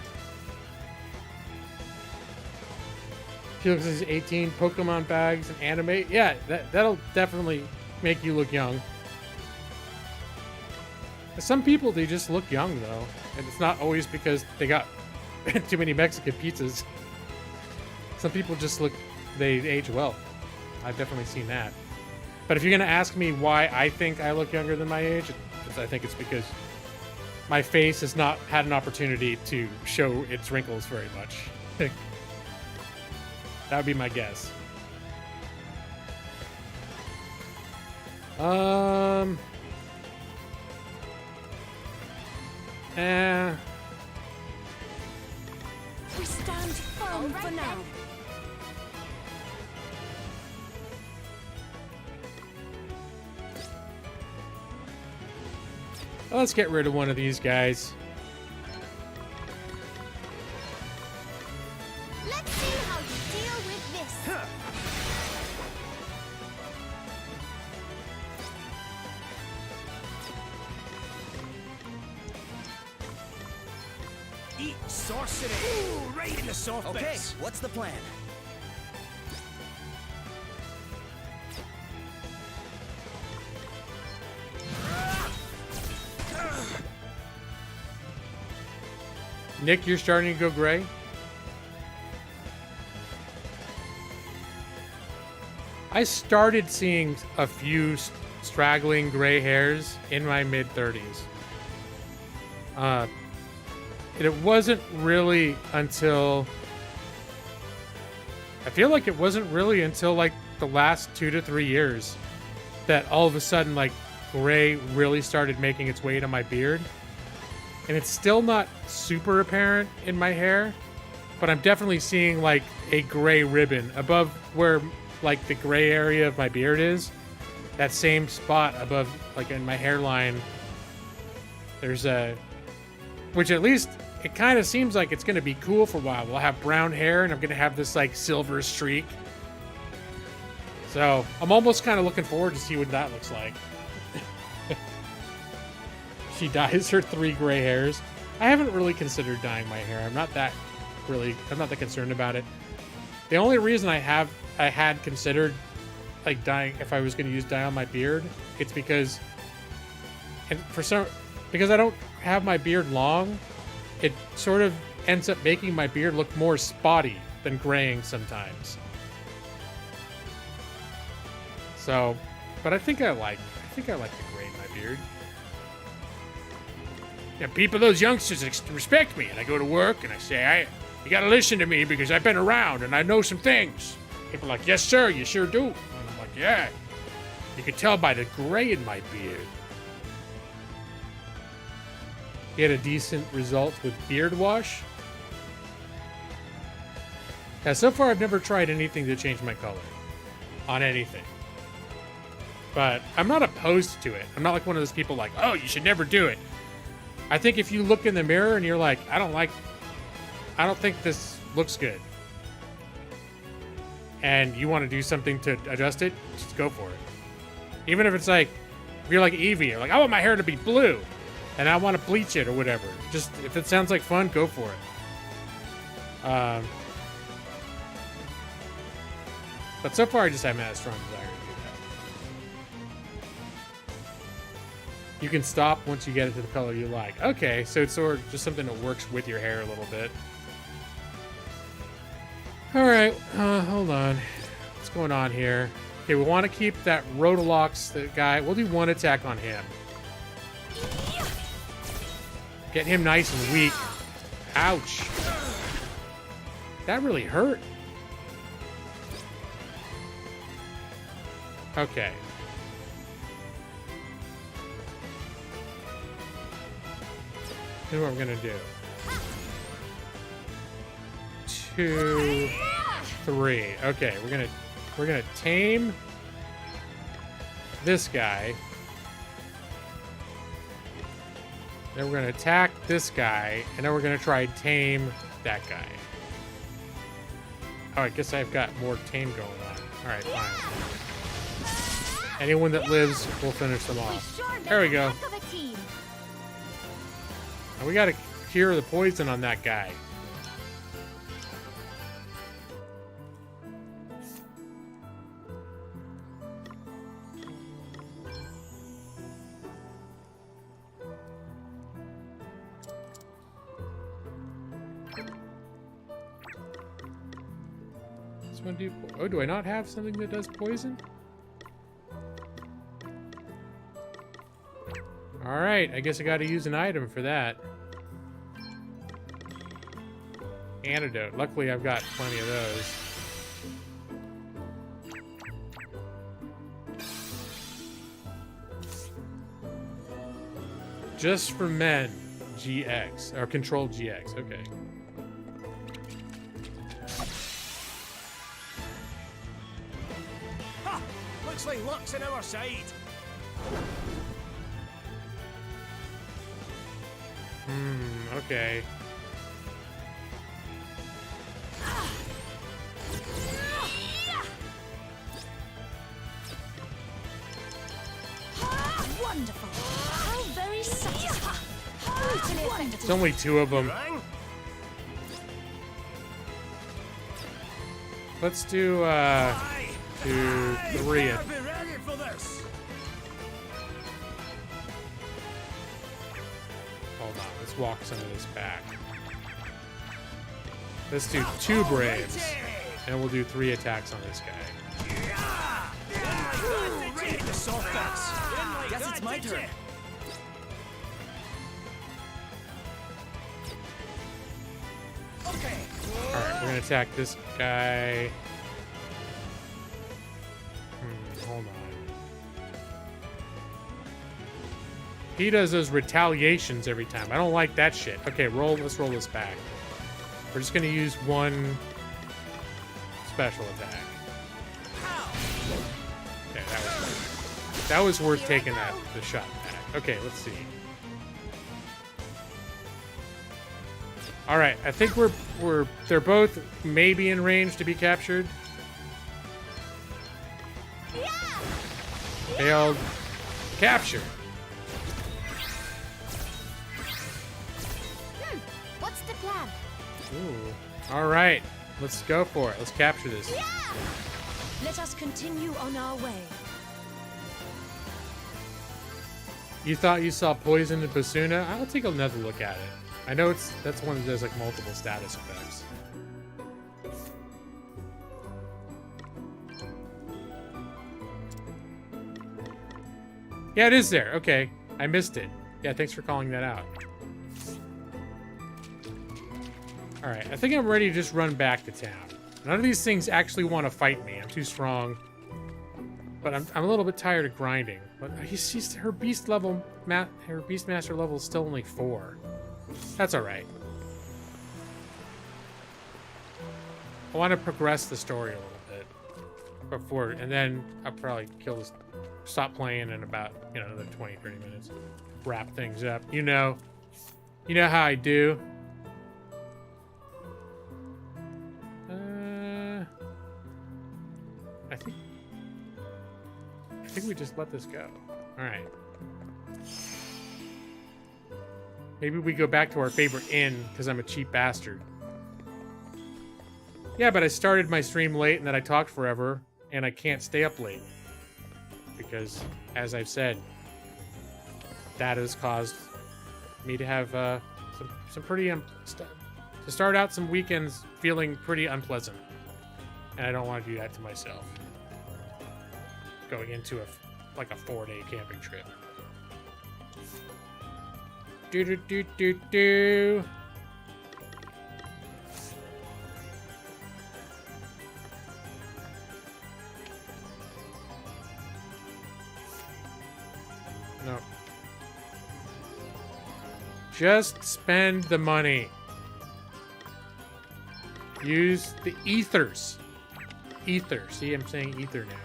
Felix is 18, Pokemon bags, and anime. Yeah, that'll definitely make you look young. Some people, they just look young, though. And it's not always because they got too many Mexican pizzas. Some people just look, they age well. I've definitely seen that. But if you're going to ask me why I think I look younger than my age, I think it's because my face has not had an opportunity to show its wrinkles very much. That would be my guess. We stand firm for now. Let's get rid of one of these guys. Let's see how you deal with this. Eat sorcery. Ooh, right in the soft Okay, bits. what's the plan? Nick, you're starting to go gray? I started seeing a few straggling gray hairs in my mid-30s. It wasn't really until... I feel like it wasn't really until like the last 2 to 3 years that all of a sudden like gray really started making its way to my beard. And it's still not super apparent in my hair, but I'm definitely seeing like a gray ribbon above where like the gray area of my beard is. That same spot above, like in my hairline, there's a, which at least it kind of seems like it's going to be cool for a while. We'll have brown hair and I'm going to have this like silver streak. So I'm almost kind of looking forward to see what that looks like. She dyes her 3 gray hairs. I haven't really considered dyeing my hair. I'm not that concerned about it. The only reason I had considered like dyeing, if I was going to use dye on my beard, it's because I don't have my beard long, it sort of ends up making my beard look more spotty than graying sometimes. So, but I think I like the gray in my beard. Yeah, those youngsters respect me, and I go to work and I say, you gotta listen to me because I've been around and I know some things. People are like, yes, sir, you sure do. And I'm like, yeah. You can tell by the gray in my beard. You had a decent result with beard wash. Yeah, so far I've never tried anything to change my color on anything. But I'm not opposed to it. I'm not like one of those people like, oh, you should never do it. I think if you look in the mirror and you're like, I don't think this looks good, and you want to do something to adjust it, just go for it. Even if it's like, if you're like Evie, you're like, I want my hair to be blue, and I want to bleach it or whatever. Just, if it sounds like fun, go for it. But so far, I just haven't had a strong desire to do that. You can stop once you get it to the color you like. Okay, so it's sort of just something that works with your hair a little bit. All right, hold on. What's going on here? Okay, we want to keep that Rotolox, the guy. We'll do 1 attack on him. Get him nice and weak. Ouch. That really hurt. Okay. Here's what I'm gonna do. 2, 3. Okay, we're gonna tame this guy. Then we're gonna attack this guy, and then we're gonna try and tame that guy. Oh, I guess I've got more tame going on. All right, fine. Anyone that lives, we'll finish them off. There we go. And we gotta cure the poison on that guy. This one do... Oh, do I not have something that does poison? Alright, I guess I gotta use an item for that. Antidote. Luckily, I've got plenty of those. Just for men, GX. Or Control GX, okay. Ha! Looks like luck's on our side. Okay. Wonderful. How very satisfying. It's only 2 of them. Rang? Let's do 2, 3. Better be ready for this. Hold on, let's walk some of this back. Let's do 2 Braves, and we'll do 3 attacks on this guy. Ready to solve facts. Guess it's my turn. Okay. Alright, we're gonna attack this guy. Hold on. He does those retaliations every time. I don't like that shit. Okay, let's roll this back. We're just gonna use 1 special attack. Okay, that was worth taking the shot back. Okay, let's see. All right, I think they're both maybe in range to be captured. Failed capture. What's the plan? Ooh. All right, let's go for it. Let's capture this. Let us continue on our way. You thought you saw poison in Basuna? I'll take another look at it. I know that's one that does like multiple status effects. Yeah, it is there. Okay, I missed it. Yeah, thanks for calling that out. All right, I think I'm ready to just run back to town. None of these things actually want to fight me. I'm too strong. But I'm a little bit tired of grinding. But her beast level, her beastmaster level is still only 4. That's all right. I want to progress the story a little bit before, and then I'll probably stop playing in about another 20-30 minutes. Wrap things up. You know how I do. I think we just let this go. All right. Maybe we go back to our favorite inn because I'm a cheap bastard. Yeah, but I started my stream late and then I talked forever and I can't stay up late. Because, as I've said, that has caused me to have some pretty... to start out some weekends feeling pretty unpleasant. And I don't want to do that to myself. Going into a 4-day camping trip. Do. No. Just spend the money. Use the ethers. Ether. See, I'm saying ether now.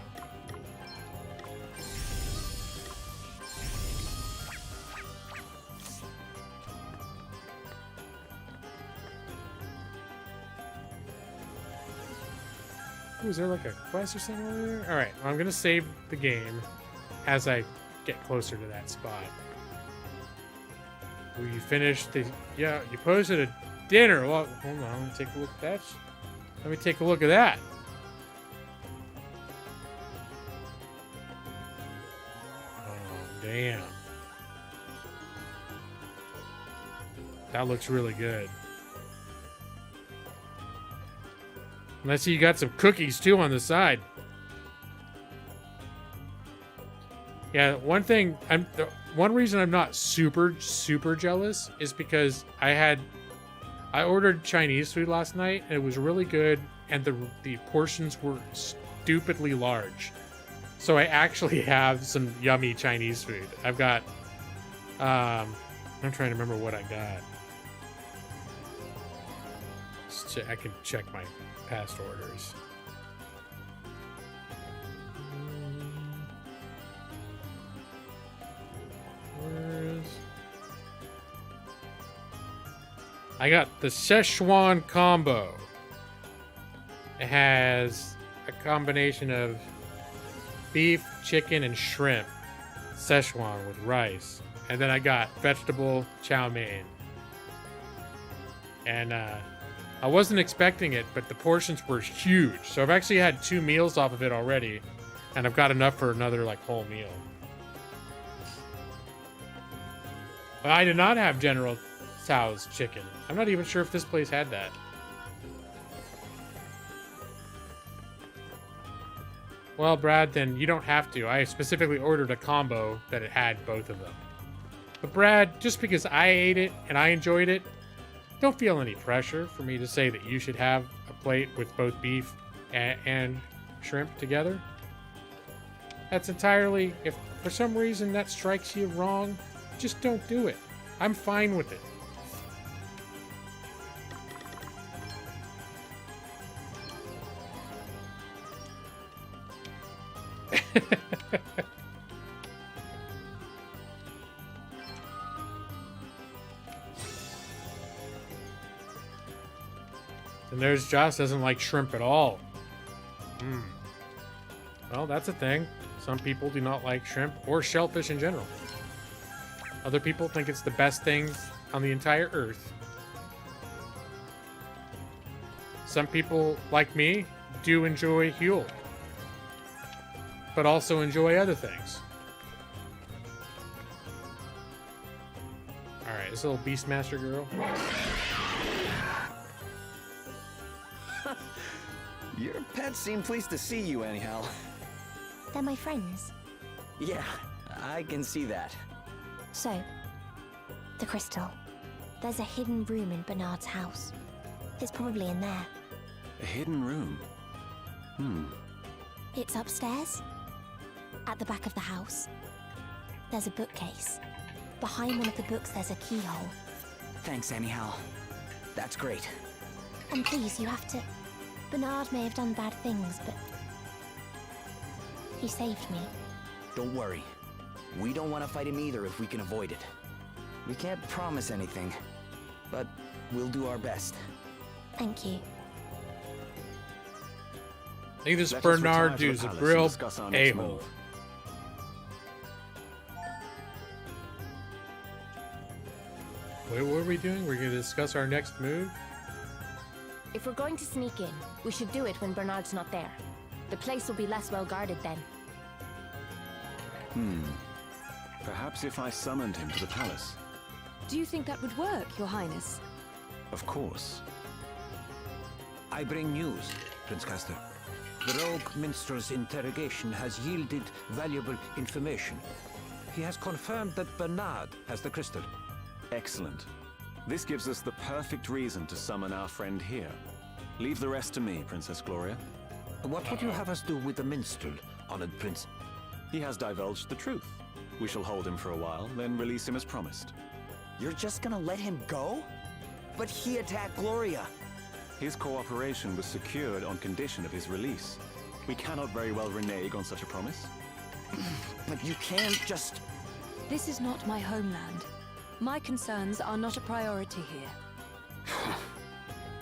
Ooh, is there like a quest or something over there? Alright, well, I'm gonna save the game as I get closer to that spot. Ooh, you finished the... Yeah, you posted a dinner. Well, hold on, let me take a look at that. Let me take a look at that. Oh, damn. That looks really good. And I see you got some cookies too on the side. Yeah, one reason I'm not super jealous is because I ordered Chinese food last night and it was really good and the portions were stupidly large. So I actually have some yummy Chinese food. I've got I'm trying to remember what I got. I can check my past orders. I got the Szechuan combo. It has a combination of beef, chicken, and shrimp. Szechuan with rice. And then I got vegetable chow mein. And I wasn't expecting it, but the portions were huge. So I've actually had 2 meals off of it already, and I've got enough for another like whole meal. But I did not have General Tso's chicken. I'm not even sure if this place had that. Well, Brad, then you don't have to. I specifically ordered a combo that it had both of them. But Brad, just because I ate it and I enjoyed it, don't feel any pressure for me to say that you should have a plate with both beef and shrimp together. That's entirely, if for some reason that strikes you wrong, just don't do it. I'm fine with it. And there's Joss doesn't like shrimp at all. Well, that's a thing. Some people do not like shrimp or shellfish in general. Other people think it's the best thing on the entire earth. Some people, like me, do enjoy Huel, but also enjoy other things. Alright, this little Beastmaster girl. Your pets seem pleased to see you anyhow. They're my friends. Yeah, I can see that. So, the crystal. There's a hidden room in Bernard's house. It's probably in there. A hidden room? It's upstairs. At the back of the house. There's a bookcase. Behind one of the books there's a keyhole. Thanks anyhow. That's great. And please, you have to... Bernard may have done bad things, but... he saved me. Don't worry. We don't want to fight him either if we can avoid it. We can't promise anything, but we'll do our best. Thank you. I think this Let us Bernard retire to the dude's a palace real and discuss our next a-hole. move. Wait, what are we doing? We're going to discuss our next move? If we're going to sneak in, we should do it when Bernard's not there. The place will be less well guarded then. Perhaps if I summoned him to the palace. Do you think that would work, Your Highness? Of course. I bring news, Prince Castor. The rogue minstrel's interrogation has yielded valuable information. He has confirmed that Bernard has the crystal. Excellent. This gives us the perfect reason to summon our friend here. Leave the rest to me, Princess Gloria. What would you have us do with the minstrel, honored prince? He has divulged the truth. We shall hold him for a while, then release him as promised. You're just gonna let him go? But he attacked Gloria. His cooperation was secured on condition of his release. We cannot very well renege on such a promise. But you can't just... This is not my homeland. My concerns are not a priority here.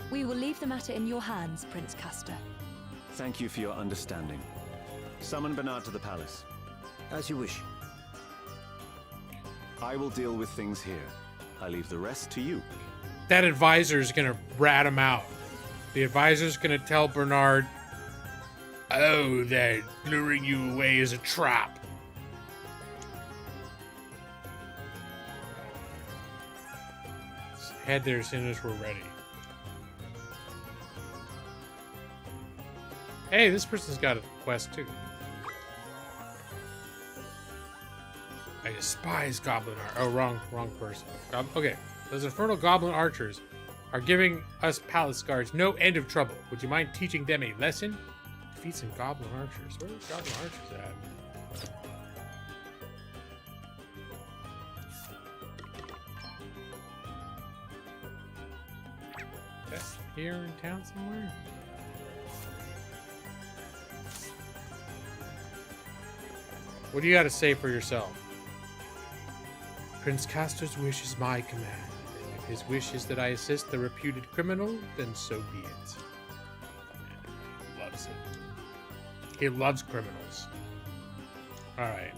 We will leave the matter in your hands, Prince Castor. Thank you for your understanding. Summon Bernard to the palace. As you wish. I will deal with things here. I leave the rest to you. That advisor is going to rat him out. The advisor's going to tell Bernard, oh, that luring you away is a trap. Let's head there as soon as we're ready. Hey, this person's got a quest too. I despise goblin art. Oh, wrong person. Okay, those infernal goblin archers are giving us palace guards no end of trouble. Would you mind teaching them a lesson? Defeat some goblin archers. Where are the goblin archers at? That's here in town somewhere? What do you got to say for yourself? Prince Castor's wish is my command. And if his wish is that I assist the reputed criminal, then so be it. He loves it. He loves criminals. Alright.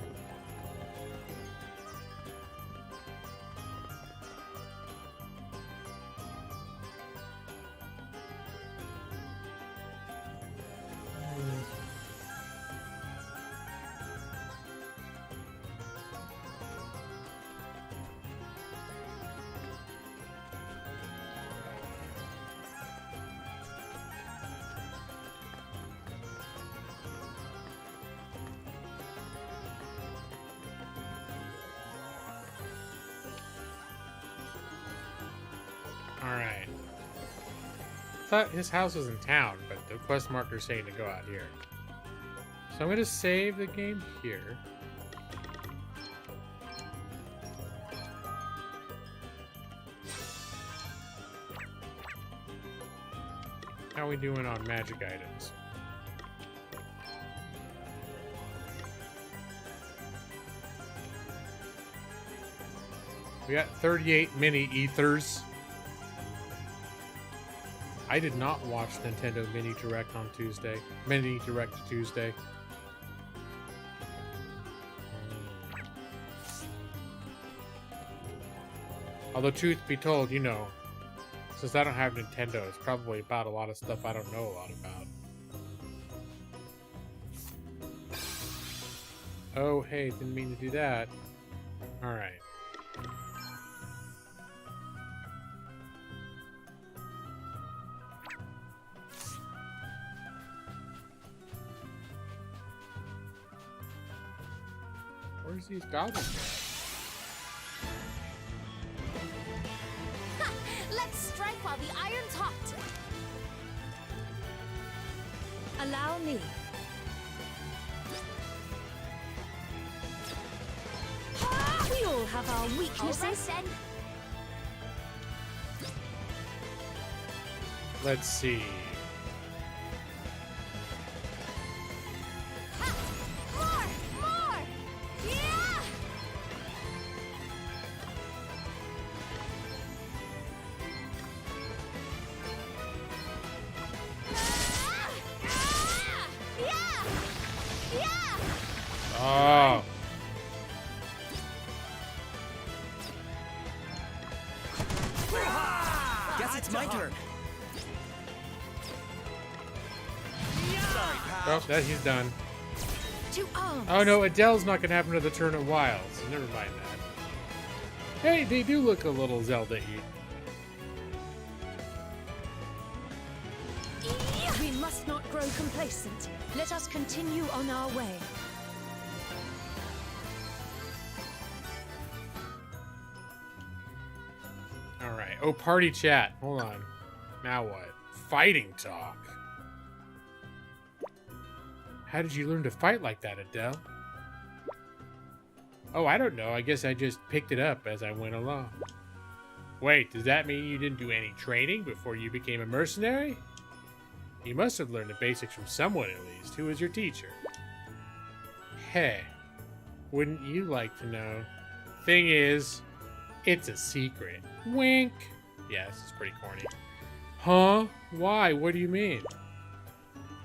Alright. I thought his house was in town, but the quest marker's saying to go out here. So I'm going to save the game here. How are we doing on magic items? We got 38 mini ethers. I did not watch Nintendo Mini Direct on Tuesday. Mini Direct Tuesday. Although, truth be told, you know, since I don't have Nintendo, it's probably about a lot of stuff I don't know a lot about. Oh, hey, didn't mean to do that. Alright. Where's these goblins at? Let's strike while the iron's hot. Allow me. We all have our weaknesses. All right, then. Let's see. More! More! Yeah! Yeah! Yeah! Oh. Guess it's my turn. Oh, that he's done. To arms. Oh no, Adele's not gonna have another turn at Wild, so never mind that. Hey, they do look a little Zelda-y. We must not grow complacent. Let us continue on our way. Alright. Oh, party chat. Hold on. Now what? Fighting talk. How did you learn to fight like that, Adele? Oh, I don't know. I guess I just picked it up as I went along. Wait, does that mean you didn't do any training before you became a mercenary? You must have learned the basics from someone at least. Who was your teacher? Hey, wouldn't you like to know? Thing is, it's a secret. Wink. Yeah, this is pretty corny. Huh? Why? What do you mean?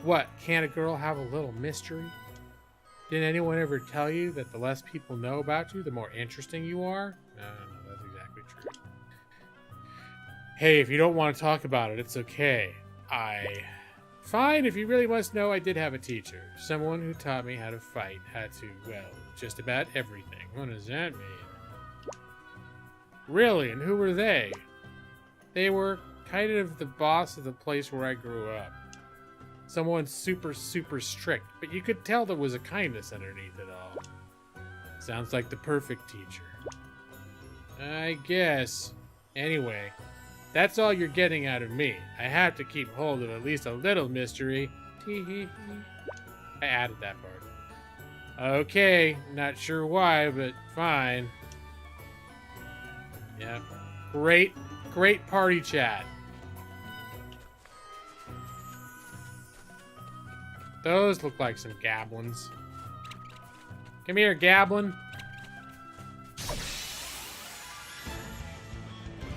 What, can't a girl have a little mystery? Didn't anyone ever tell you that the less people know about you, the more interesting you are? No, that's exactly true. Hey, if you don't want to talk about it, it's okay. Fine, if you really must know, I did have a teacher. Someone who taught me how to fight, how to, well, just about everything. What does that mean? Really, and who were they? They were kind of the boss of the place where I grew up. Someone super, super strict, but you could tell there was a kindness underneath it all. Sounds like the perfect teacher. I guess. Anyway, that's all you're getting out of me. I have to keep hold of at least a little mystery. I added that part. Okay, not sure why, but fine. Yeah, great party chat. Those look like some gablins. Come here, gablin.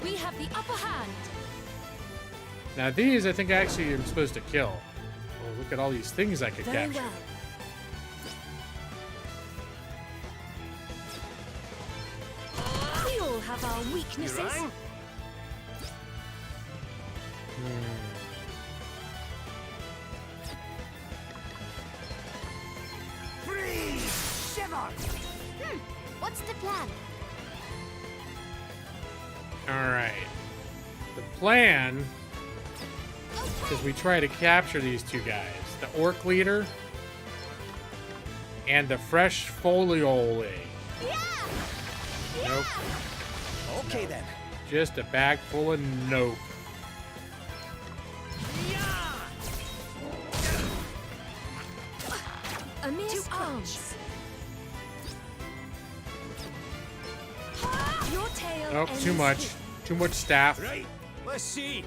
We have the upper hand. Now these, I think actually I'm supposed to kill. Oh, look at all these things I could Very capture. well. We all have our weaknesses. What's the plan? Alright. The plan is we try to capture these two guys. The orc leader and the fresh foliole. Yeah! Nope. Okay then. Just a bag full of nope. A mere scratch. Your tail Nope, ends too much. here. Too much staff. Right, let's see.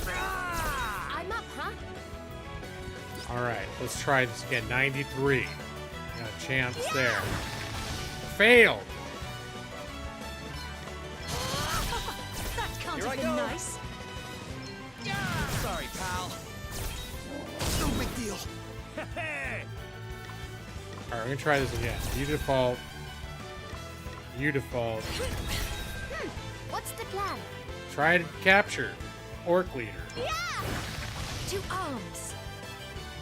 I'm up, huh? Alright, let's try this again. 93. Got a chance there. Failed! That can't Here I have been go. nice. Sorry, pal. No big deal. Hey, Alright, we're gonna try this again. You default. You default. What's the plan? Try to capture Orc Leader. To arms.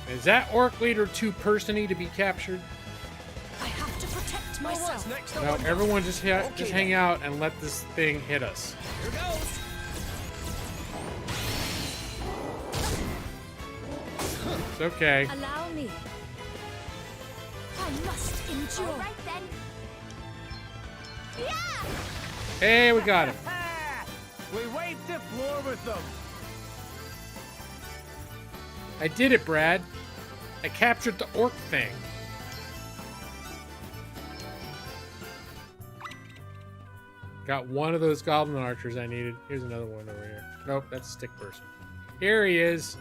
Is that Orc Leader too persony to be captured? I have to protect what's myself. next? No, everyone just Okay, hang out and let this thing hit us. Here goes. It's okay. Allow me. I must endure. All right then. Hey, we got him. We wiped the floor with them. I did it, Brad. I captured the orc thing. Got one of those goblin archers I needed. Here's another one over here. Nope, that's a stick person. Here he is.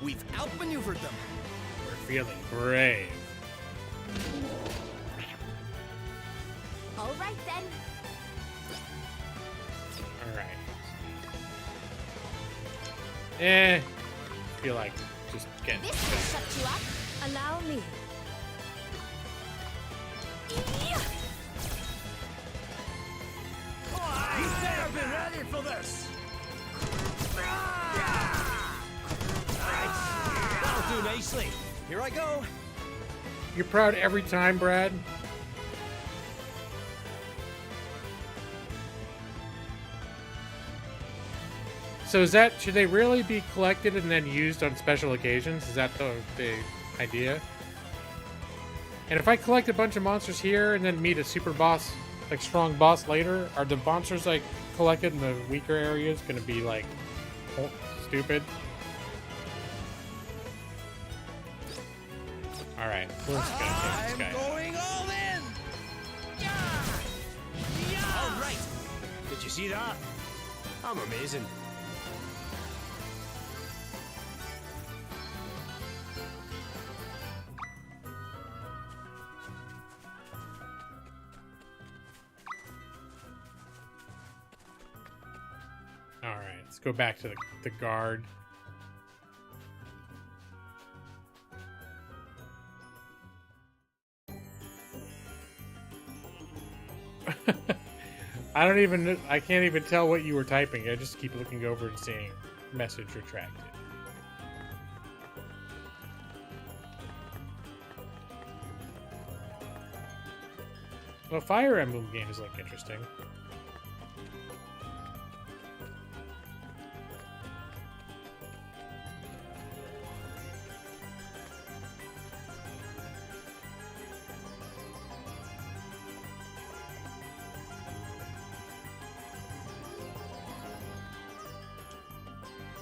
We've outmaneuvered them. We're feeling brave. All right then. Alright. Feel like just getting. This will shut you up. Allow me. You better be ready for this. That'll do nicely. Here I go. You're proud every time, Brad? So is that, should they really be collected and then used on special occasions? Is that the idea? And if I collect a bunch of monsters here and then meet a super boss, like strong boss later, are the monsters like collected in the weaker areas gonna be like stupid? Alright, we're just gonna take this I'm guy. going all in. All right. Did you see that? I'm amazing. Alright, let's go back to the guard. I can't even tell what you were typing. I just keep looking over and seeing message retracted. Well, Fire Emblem games look interesting.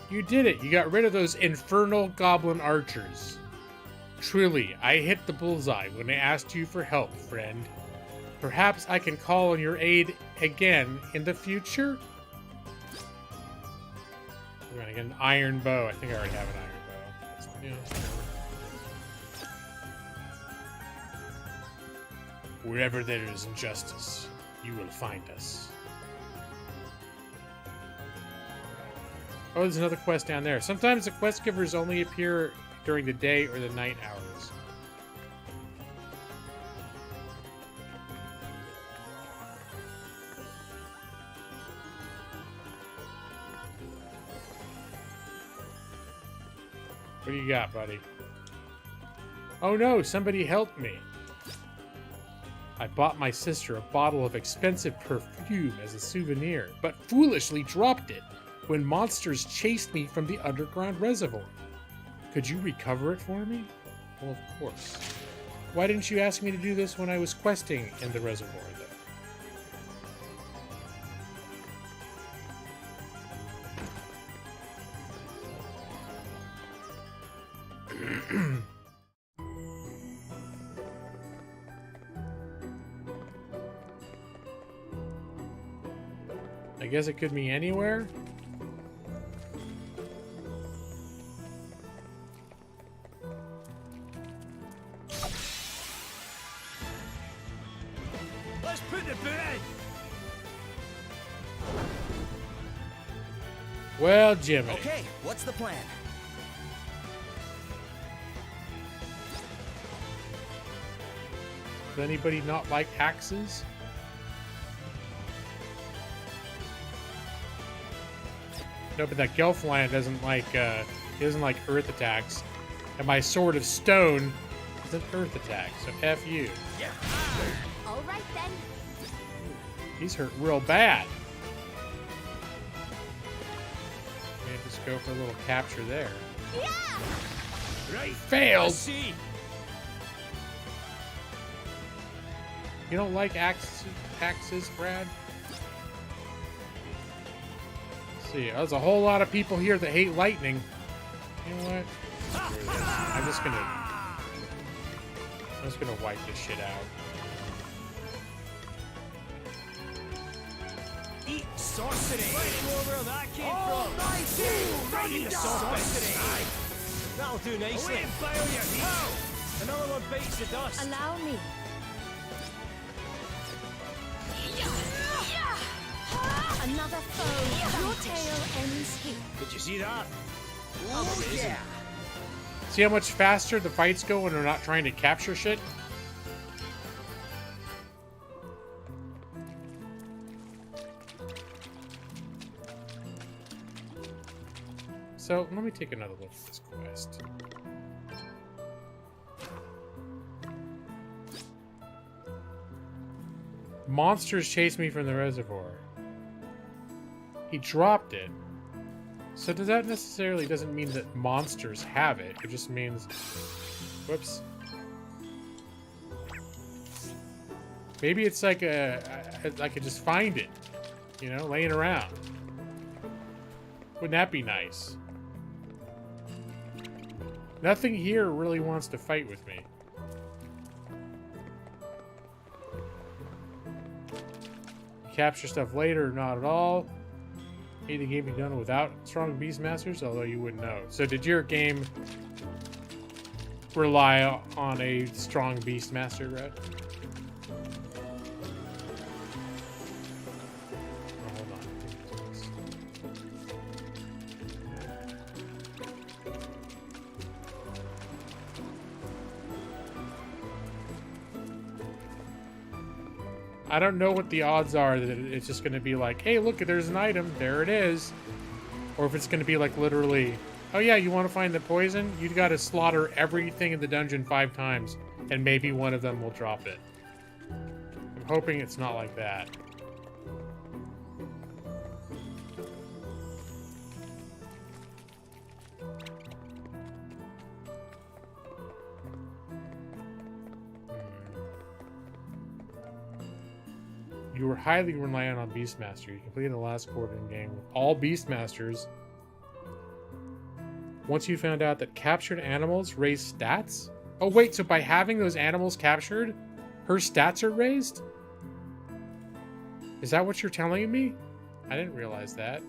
You did it! You got rid of those infernal goblin archers. Truly, I hit the bullseye when I asked you for help, friend. Perhaps I can call on your aid again in the future? We're gonna get an iron bow. I think I already have an iron bow. Yeah. Wherever there is injustice, you will find us. Oh, there's another quest down there. Sometimes the quest givers only appear during the day or the night hours. What do you got, buddy? Oh no, somebody help me. I bought my sister a bottle of expensive perfume as a souvenir, but foolishly dropped it when monsters chased me from the underground reservoir. Could you recover it for me? Well, of course. Of Why didn't you ask me to do this when I was questing in the reservoir, though? I guess it could be anywhere. Let's put the bed. Well, Jimmy. Okay, what's the plan? Does anybody not like axes? No, but that Gelfland doesn't like earth attacks, and my sword of stone is an earth attack. So F you. Yeah. All right then. He's hurt real bad. Maybe just go for a little capture there. Yeah. Right. Failed. Let's see. You don't like axes, Brad? Let's see, there's a whole lot of people here that hate lightning. You know what? I'm just gonna wipe this shit out. Eat sorcery. Right where that came from. Nice! Right in the sorcery. That'll do nicely. Away and fire your heat. Another one bites the dust. Allow me. Another foe. Your tale ends here. Did you see that? Oh, yeah. See how much faster the fights go when they're not trying to capture shit? So, let me take another look at this quest. Monsters chase me from the reservoir. He dropped it. So does that necessarily doesn't mean that monsters have it. It just means... Whoops. Maybe it's like I could just find it. You know, laying around. Wouldn't that be nice? Nothing here really wants to fight with me. Capture stuff later, not at all. Anything can be done without strong Beastmasters, although you wouldn't know. So did your game rely on a strong Beastmaster, Brett? Oh, hold on. I don't know what the odds are that it's just going to be like, hey, look, there's an item. There it is. Or if it's going to be like literally, oh yeah, you want to find the poison? You've got to slaughter everything in the dungeon 5 times, and maybe one of them will drop it. I'm hoping it's not like that. You were highly reliant on Beastmaster. You completed the last quarter in game with all Beastmasters. Once you found out that captured animals raise stats? Oh wait, so by having those animals captured, her stats are raised? Is that what you're telling me? I didn't realize that.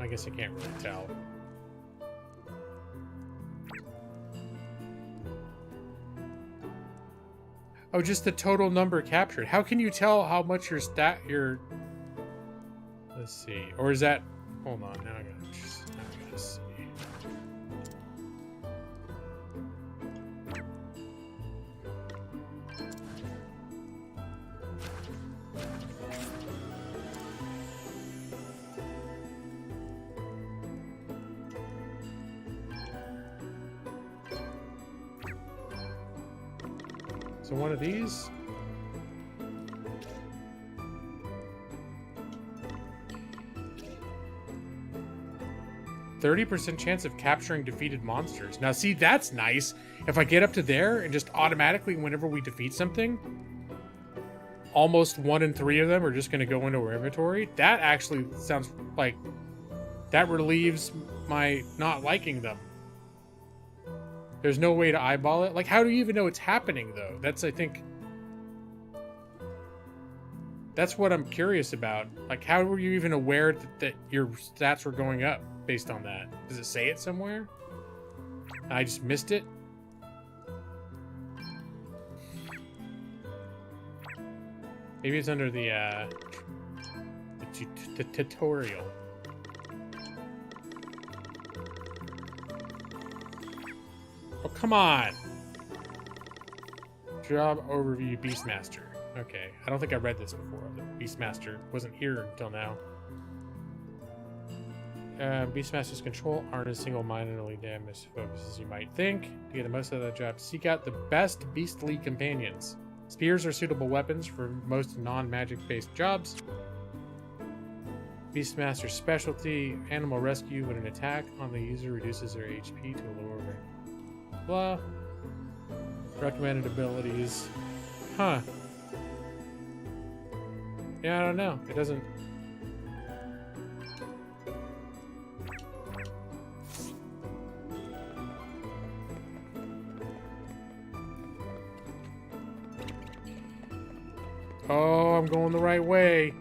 I guess I can't really tell. Oh, just the total number captured. How can you tell how much your Let's see. Or is that... Hold on, now I gotta see. So one of these. 30% chance of capturing defeated monsters. Now, see, that's nice. If I get up to there and just automatically, whenever we defeat something, almost 1 in 3 of them are just going to go into our inventory. That actually sounds like that relieves my not liking them. There's no way to eyeball it. Like, how do you even know it's happening, though? That's, I think... That's what I'm curious about. Like, how were you even aware that your stats were going up based on that? Does it say it somewhere? I just missed it? Maybe it's under the tutorial. Oh, come on! Job overview, Beastmaster. Okay, I don't think I read this before. The Beastmaster wasn't here until now. Beastmaster's control aren't as single-mindedly damaged focused as you might think. To get the most out of that job, seek out the best beastly companions. Spears are suitable weapons for most non-magic based jobs. Beastmaster's specialty, animal rescue. When an attack on the user reduces their HP to a lower rate. Blah. Recommended abilities. Huh. Yeah, I don't know. It doesn't... Oh, I'm going the right way.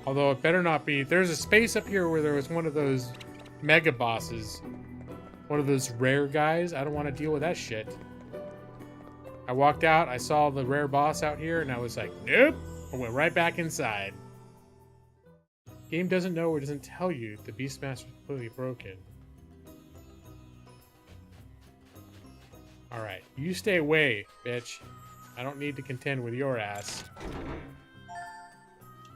Although it better not be. There's a space up here where there was one of those mega bosses. One of those rare guys. I don't want to deal with that shit. I walked out, I saw the rare boss out here, and I was like, nope. I went right back inside. Game doesn't know or doesn't tell you the Beastmaster is completely broken. Alright, you stay away, bitch. I don't need to contend with your ass.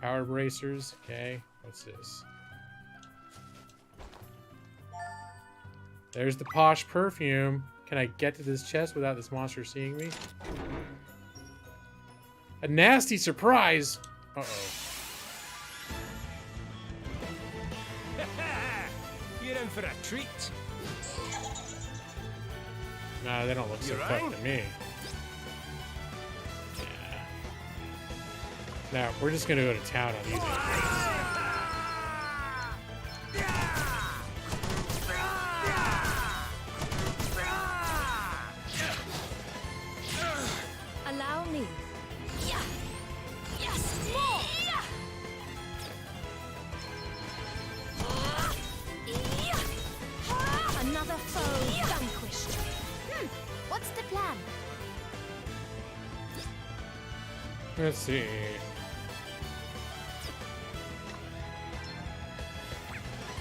Power bracers, okay. What's this? There's the posh perfume. Can I get to this chest without this monster seeing me? A nasty surprise! Uh-oh. You're in for a treat. Nah, they don't look so fucked to me. Yeah. Now, we're just gonna go to town on these guys. Allow me. Yes, more. Another foe vanquished. What's the plan? Let's see.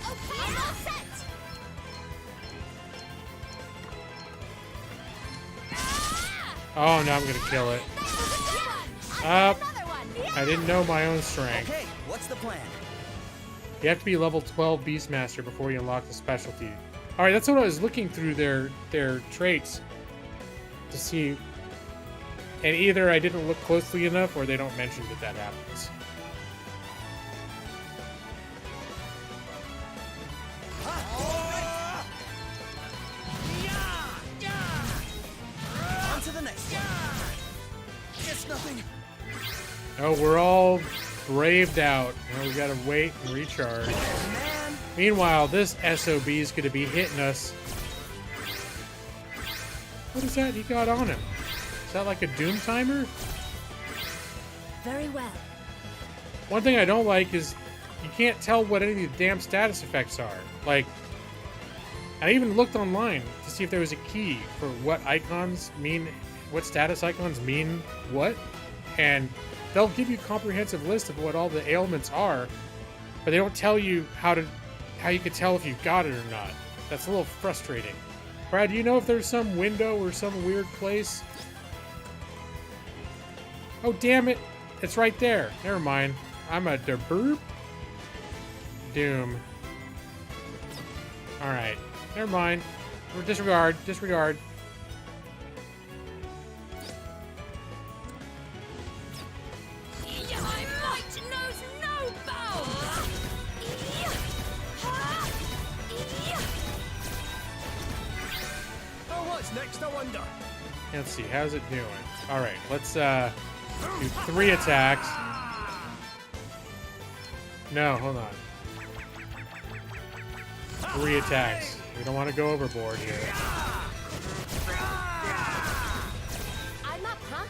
Okay, I'm all set. Oh, no, I'm gonna kill it. Up. I didn't know my own strength. Okay, what's the plan? You have to be level 12 Beastmaster before you unlock the specialty. Alright, that's what I was looking through their traits to see. And either I didn't look closely enough or they don't mention that happens. On to the next one. It's nothing. Oh, we're all braved out. Now we gotta wait and recharge. Man. Meanwhile, this SOB is gonna be hitting us. What is that he got on him? Is that like a Doom timer? Very well. One thing I don't like is you can't tell what any of the damn status effects are. Like, I even looked online to see if there was a key for what icons mean, what status icons mean what, and they'll give you a comprehensive list of what all the ailments are, but they don't tell you how you can tell if you've got it or not. That's a little frustrating. Brad, do you know if there's some window or some weird place? Oh, damn it. It's right there. Never mind. I'm a derburb. Doom. Alright. Never mind. Disregard. Disregard. My might knows no bounds. thunder. Let's see, how's it doing? All right, let's do 3 attacks. No, hold on. 3 attacks. We don't want to go overboard here. I'm up, huh?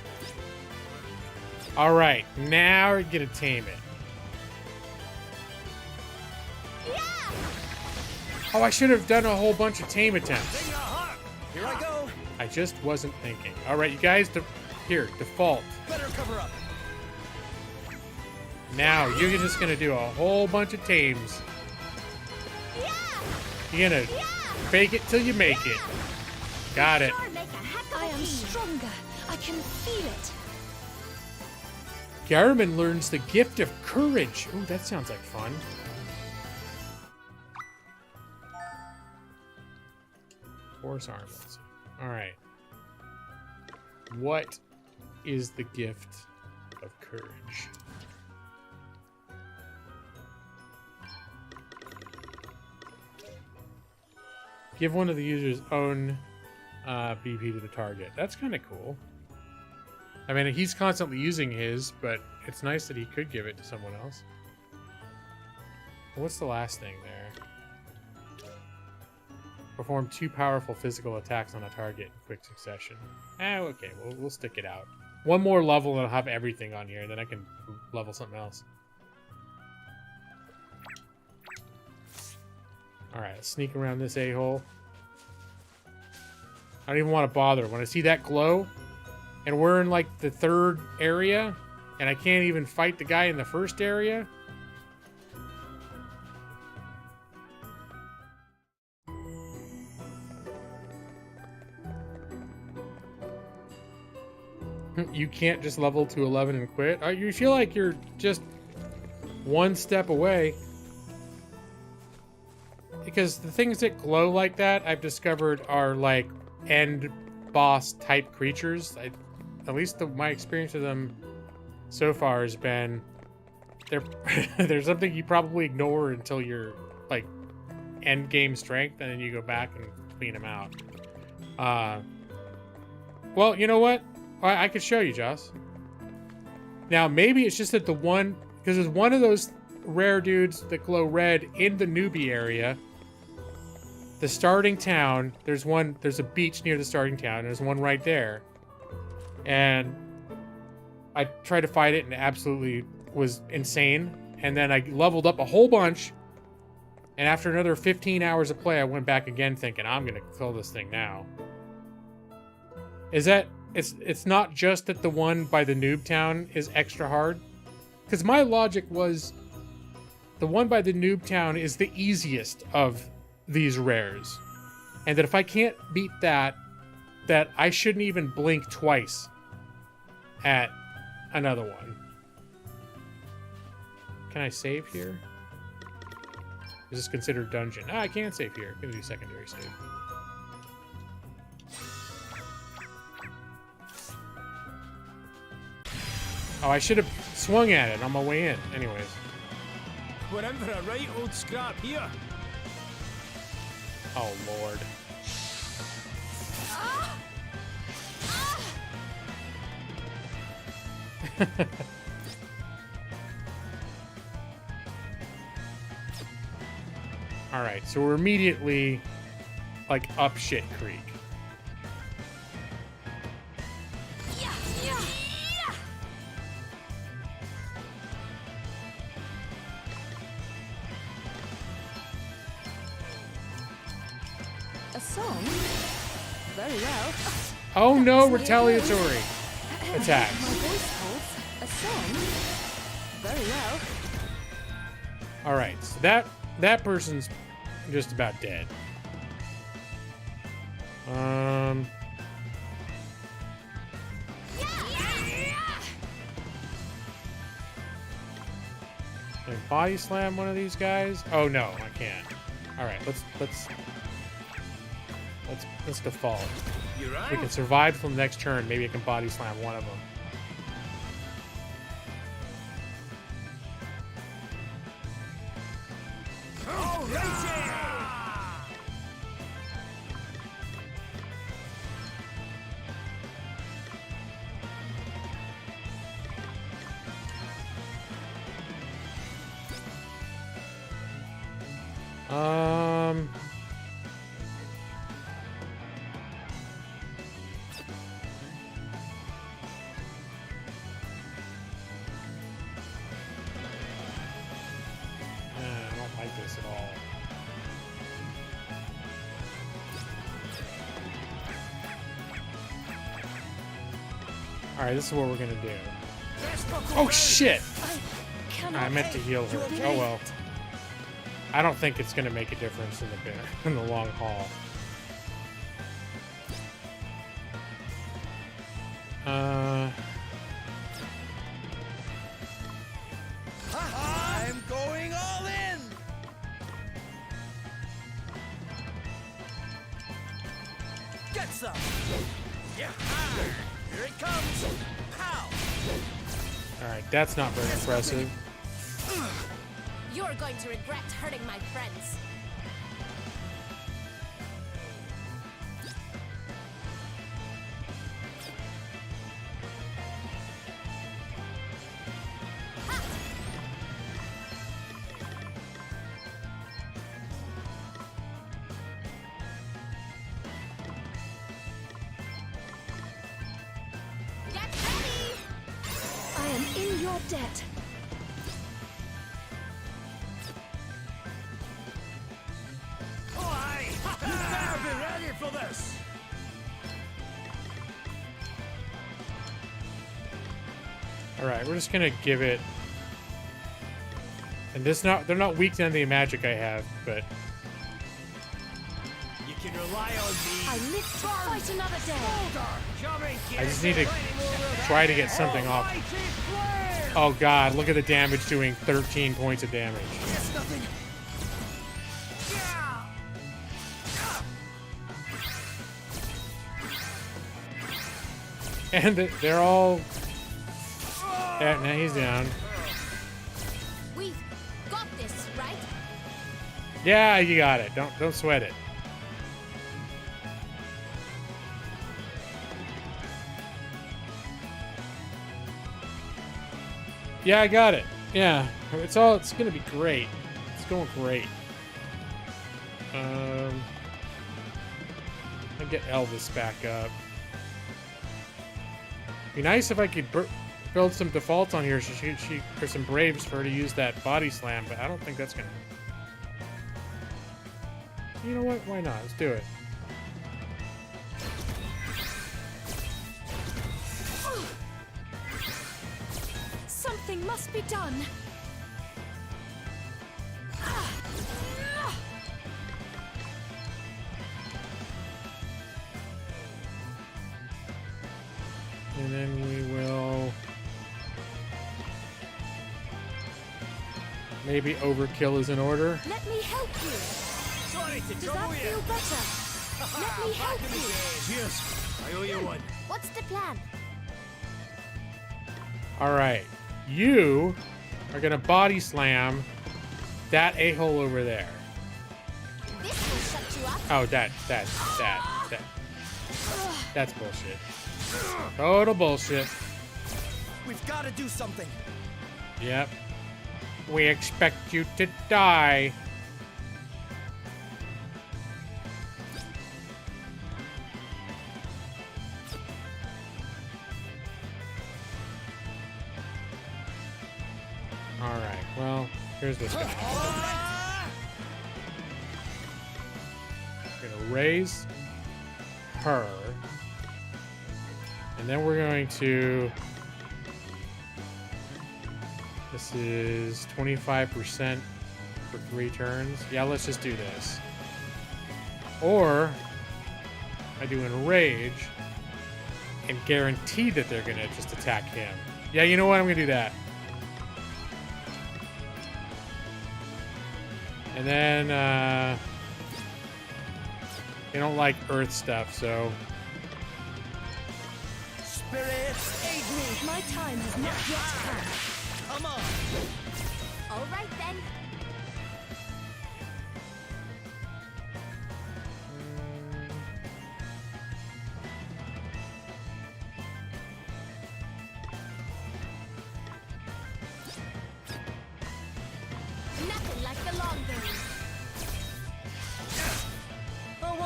All right, now we're gonna tame it. Oh, I should have done a whole bunch of tame attempts. Here I go. I just wasn't thinking. All right, you guys, here, default. Better cover up. Now, you're just gonna do a whole bunch of tames. You're gonna fake it till you make it. Got it. I am stronger. I can feel it. Garmin learns the gift of courage. Ooh, that sounds like fun. Force arm. Let's see. All right. What is the gift of courage? Give one of the user's own BP to the target. That's kind of cool. I mean, he's constantly using his, but it's nice that he could give it to someone else. What's the last thing there? Perform 2 powerful physical attacks on a target in quick succession. Okay, we'll stick it out. One more level and I'll have everything on here, and then I can level something else. Alright, let's sneak around this a-hole. I don't even want to bother. When I see that glow, and we're in like the 3rd area, and I can't even fight the guy in the 1st area. You can't just level to 11 and quit. You feel like you're just one step away. Because the things that glow like that, I've discovered, are like end boss type creatures. At least my experience with them so far has been they're something you probably ignore until you're like end game strength, and then you go back and clean them out. Well, you know what? I could show you, Joss. Now, maybe it's just that because there's one of those rare dudes that glow red in the newbie area. The starting town, there's a beach near the starting town, and there's one right there. And I tried to fight it and it absolutely was insane. And then I leveled up a whole bunch. And after another 15 hours of play, I went back again thinking, I'm going to kill this thing now. It's not just that the one by the noob town is extra hard. Because my logic was the one by the noob town is the easiest of these rares. And that if I can't beat that I shouldn't even blink twice at another one. Can I save here? Is this considered dungeon? I can't save here. I'm gonna do secondary save. Oh, I should have swung at it on my way in. Anyways. We're in for a right old scrap here. Oh, Lord. Alright, so we're immediately, like, up shit creek. A song? Very well. Oh no, retaliatory attacks. My voice holds a song. Very well. Alright, so that person's just about dead. Can I body slam one of these guys? Oh no, I can't. Alright, let's default. You're If we can survive till the next turn, maybe I can body slam one of them. I don't like this at all. Alright, this is what we're gonna do. Oh shit! I meant to heal her. Oh well. I don't think it's gonna make a difference in the long haul. I'm going all in. Get some. Yeah. Here it comes. Pow. Alright, that's not very impressive. You're going to regret hurting my friends. Get ready! I am in your debt. You better be ready for this! Alright, we're just gonna give it. And they're not weak to any of the magic I have, but You can rely on me. I live to fight another day. I just need to try to get something off. Oh god, look at the damage doing 13 points of damage. That's nothing. And they're all. Yeah, now he's down. We've got this, right? Yeah, you got it. Don't sweat it. Yeah, I got it. Yeah, it's gonna be great. It's going great. I'll get Elvis back up. Be nice if I could build some defaults on here. Or some Braves for her to use that body slam, but I don't think that's gonna. You know what? Why not? Let's do it. Something must be done. And then we will maybe overkill is in order. Let me help you. Sorry to Does that trouble feel you. better? Let me help you. Cheers. I owe you one. What's the plan? All right, you are gonna body slam that a-hole over there. This will shut you up. Oh, that's bullshit. Total bullshit. We've got to do something. Yep. We expect you to die. Alright, well, here's this guy. We're gonna raise her. And then we're going to. This is 25% for 3 turns. Yeah, let's just do this. Or I do enrage and guarantee that they're gonna just attack him. Yeah, you know what? I'm gonna do that. And then they don't like earth stuff, so. Spirits, aid me. My time has not yet come. Come on. All right then. Nothing like the long game.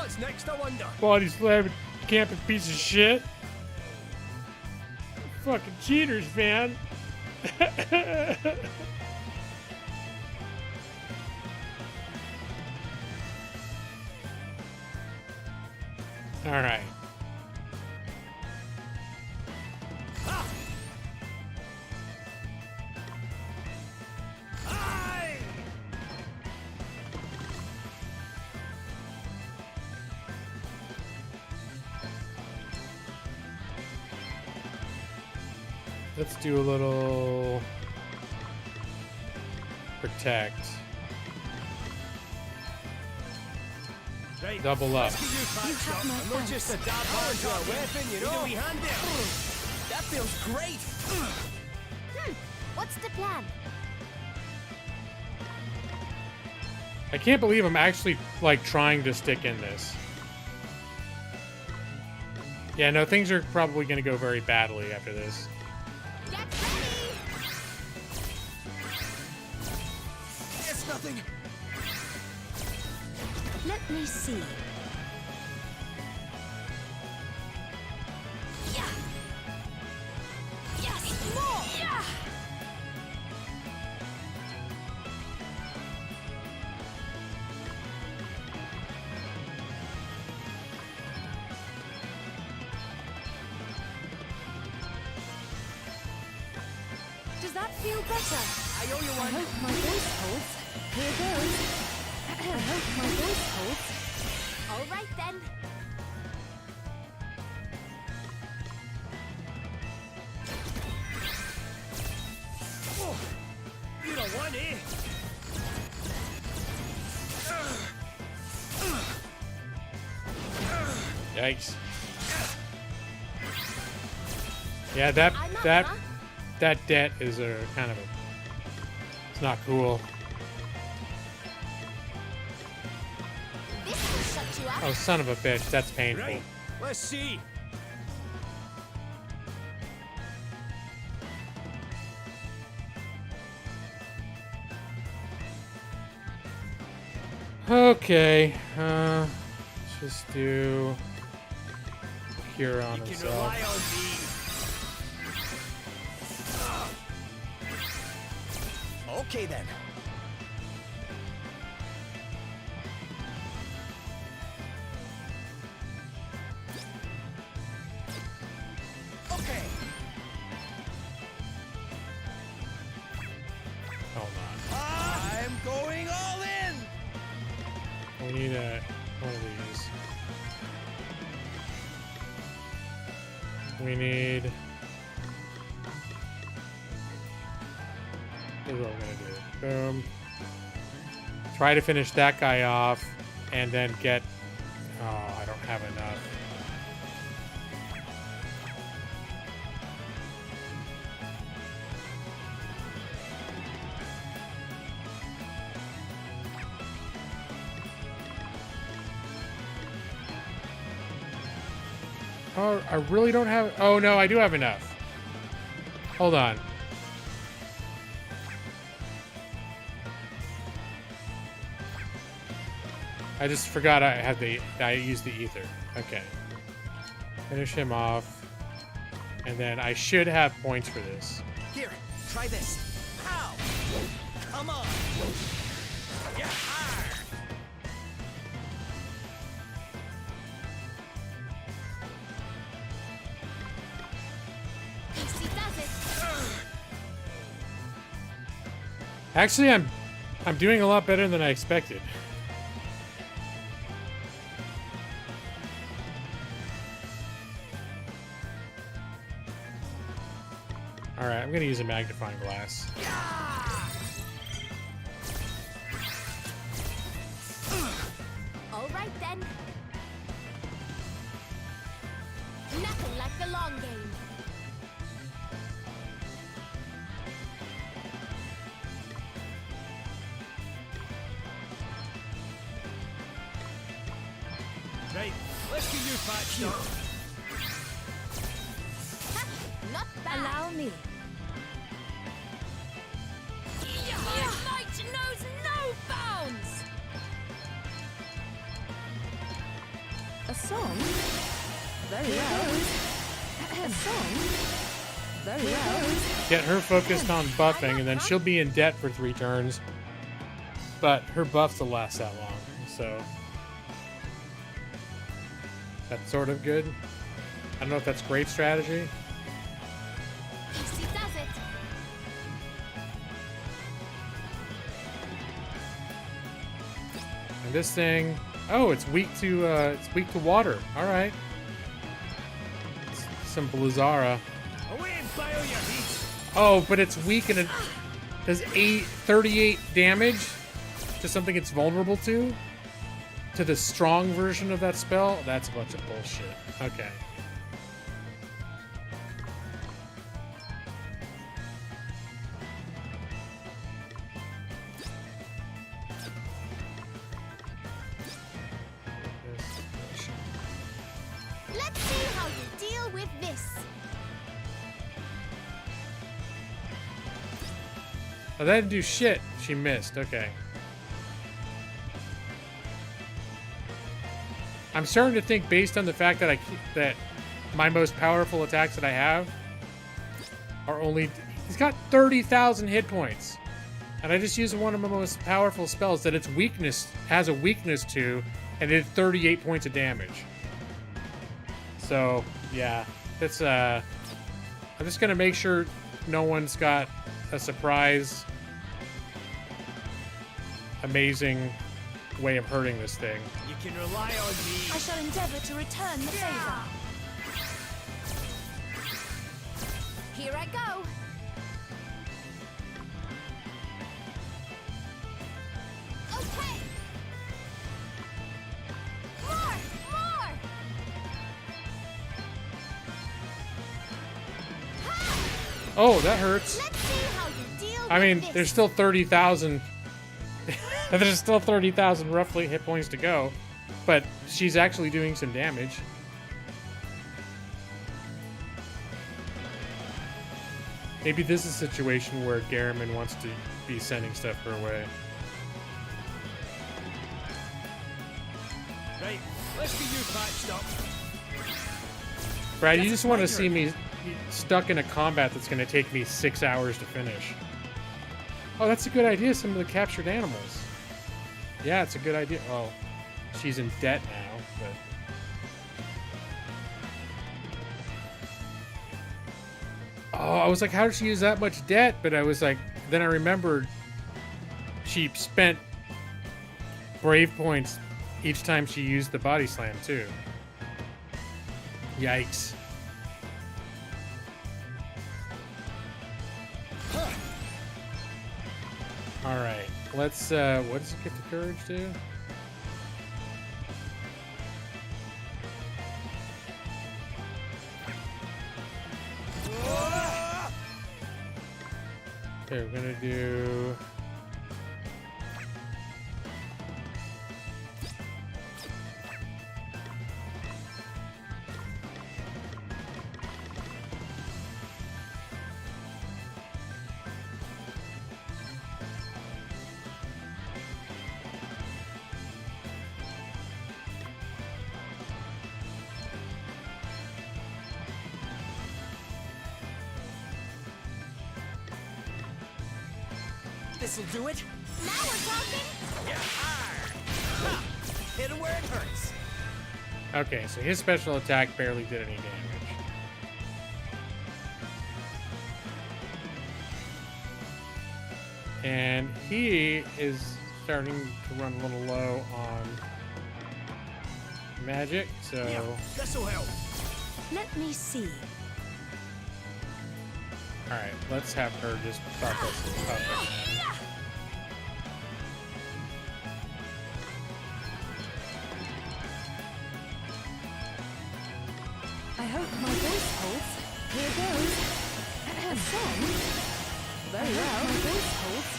What's next, I wonder? Body slamming camping piece of shit. Fucking cheaters, man. All right. Aye! Let's do a little protect. Right. Double up. Let's get you patched have up. my I'm not thanks. just a dab on to a weapon, you know. We hand it. That feels great. What's the plan? I can't believe I'm actually like trying to stick in this. Yeah, no, things are probably going to go very badly after this. Get ready! It's nothing. Let me see. Yeah! Yes! More! Yeah! Does that feel better? I owe you I one. hope my voice holds. Here goes. I hope my voice holds. All right then. You don't want it. Yikes. Yeah, that I'm not, that huh? that debt is a kind of a. It's not cool. This will shut you up. Oh, son of a bitch, that's painful. Right. Let's see. Okay, let's just do cure on You can himself. rely on me. Okay then. Okay. Hold on. I'm going all in. We need one of these. We need. Here's what I'm gonna do. Boom. Try to finish that guy off, and then get. Oh, I don't have enough. Oh, I really don't have. Oh no, I do have enough. Hold on. I just forgot I had I used the ether. Okay. Finish him off. And then I should have points for this. Here, try this. Ow! Come on. Yeah. Easy does it. Actually, I'm doing a lot better than I expected. All right, I'm gonna use a magnifying glass. All right then. Nothing like the long game. Right. Let's get you patched up. Ha, not bad. Allow me. Your might knows no bounds. A song? Very well. A song? Very well. Get her focused on buffing, and then she'll be in debt for 3 turns. But her buffs will last that long, so that's sort of good. I don't know if that's great strategy. Easy does it. And this thing, oh, it's weak to water. All right, some Blizzara. Away and bio your heat. Oh, but it's weak and it does 38 damage to something it's vulnerable to the strong version of that spell. That's a bunch of bullshit. Okay. Let's see how you deal with this. Oh, that didn't do shit. She missed. Okay. I'm starting to think, based on the fact that that my most powerful attacks that I have are only. He's got 30,000 hit points, and I just used one of my most powerful spells that its weakness has a weakness to, and it did 38 points of damage. So yeah, that's I'm just gonna make sure no one's got a surprise, amazing way of hurting this thing. You can rely on me. I shall endeavor to return the favor. Here I go. Okay. More. Oh, that hurts. Let's see how you deal I with mean, this. there's still 30,000. There's still 30,000 roughly hit points to go, but she's actually doing some damage. Maybe this is a situation where Garriman wants to be sending stuff her way. Right, let's get you patched up. Brad, you just want to see me stuck in a combat that's going to take me 6 hours to finish. Oh, that's a good idea, some of the captured animals. Yeah, it's a good idea. Oh, she's in debt now, but... Oh, I was like, how did she use that much debt? But I was like, then I remembered she spent brave points each time she used the body slam, too. Yikes. Alright, let's, what does it get the courage do? Okay, we're gonna do... This'll do it. Now we're talking. Yeah. Ha! Hit him where it hurts. Okay, so his special attack barely did any damage. And he is starting to run a little low on magic, so... Yeah, this'll help. Let me see. Alright, let's have her just buff us. I hope my voice holds. Here goes. A song? Very well. My voice holds.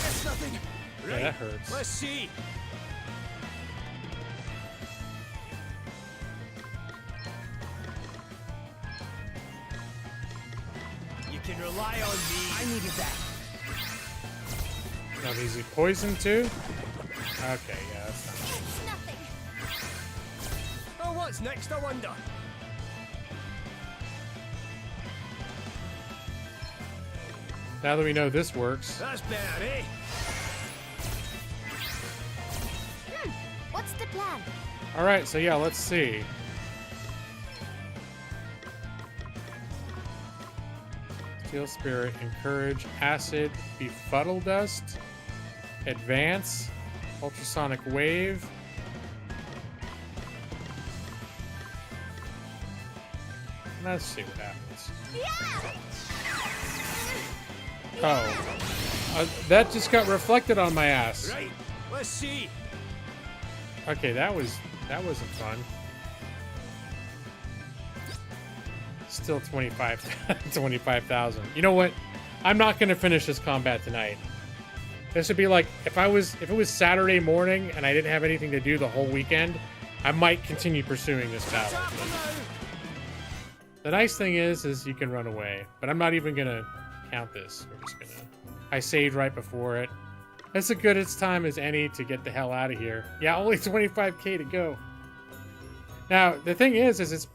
That's nothing. Yeah, that hurts. Let's see. You can rely on me. I needed that. No, is he poisoned too? Okay, yeah, that's not. It's nothing. Oh, what's next, I wonder? Now that we know this works. That's better, eh? What's the plan? Alright, so yeah, let's see. Steel Spirit, Encourage, Acid, Befuddle Dust, Advance, Ultrasonic Wave. Let's see what happens. Oh. That just got reflected on my ass. Right, let's see. Okay, that wasn't fun. Still 25,000. You know what? I'm not gonna finish this combat tonight. This would be like if it was Saturday morning and I didn't have anything to do the whole weekend, I might continue pursuing this battle. The nice thing is you can run away, but I'm not even gonna count this. We're just gonna. I saved right before it. That's as good a time as any to get the hell out of here. Yeah, only 25k to go. Now the thing is it's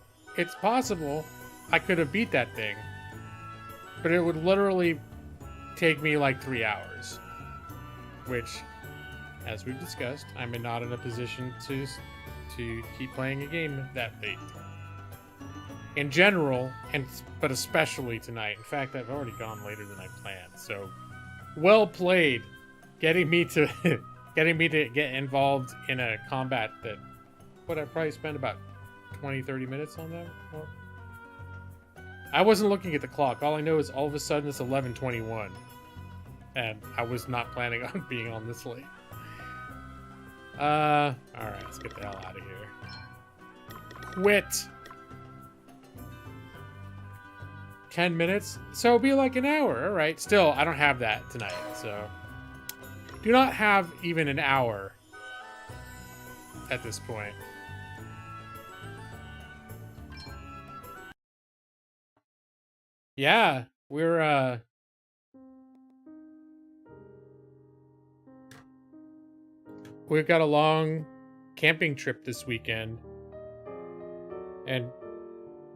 possible I could have beat that thing, but it would literally take me like 3 hours, which, as we've discussed, I'm not in a position to keep playing a game that late. In general, but especially tonight. In fact, I've already gone later than I planned. So, well played, getting me to get involved in a combat that I probably spent about 20-30 minutes on that. Well, I wasn't looking at the clock. All I know is all of a sudden it's 11:21, and I was not planning on being on this late. All right, let's get the hell out of here. Quit. 10 minutes, so it'll be like an hour. All right, still I don't have that tonight, so do not have even an hour at this point. Yeah, we've got a long camping trip this weekend, and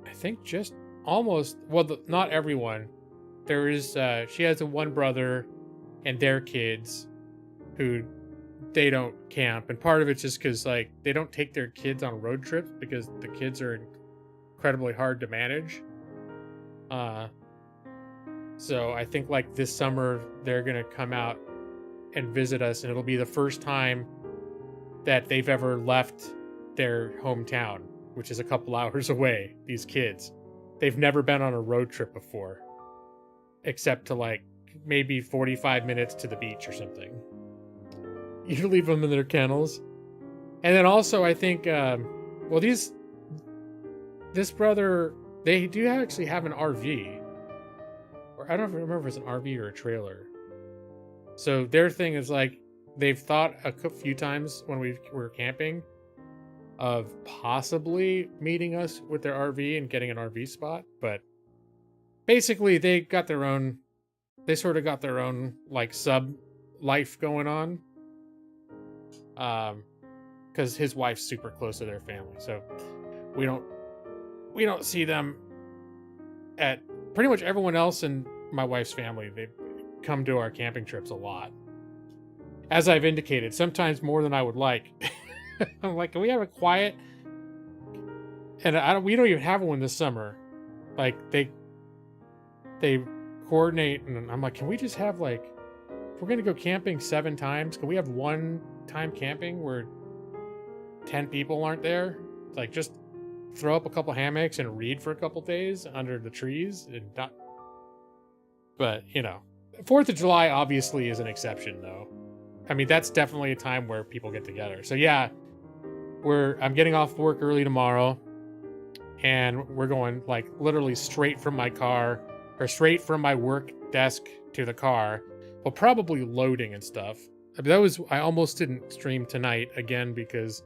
I think just almost, well, not everyone. There is, she has one brother and their kids who they don't camp, and part of it's just because like they don't take their kids on road trips because the kids are incredibly hard to manage. So I think like this summer they're gonna come out and visit us, and it'll be the first time that they've ever left their hometown, which is a couple hours away. These kids, they've never been on a road trip before, except to like maybe 45 minutes to the beach or something. You leave them in their kennels. And then also I think, well, this brother, they do actually have an RV. Or I don't remember if it's an RV or a trailer. So their thing is like, they've thought a few times when we were camping of possibly meeting us with their RV and getting an RV spot. But basically they sort of got their own like sub life going on. Because his wife's super close to their family. So we don't see them at pretty much everyone else in my wife's family. They come to our camping trips a lot. As I've indicated, sometimes more than I would like. I'm like, can we have a quiet? And we don't even have one this summer. Like they coordinate, and I'm like, can we just have like, if we're gonna go camping 7 times, can we have one time camping where 10 people aren't there? Like just throw up a couple hammocks and read for a couple days under the trees and not. But 4th of July obviously is an exception though. I mean, that's definitely a time where people get together. So yeah, I'm getting off work early tomorrow, and we're going like literally straight from my car or straight from my work desk to the car. Well, probably loading and stuff. I mean, I almost didn't stream tonight again because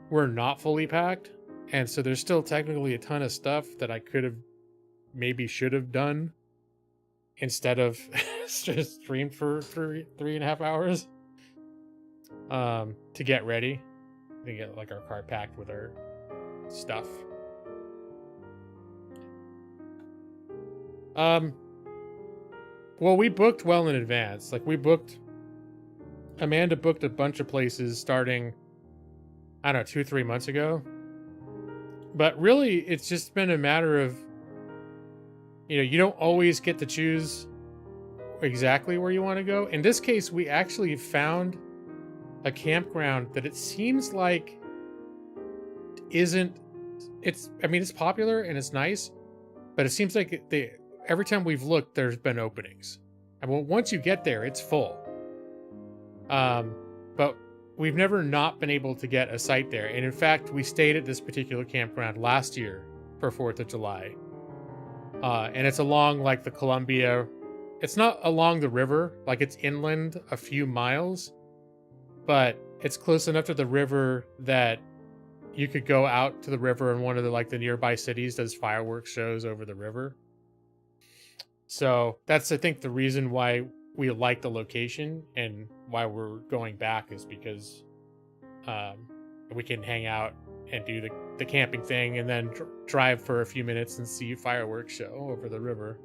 we're not fully packed. And so there's still technically a ton of stuff that I should have done instead of just streamed for 3.5 hours to get ready, to get like our car packed with our stuff. Well, we booked well in advance. Like Amanda booked a bunch of places starting, I don't know, 2-3 months ago. But really, it's just been a matter of, you don't always get to choose exactly where you want to go. In this case, we actually found a campground that it seems like it's popular and it's nice, but it seems like every time we've looked, there's been openings. And once you get there, it's full. But we've never not been able to get a site there. And in fact, we stayed at this particular campground last year for 4th of July. And it's along like the Columbia. It's not along the river, like it's inland a few miles, but it's close enough to the river that you could go out to the river, and one of the nearby cities does fireworks shows over the river. So that's, I think, the reason why we like the location and why we're going back is because we can hang out and do the camping thing and then drive for a few minutes and see a fireworks show over the river.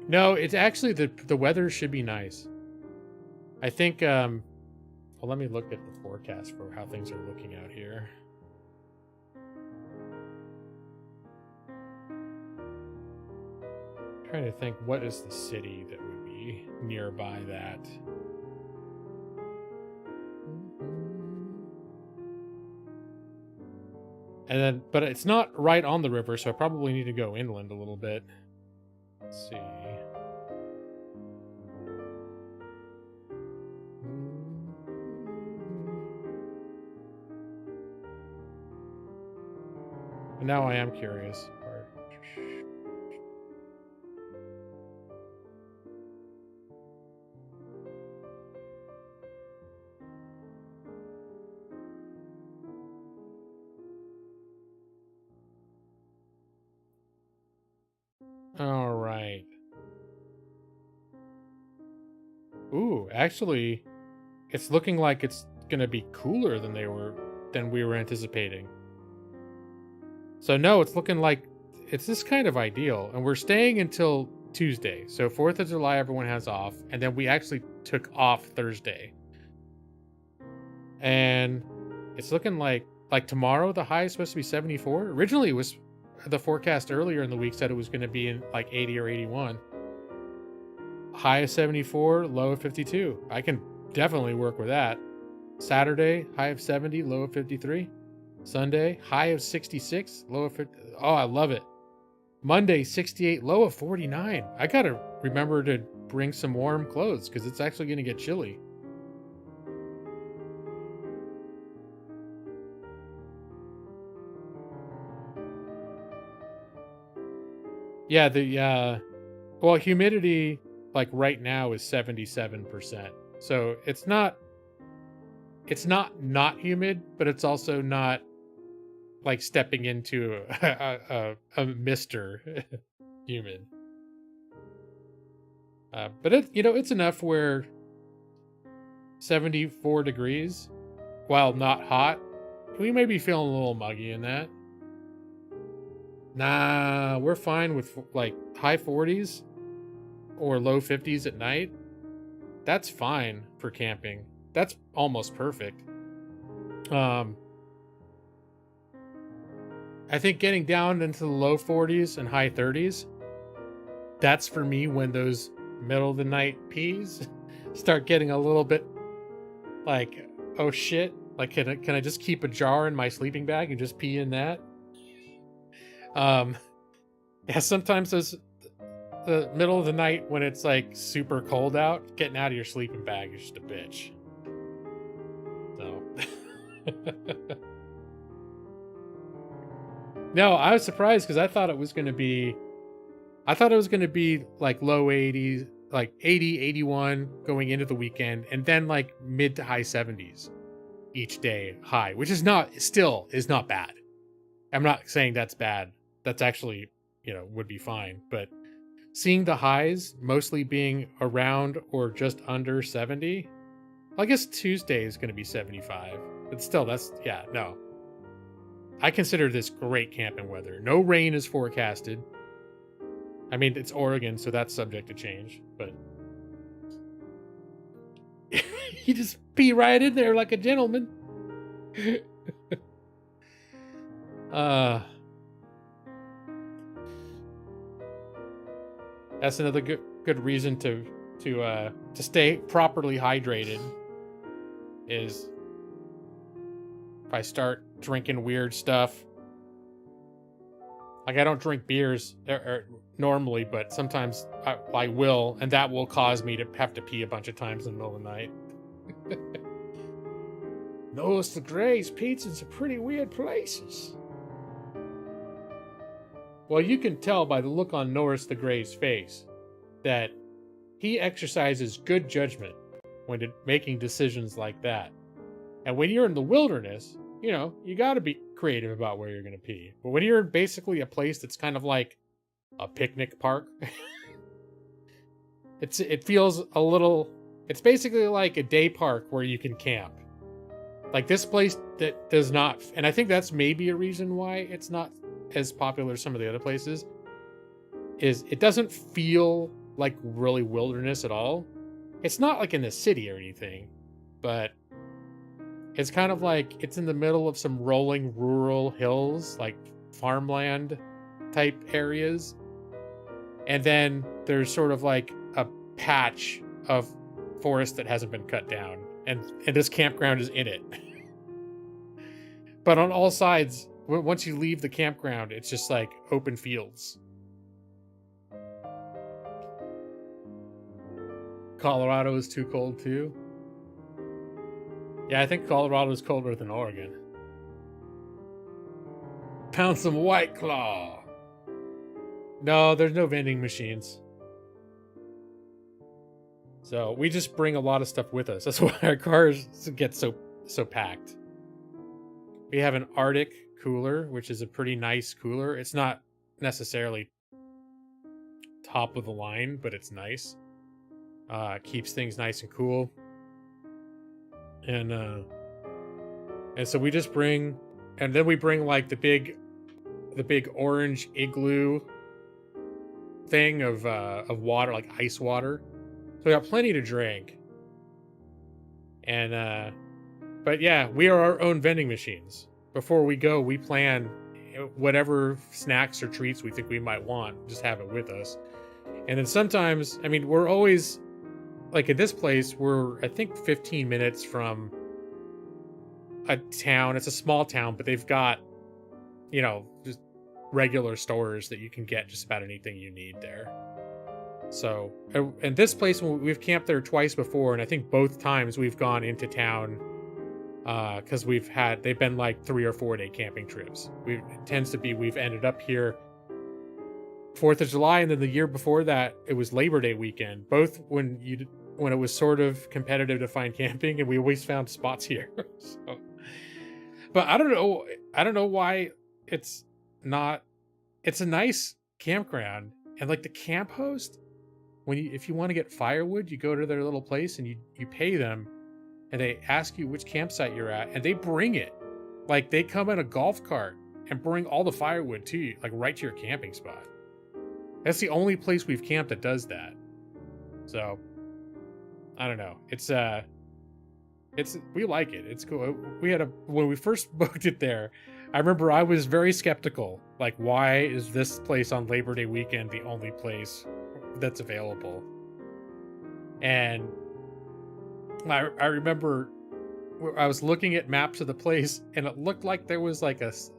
No, it's actually the weather should be nice. I think, well, let me look at the forecast for how things are looking out here. I'm trying to think, what is the city that would be nearby that? And then, but it's not right on the river, so I probably need to go inland a little bit. Let's see. Now I am curious. All right. Ooh, actually, it's looking like it's gonna be cooler than we were anticipating. So no, it's looking like it's this kind of ideal, and we're staying until Tuesday. So 4th of July, everyone has off, and then we actually took off Thursday. And it's looking like tomorrow the high is supposed to be 74. Originally, it was the forecast earlier in the week said it was going to be in like 80 or 81. High of 74, low of 52. I can definitely work with that. Saturday, high of 70, low of 53. Sunday, high of 66, low of 50. Oh, I love it. Monday, 68, low of 49. I got to remember to bring some warm clothes because it's actually going to get chilly. Yeah, well, humidity like right now is 77%. So it's not humid, but it's also not like stepping into a Mr. humid. But it's enough where 74 degrees, while not hot, we may be feeling a little muggy in that. Nah, we're fine with like high 40s or low 50s at night. That's fine for camping. That's almost perfect. I think getting down into the low 40s and high 30s, that's for me when those middle of the night peas start getting a little bit like, oh shit, like can I just keep a jar in my sleeping bag and just pee in that? Yeah, sometimes the middle of the night when it's like super cold out, getting out of your sleeping bag is just a bitch. So no, I was surprised because I thought it was going to be like low 80s, like 80, 81 going into the weekend, and then like mid to high 70s each day high, which is not bad. I'm not saying that's bad. That's actually, would be fine. But seeing the highs mostly being around or just under 70, I guess Tuesday is going to be 75, but still, no. I consider this great camping weather. No rain is forecasted. I mean, it's Oregon, so that's subject to change, but you just pee right in there like a gentleman. That's another good reason to stay properly hydrated is if I start drinking weird stuff. Like, I don't drink beers normally, but sometimes I will, and that will cause me to have to pee a bunch of times in the middle of the night. Notice the Gray's pizza in some pretty weird places. Well, you can tell by the look on Norris the Gray's face that he exercises good judgment when making decisions like that. And when you're in the wilderness, you got to be creative about where you're going to pee. But when you're in basically a place that's kind of like a picnic park, it feels a little. It's basically like a day park where you can camp. Like this place that does not, and I think that's maybe a reason why it's not as popular as some of the other places, is it doesn't feel like really wilderness at all. It's not like in the city or anything, but it's kind of like it's in the middle of some rolling rural hills, like farmland type areas. And then there's sort of like a patch of forest that hasn't been cut down. And this campground is in it. But on all sides, once you leave the campground, it's just like open fields. Colorado is too cold too. Yeah, I think Colorado is colder than Oregon. Pound some White Claw. No, there's no vending machines. So we just bring a lot of stuff with us. That's why our cars get so packed. We have an Arctic cooler, which is a pretty nice cooler. It's not necessarily top of the line, but it's nice. Keeps things nice and cool. And so we just bring, and then we bring like the big orange igloo thing of water, like ice water. So we got plenty to drink. And but yeah, we are our own vending machines. Before we go, we plan whatever snacks or treats we think we might want, just have it with us. And then sometimes, I mean, we're always like at this place, we're I think 15 minutes from a town. It's a small town, but they've got, just regular stores that you can get just about anything you need there. So, and this place, we've camped there twice before, and I think both times we've gone into town because they've been like 3 or 4 day camping trips. It tends to be we've ended up here 4th of July, and then the year before that it was Labor Day weekend. Both when it was sort of competitive to find camping, and we always found spots here. So, but I don't know why it's not. It's a nice campground, and like the camp host, if you want to get firewood, you go to their little place and you pay them, and they ask you which campsite you're at, and they bring it. Like they come in a golf cart and bring all the firewood to you, like right to your camping spot. That's the only place we've camped that does that. So I don't know. We like it. It's cool. When we first booked it there, I remember I was very skeptical. Like, why is this place on Labor Day weekend the only place that's available? And I remember I was looking at maps of the place, and it looked like there was like because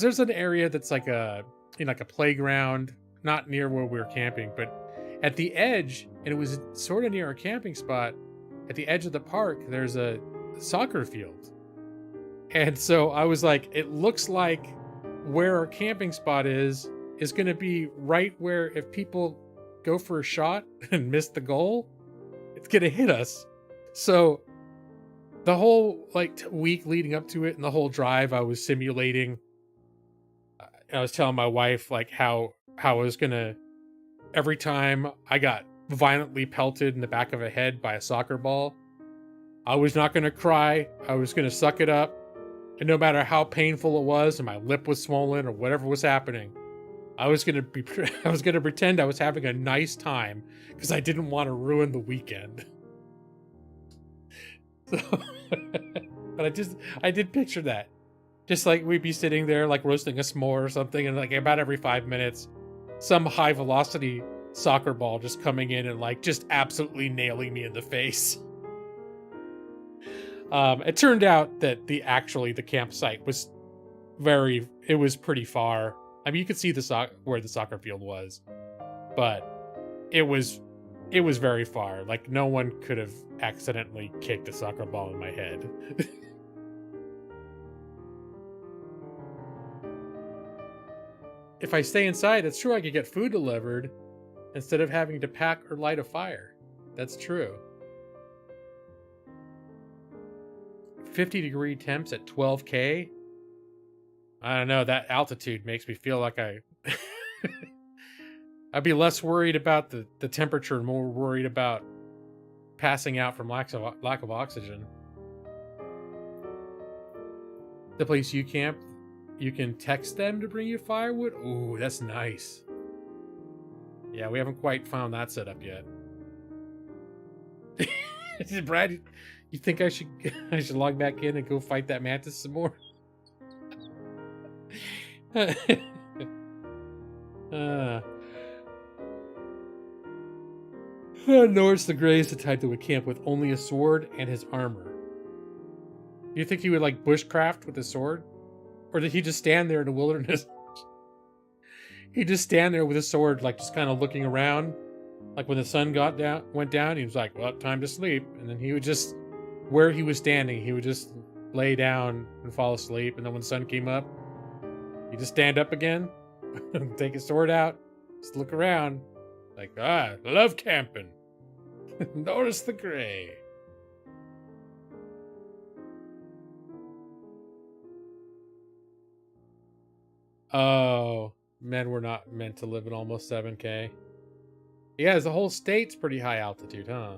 there's an area that's like like a playground, not near where we were camping, but at the edge, and it was sort of near our camping spot, at the edge of the park, there's a soccer field. And so I was like, it looks like where our camping spot is going to be right where if people go for a shot and miss the goal, it's going to hit us. So the whole week leading up to it and the whole drive, I was simulating. I was telling my wife like how how I was gonna, every time I got violently pelted in the back of a head by a soccer ball, I was not gonna cry. I was gonna suck it up. And no matter how painful it was, and my lip was swollen or whatever was happening, I was gonna pretend I was having a nice time because I didn't want to ruin the weekend. So, but I did picture that. Just like we'd be sitting there like roasting a s'more or something, and like about every 5 minutes, some high velocity soccer ball just coming in and like just absolutely nailing me in the face. It turned out that the campsite was pretty far. I mean, you could see where the soccer field was, but it was very far. Like, no one could have accidentally kicked a soccer ball in my head. If I stay inside, it's true I could get food delivered instead of having to pack or light a fire. That's true. 50-degree temps at 12K? I don't know, that altitude makes me feel like I'd be less worried about the temperature and more worried about passing out from lack of oxygen. The place you camp, you can text them to bring you firewood? Ooh, that's nice. Yeah, we haven't quite found that setup yet. Brad, you think I should log back in and go fight that mantis some more? Norris the Grey is the type that would camp with only a sword and his armor. Do you think he would like bushcraft with a sword? Or did he just stand there in the wilderness? He'd just stand there with his sword, like just kind of looking around. Like when the sun went down, he was like, well, time to sleep. And then he would just, where he was standing, he would just lay down and fall asleep. And then when the sun came up, he'd just stand up again, take his sword out, just look around. Like, I love camping. Norris the Grey. Oh, men were not meant to live at almost 7K. Yeah, the whole state's pretty high altitude, huh?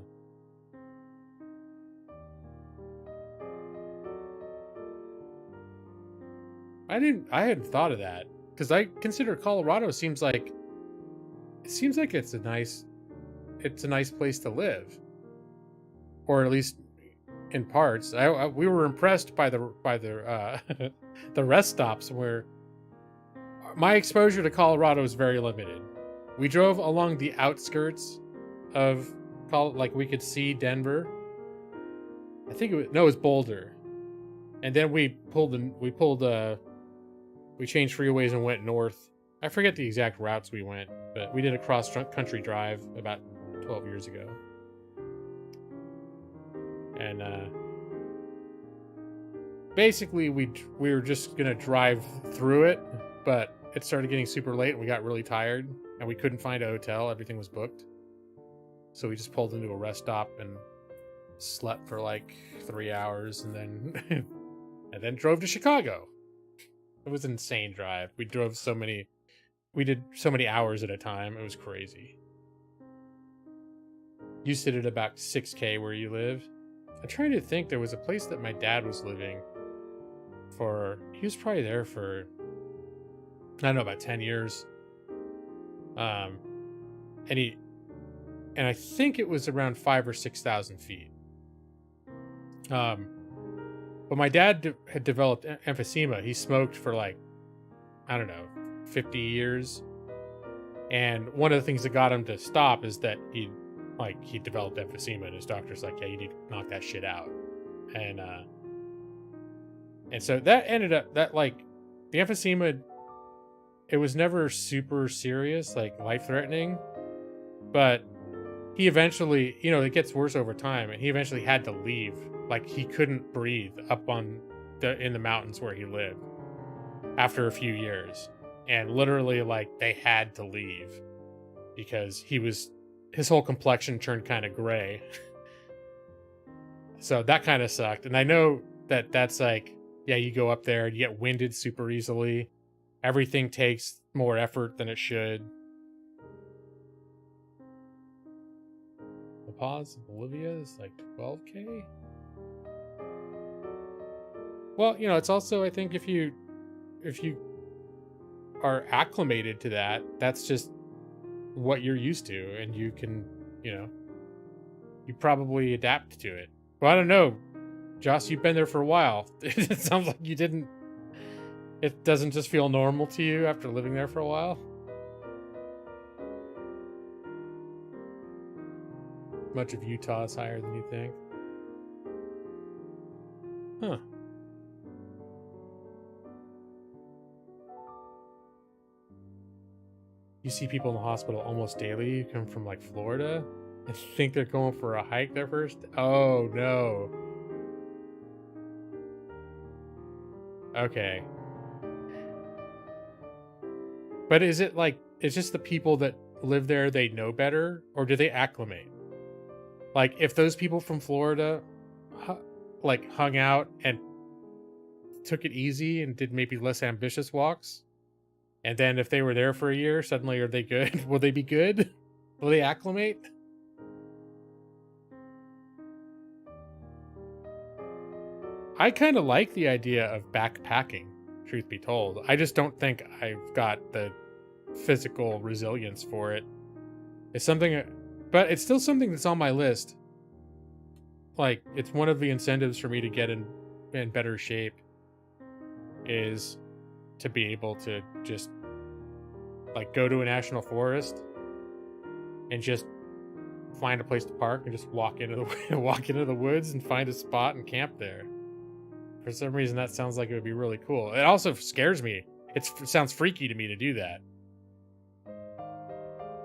I hadn't thought of that, because I consider Colorado seems like it's a nice place to live, or at least in parts. We were impressed by the the rest stops where my exposure to Colorado is very limited. We drove along the outskirts of like we could see Denver. I think it was Boulder, and then we changed freeways and went north. I forget the exact routes we went, but we did a cross-country drive about 12 years ago. And basically we were just going to drive through it, but it started getting super late and we got really tired and we couldn't find a hotel. Everything was booked. So we just pulled into a rest stop and slept for like 3 hours and then drove to Chicago. It was an insane drive. We did so many hours at a time. It was crazy. You sit at about 6K where you live. I'm trying to think. There was a place that my dad was living for. He was probably there for, I don't know, about 10 years. And I think it was around 5,000 or 6,000 feet. But my dad had developed emphysema. He smoked for like, I don't know, 50 years. And one of the things that got him to stop is that he developed emphysema, and his doctor's like, yeah, you need to knock that shit out. And so that ended up, that like, the emphysema, it was never super serious, like life-threatening, but he eventually, it gets worse over time, and he eventually had to leave. Like, he couldn't breathe up in the mountains where he lived after a few years. And literally, like, they had to leave because his whole complexion turned kind of gray. So that kind of sucked. And I know that's like, yeah, you go up there and you get winded super easily. everything takes more effort than it should. The pause of Bolivia is like 12K. Well, you know, it's also, I think if you are acclimated to that, that's just what you're used to, and you can, you know, you probably adapt to it. Well, I don't know, Joss, you've been there for a while. It sounds like you didn't. It doesn't just feel normal to you after living there for a while. Much of Utah is higher than you think. Huh. You see people in the hospital almost daily who come from like Florida and think they're going for a hike there first. Oh no. Okay. But is it like, it's just the people that live there, they know better, or do they acclimate? Like, if those people from Florida like hung out and took it easy and did maybe less ambitious walks, and then if they were there for a year, suddenly are they good? Will they be good? Will they acclimate? I kind of like the idea of backpacking, truth be told. I just don't think I've got the physical resilience for it. It's something, but it's still something that's on my list. Like, it's one of the incentives for me to get in better shape is to be able to just like go to a national forest and just find a place to park and just walk into the woods and find a spot and camp there. For some reason, that sounds like it would be really cool. It also scares me. It sounds freaky to me to do that.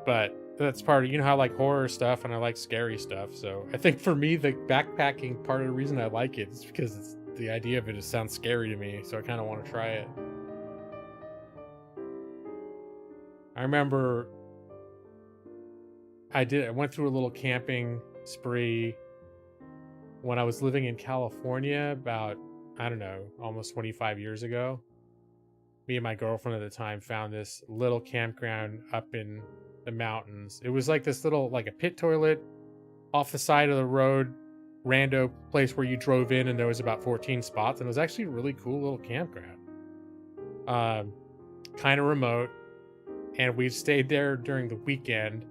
But that's part of, you know how I like horror stuff and I like scary stuff. So I think for me, the backpacking, part of the reason I like it is because the idea of it just sounds scary to me. So I kind of want to try it. I remember I went through a little camping spree when I was living in California about, I don't know, almost 25 years ago. Me and my girlfriend at the time found this little campground up in the mountains. It was like this little, like a pit toilet off the side of the road, rando place where you drove in, and there was about 14 spots, and it was actually a really cool little campground. Kind of remote, and we stayed there during the weekend,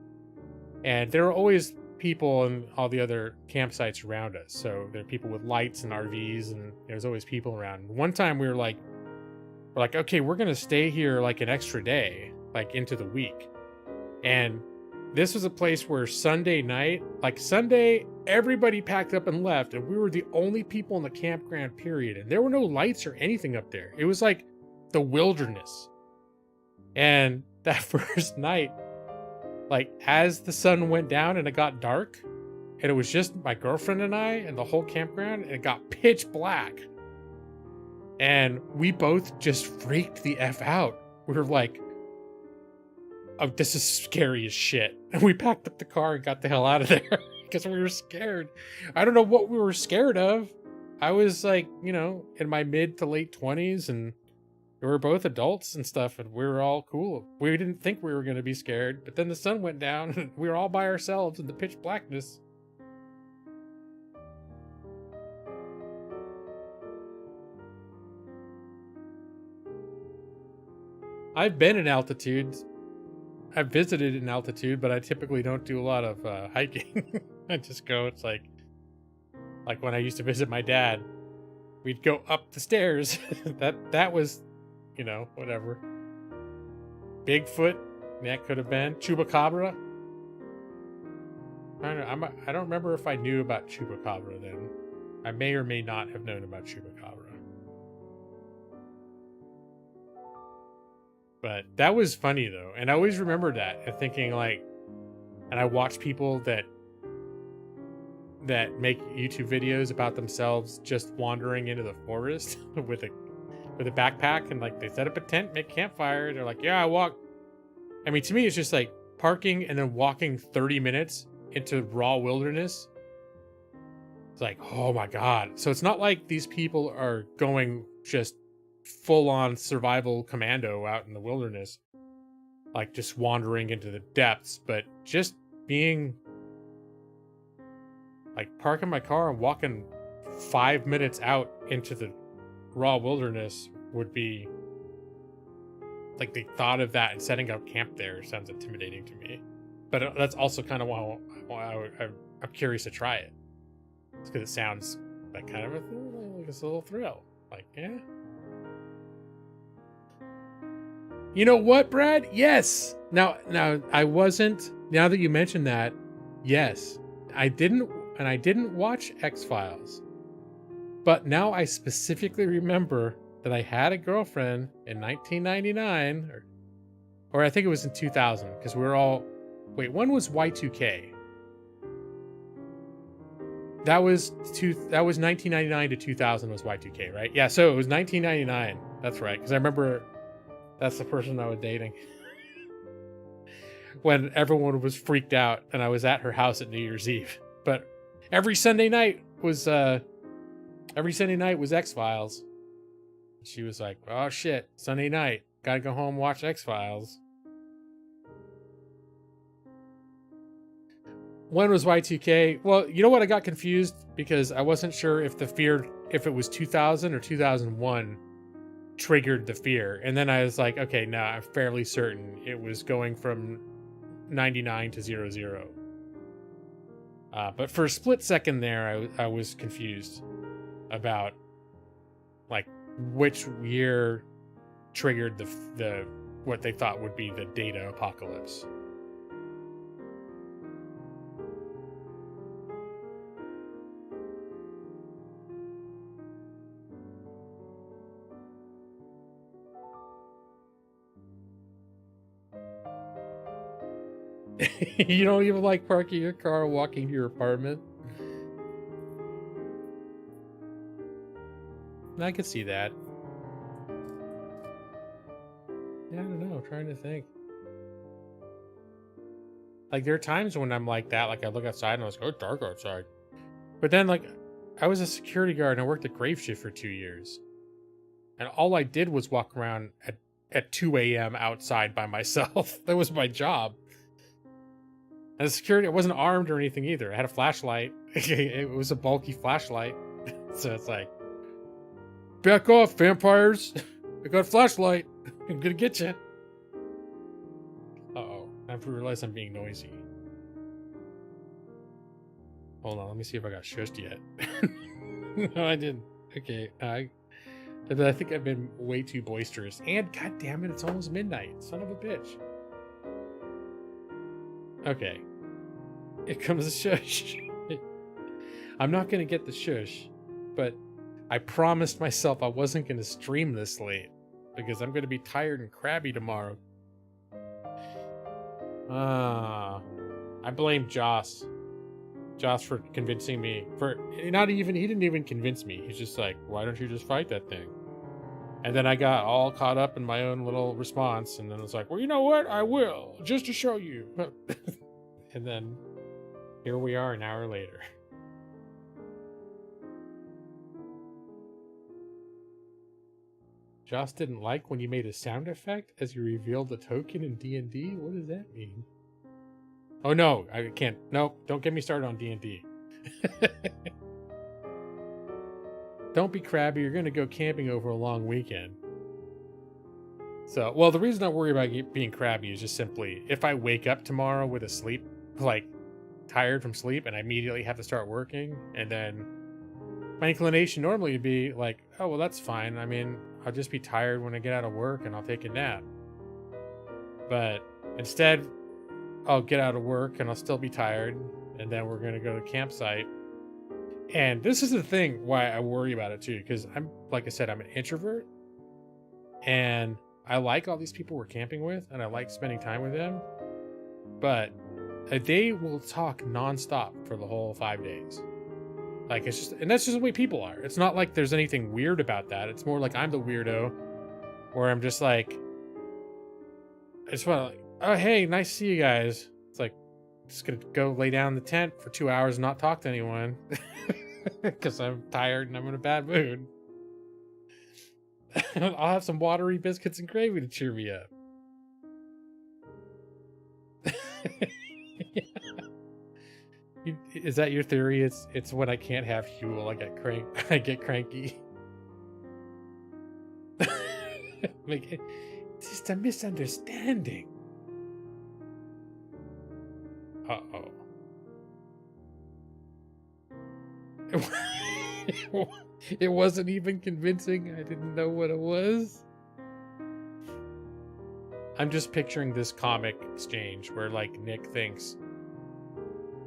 and there were always people in all the other campsites around us. So there are people with lights and RVs, and there's always people around. One time we're like, okay, we're gonna stay here like an extra day, like into the week. And this was a place where Sunday night, like Sunday, everybody packed up and left, and we were the only people in the campground, period. And there were no lights or anything up there. It was like the wilderness. And that first night, like as the sun went down and it got dark, and it was just my girlfriend and I and the whole campground, and it got pitch black. And we both just freaked the F out. We were like, oh, this is scary as shit. And we packed up the car and got the hell out of there because we were scared. I don't know what we were scared of. I was like, you know, in my mid to late 20s, and we were both adults and stuff, and we were all cool. We didn't think we were going to be scared, but then the sun went down and we were all by ourselves in the pitch blackness. I've been in altitude. I've visited in altitude, but I typically don't do a lot of hiking. I just go, it's like when I used to visit my dad, we'd go up the stairs. that was, you know, whatever. Bigfoot, that could have been. Chupacabra. I don't remember if I knew about Chupacabra then. I may or may not have known about Chupacabra. But that was funny though, and I always remember that and thinking like, and I watch people that make YouTube videos about themselves just wandering into the forest with a backpack, and like they set up a tent, make campfire. They're like, yeah, I walk. I mean, to me, it's just like parking and then walking 30 minutes into raw wilderness. It's like, oh my God. So it's not like these people are going just full-on survival commando out in the wilderness, like just wandering into the depths, but just being like parking my car and walking 5 minutes out into the raw wilderness would be like, the thought of that and setting up camp there sounds intimidating to me. But that's also kind of why I'm curious to try it. It's because it sounds like kind of like a little thrill. Like, yeah. You know what, Brad? Yes. Now I wasn't. Now that you mentioned that, yes, I didn't watch X-Files. But now I specifically remember that I had a girlfriend in 1999, or I think it was in 2000, because we were all. Wait, when was Y2K? That was 1999 to 2000 was Y2K, right? Yeah, so it was 1999. That's right, because I remember that's the person I was dating. When everyone was freaked out and I was at her house at New Year's Eve. But every Sunday night was X-Files. She was like, "Oh shit, Sunday night, gotta go home and watch X-Files." When was Y2K? Well, you know what? I got confused because I wasn't sure if if it was 2000 or 2001 triggered the fear. And then I was like, okay, no, I'm fairly certain it was going from 99 to 00. But for a split second there, I was confused about like which year triggered the what they thought would be the data apocalypse. You don't even like parking your car and walking to your apartment? I could see that. Yeah, I don't know. I'm trying to think. Like, there are times when I'm like that. Like, I look outside and I was like, oh, it's dark outside. But then, like, I was a security guard and I worked a grave shift for 2 years. And all I did was walk around at 2 a.m. outside by myself. That was my job. And the security, I wasn't armed or anything either. I had a flashlight. It was a bulky flashlight. So it's like, back off, vampires. I got a flashlight. I'm gonna get you. Uh-oh. I realize I'm being noisy. Hold on, let me see if I got shushed yet. No, I didn't. Okay, I think I've been way too boisterous. And, god damn it, it's almost midnight. Son of a bitch. Okay. Here comes the shush. I'm not going to get the shush, but I promised myself I wasn't going to stream this late because I'm going to be tired and crabby tomorrow. I blame Joss. Joss for convincing me. He didn't even convince me. He's just like, why don't you just fight that thing? And then I got all caught up in my own little response, and then it's like, well, you know what? I will, just to show you. And then here we are an hour later. Joss didn't like when you made a sound effect as you revealed the token in D&D? What does that mean? Oh no, I can't. Nope, don't get me started on D&D. Don't be crabby, you're going to go camping over a long weekend. So, well, the reason I worry about being crabby is just simply, if I wake up tomorrow with a sleep, like, tired from sleep, and I immediately have to start working, and then my inclination normally would be like, oh, well, that's fine. I mean, I'll just be tired when I get out of work, and I'll take a nap. But instead, I'll get out of work, and I'll still be tired, and then we're going to go to the campsite. And this is the thing why I worry about it, too, because like I said, I'm an introvert, and I like all these people we're camping with, and I like spending time with them, but they will talk nonstop for the whole 5 days. Like, it's just, and that's just the way people are. It's not like there's anything weird about that. It's more like I'm the weirdo, where I'm just like, I just want to, like, oh, hey, nice to see you guys. It's like, just gonna go lay down in the tent for 2 hours and not talk to anyone because I'm tired and I'm in a bad mood. I'll have some watery biscuits and gravy to cheer me up. Is that your theory? It's when I can't have Huel, I get cranky. It's just a misunderstanding. Uh-oh. It wasn't even convincing. I didn't know what it was. I'm just picturing this comic exchange where like Nick thinks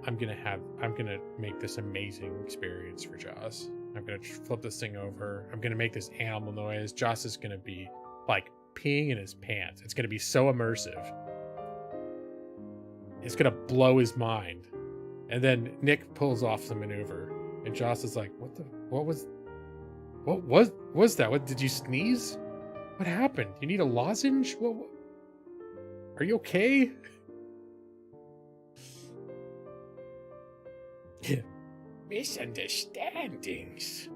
I'm gonna make this amazing experience for Joss. I'm gonna flip this thing over. I'm gonna make this animal noise. Joss is gonna be like peeing in his pants. It's gonna be so immersive. It's gonna blow his mind. And then Nick pulls off the maneuver, and Joss is like, what was that? What did you sneeze? What happened? You need a lozenge? What? Are you okay? Misunderstandings.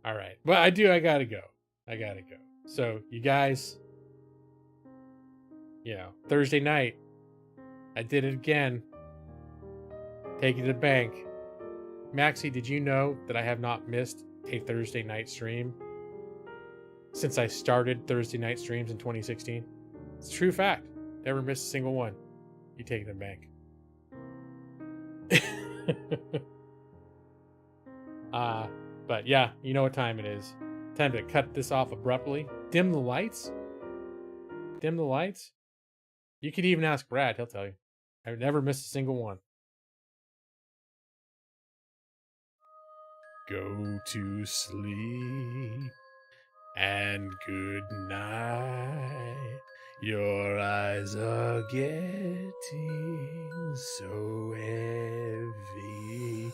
All right. Well, I gotta go. So, you guys, Thursday night, I did it again. Take it to the bank. Maxie, did you know that I have not missed a Thursday night stream since I started Thursday night streams in 2016? It's a true fact. Never missed a single one. You take it to the bank. But yeah, you know what time it is. Time to cut this off abruptly. Dim the lights. You could even ask Brad, he'll tell you. I've never missed a single one. Go to sleep and good night. Your eyes are getting so heavy.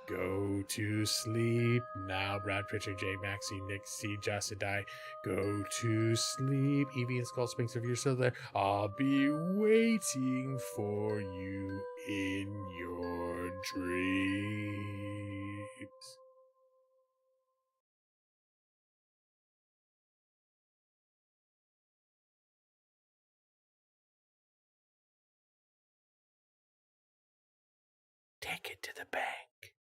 Go to sleep now. Brad, Pritchard, J, Maxie, Nick, C, Jassadai. Go to sleep. Evie and Skull Spinks, if you're still there, I'll be waiting for you in your dreams. Take it to the bank.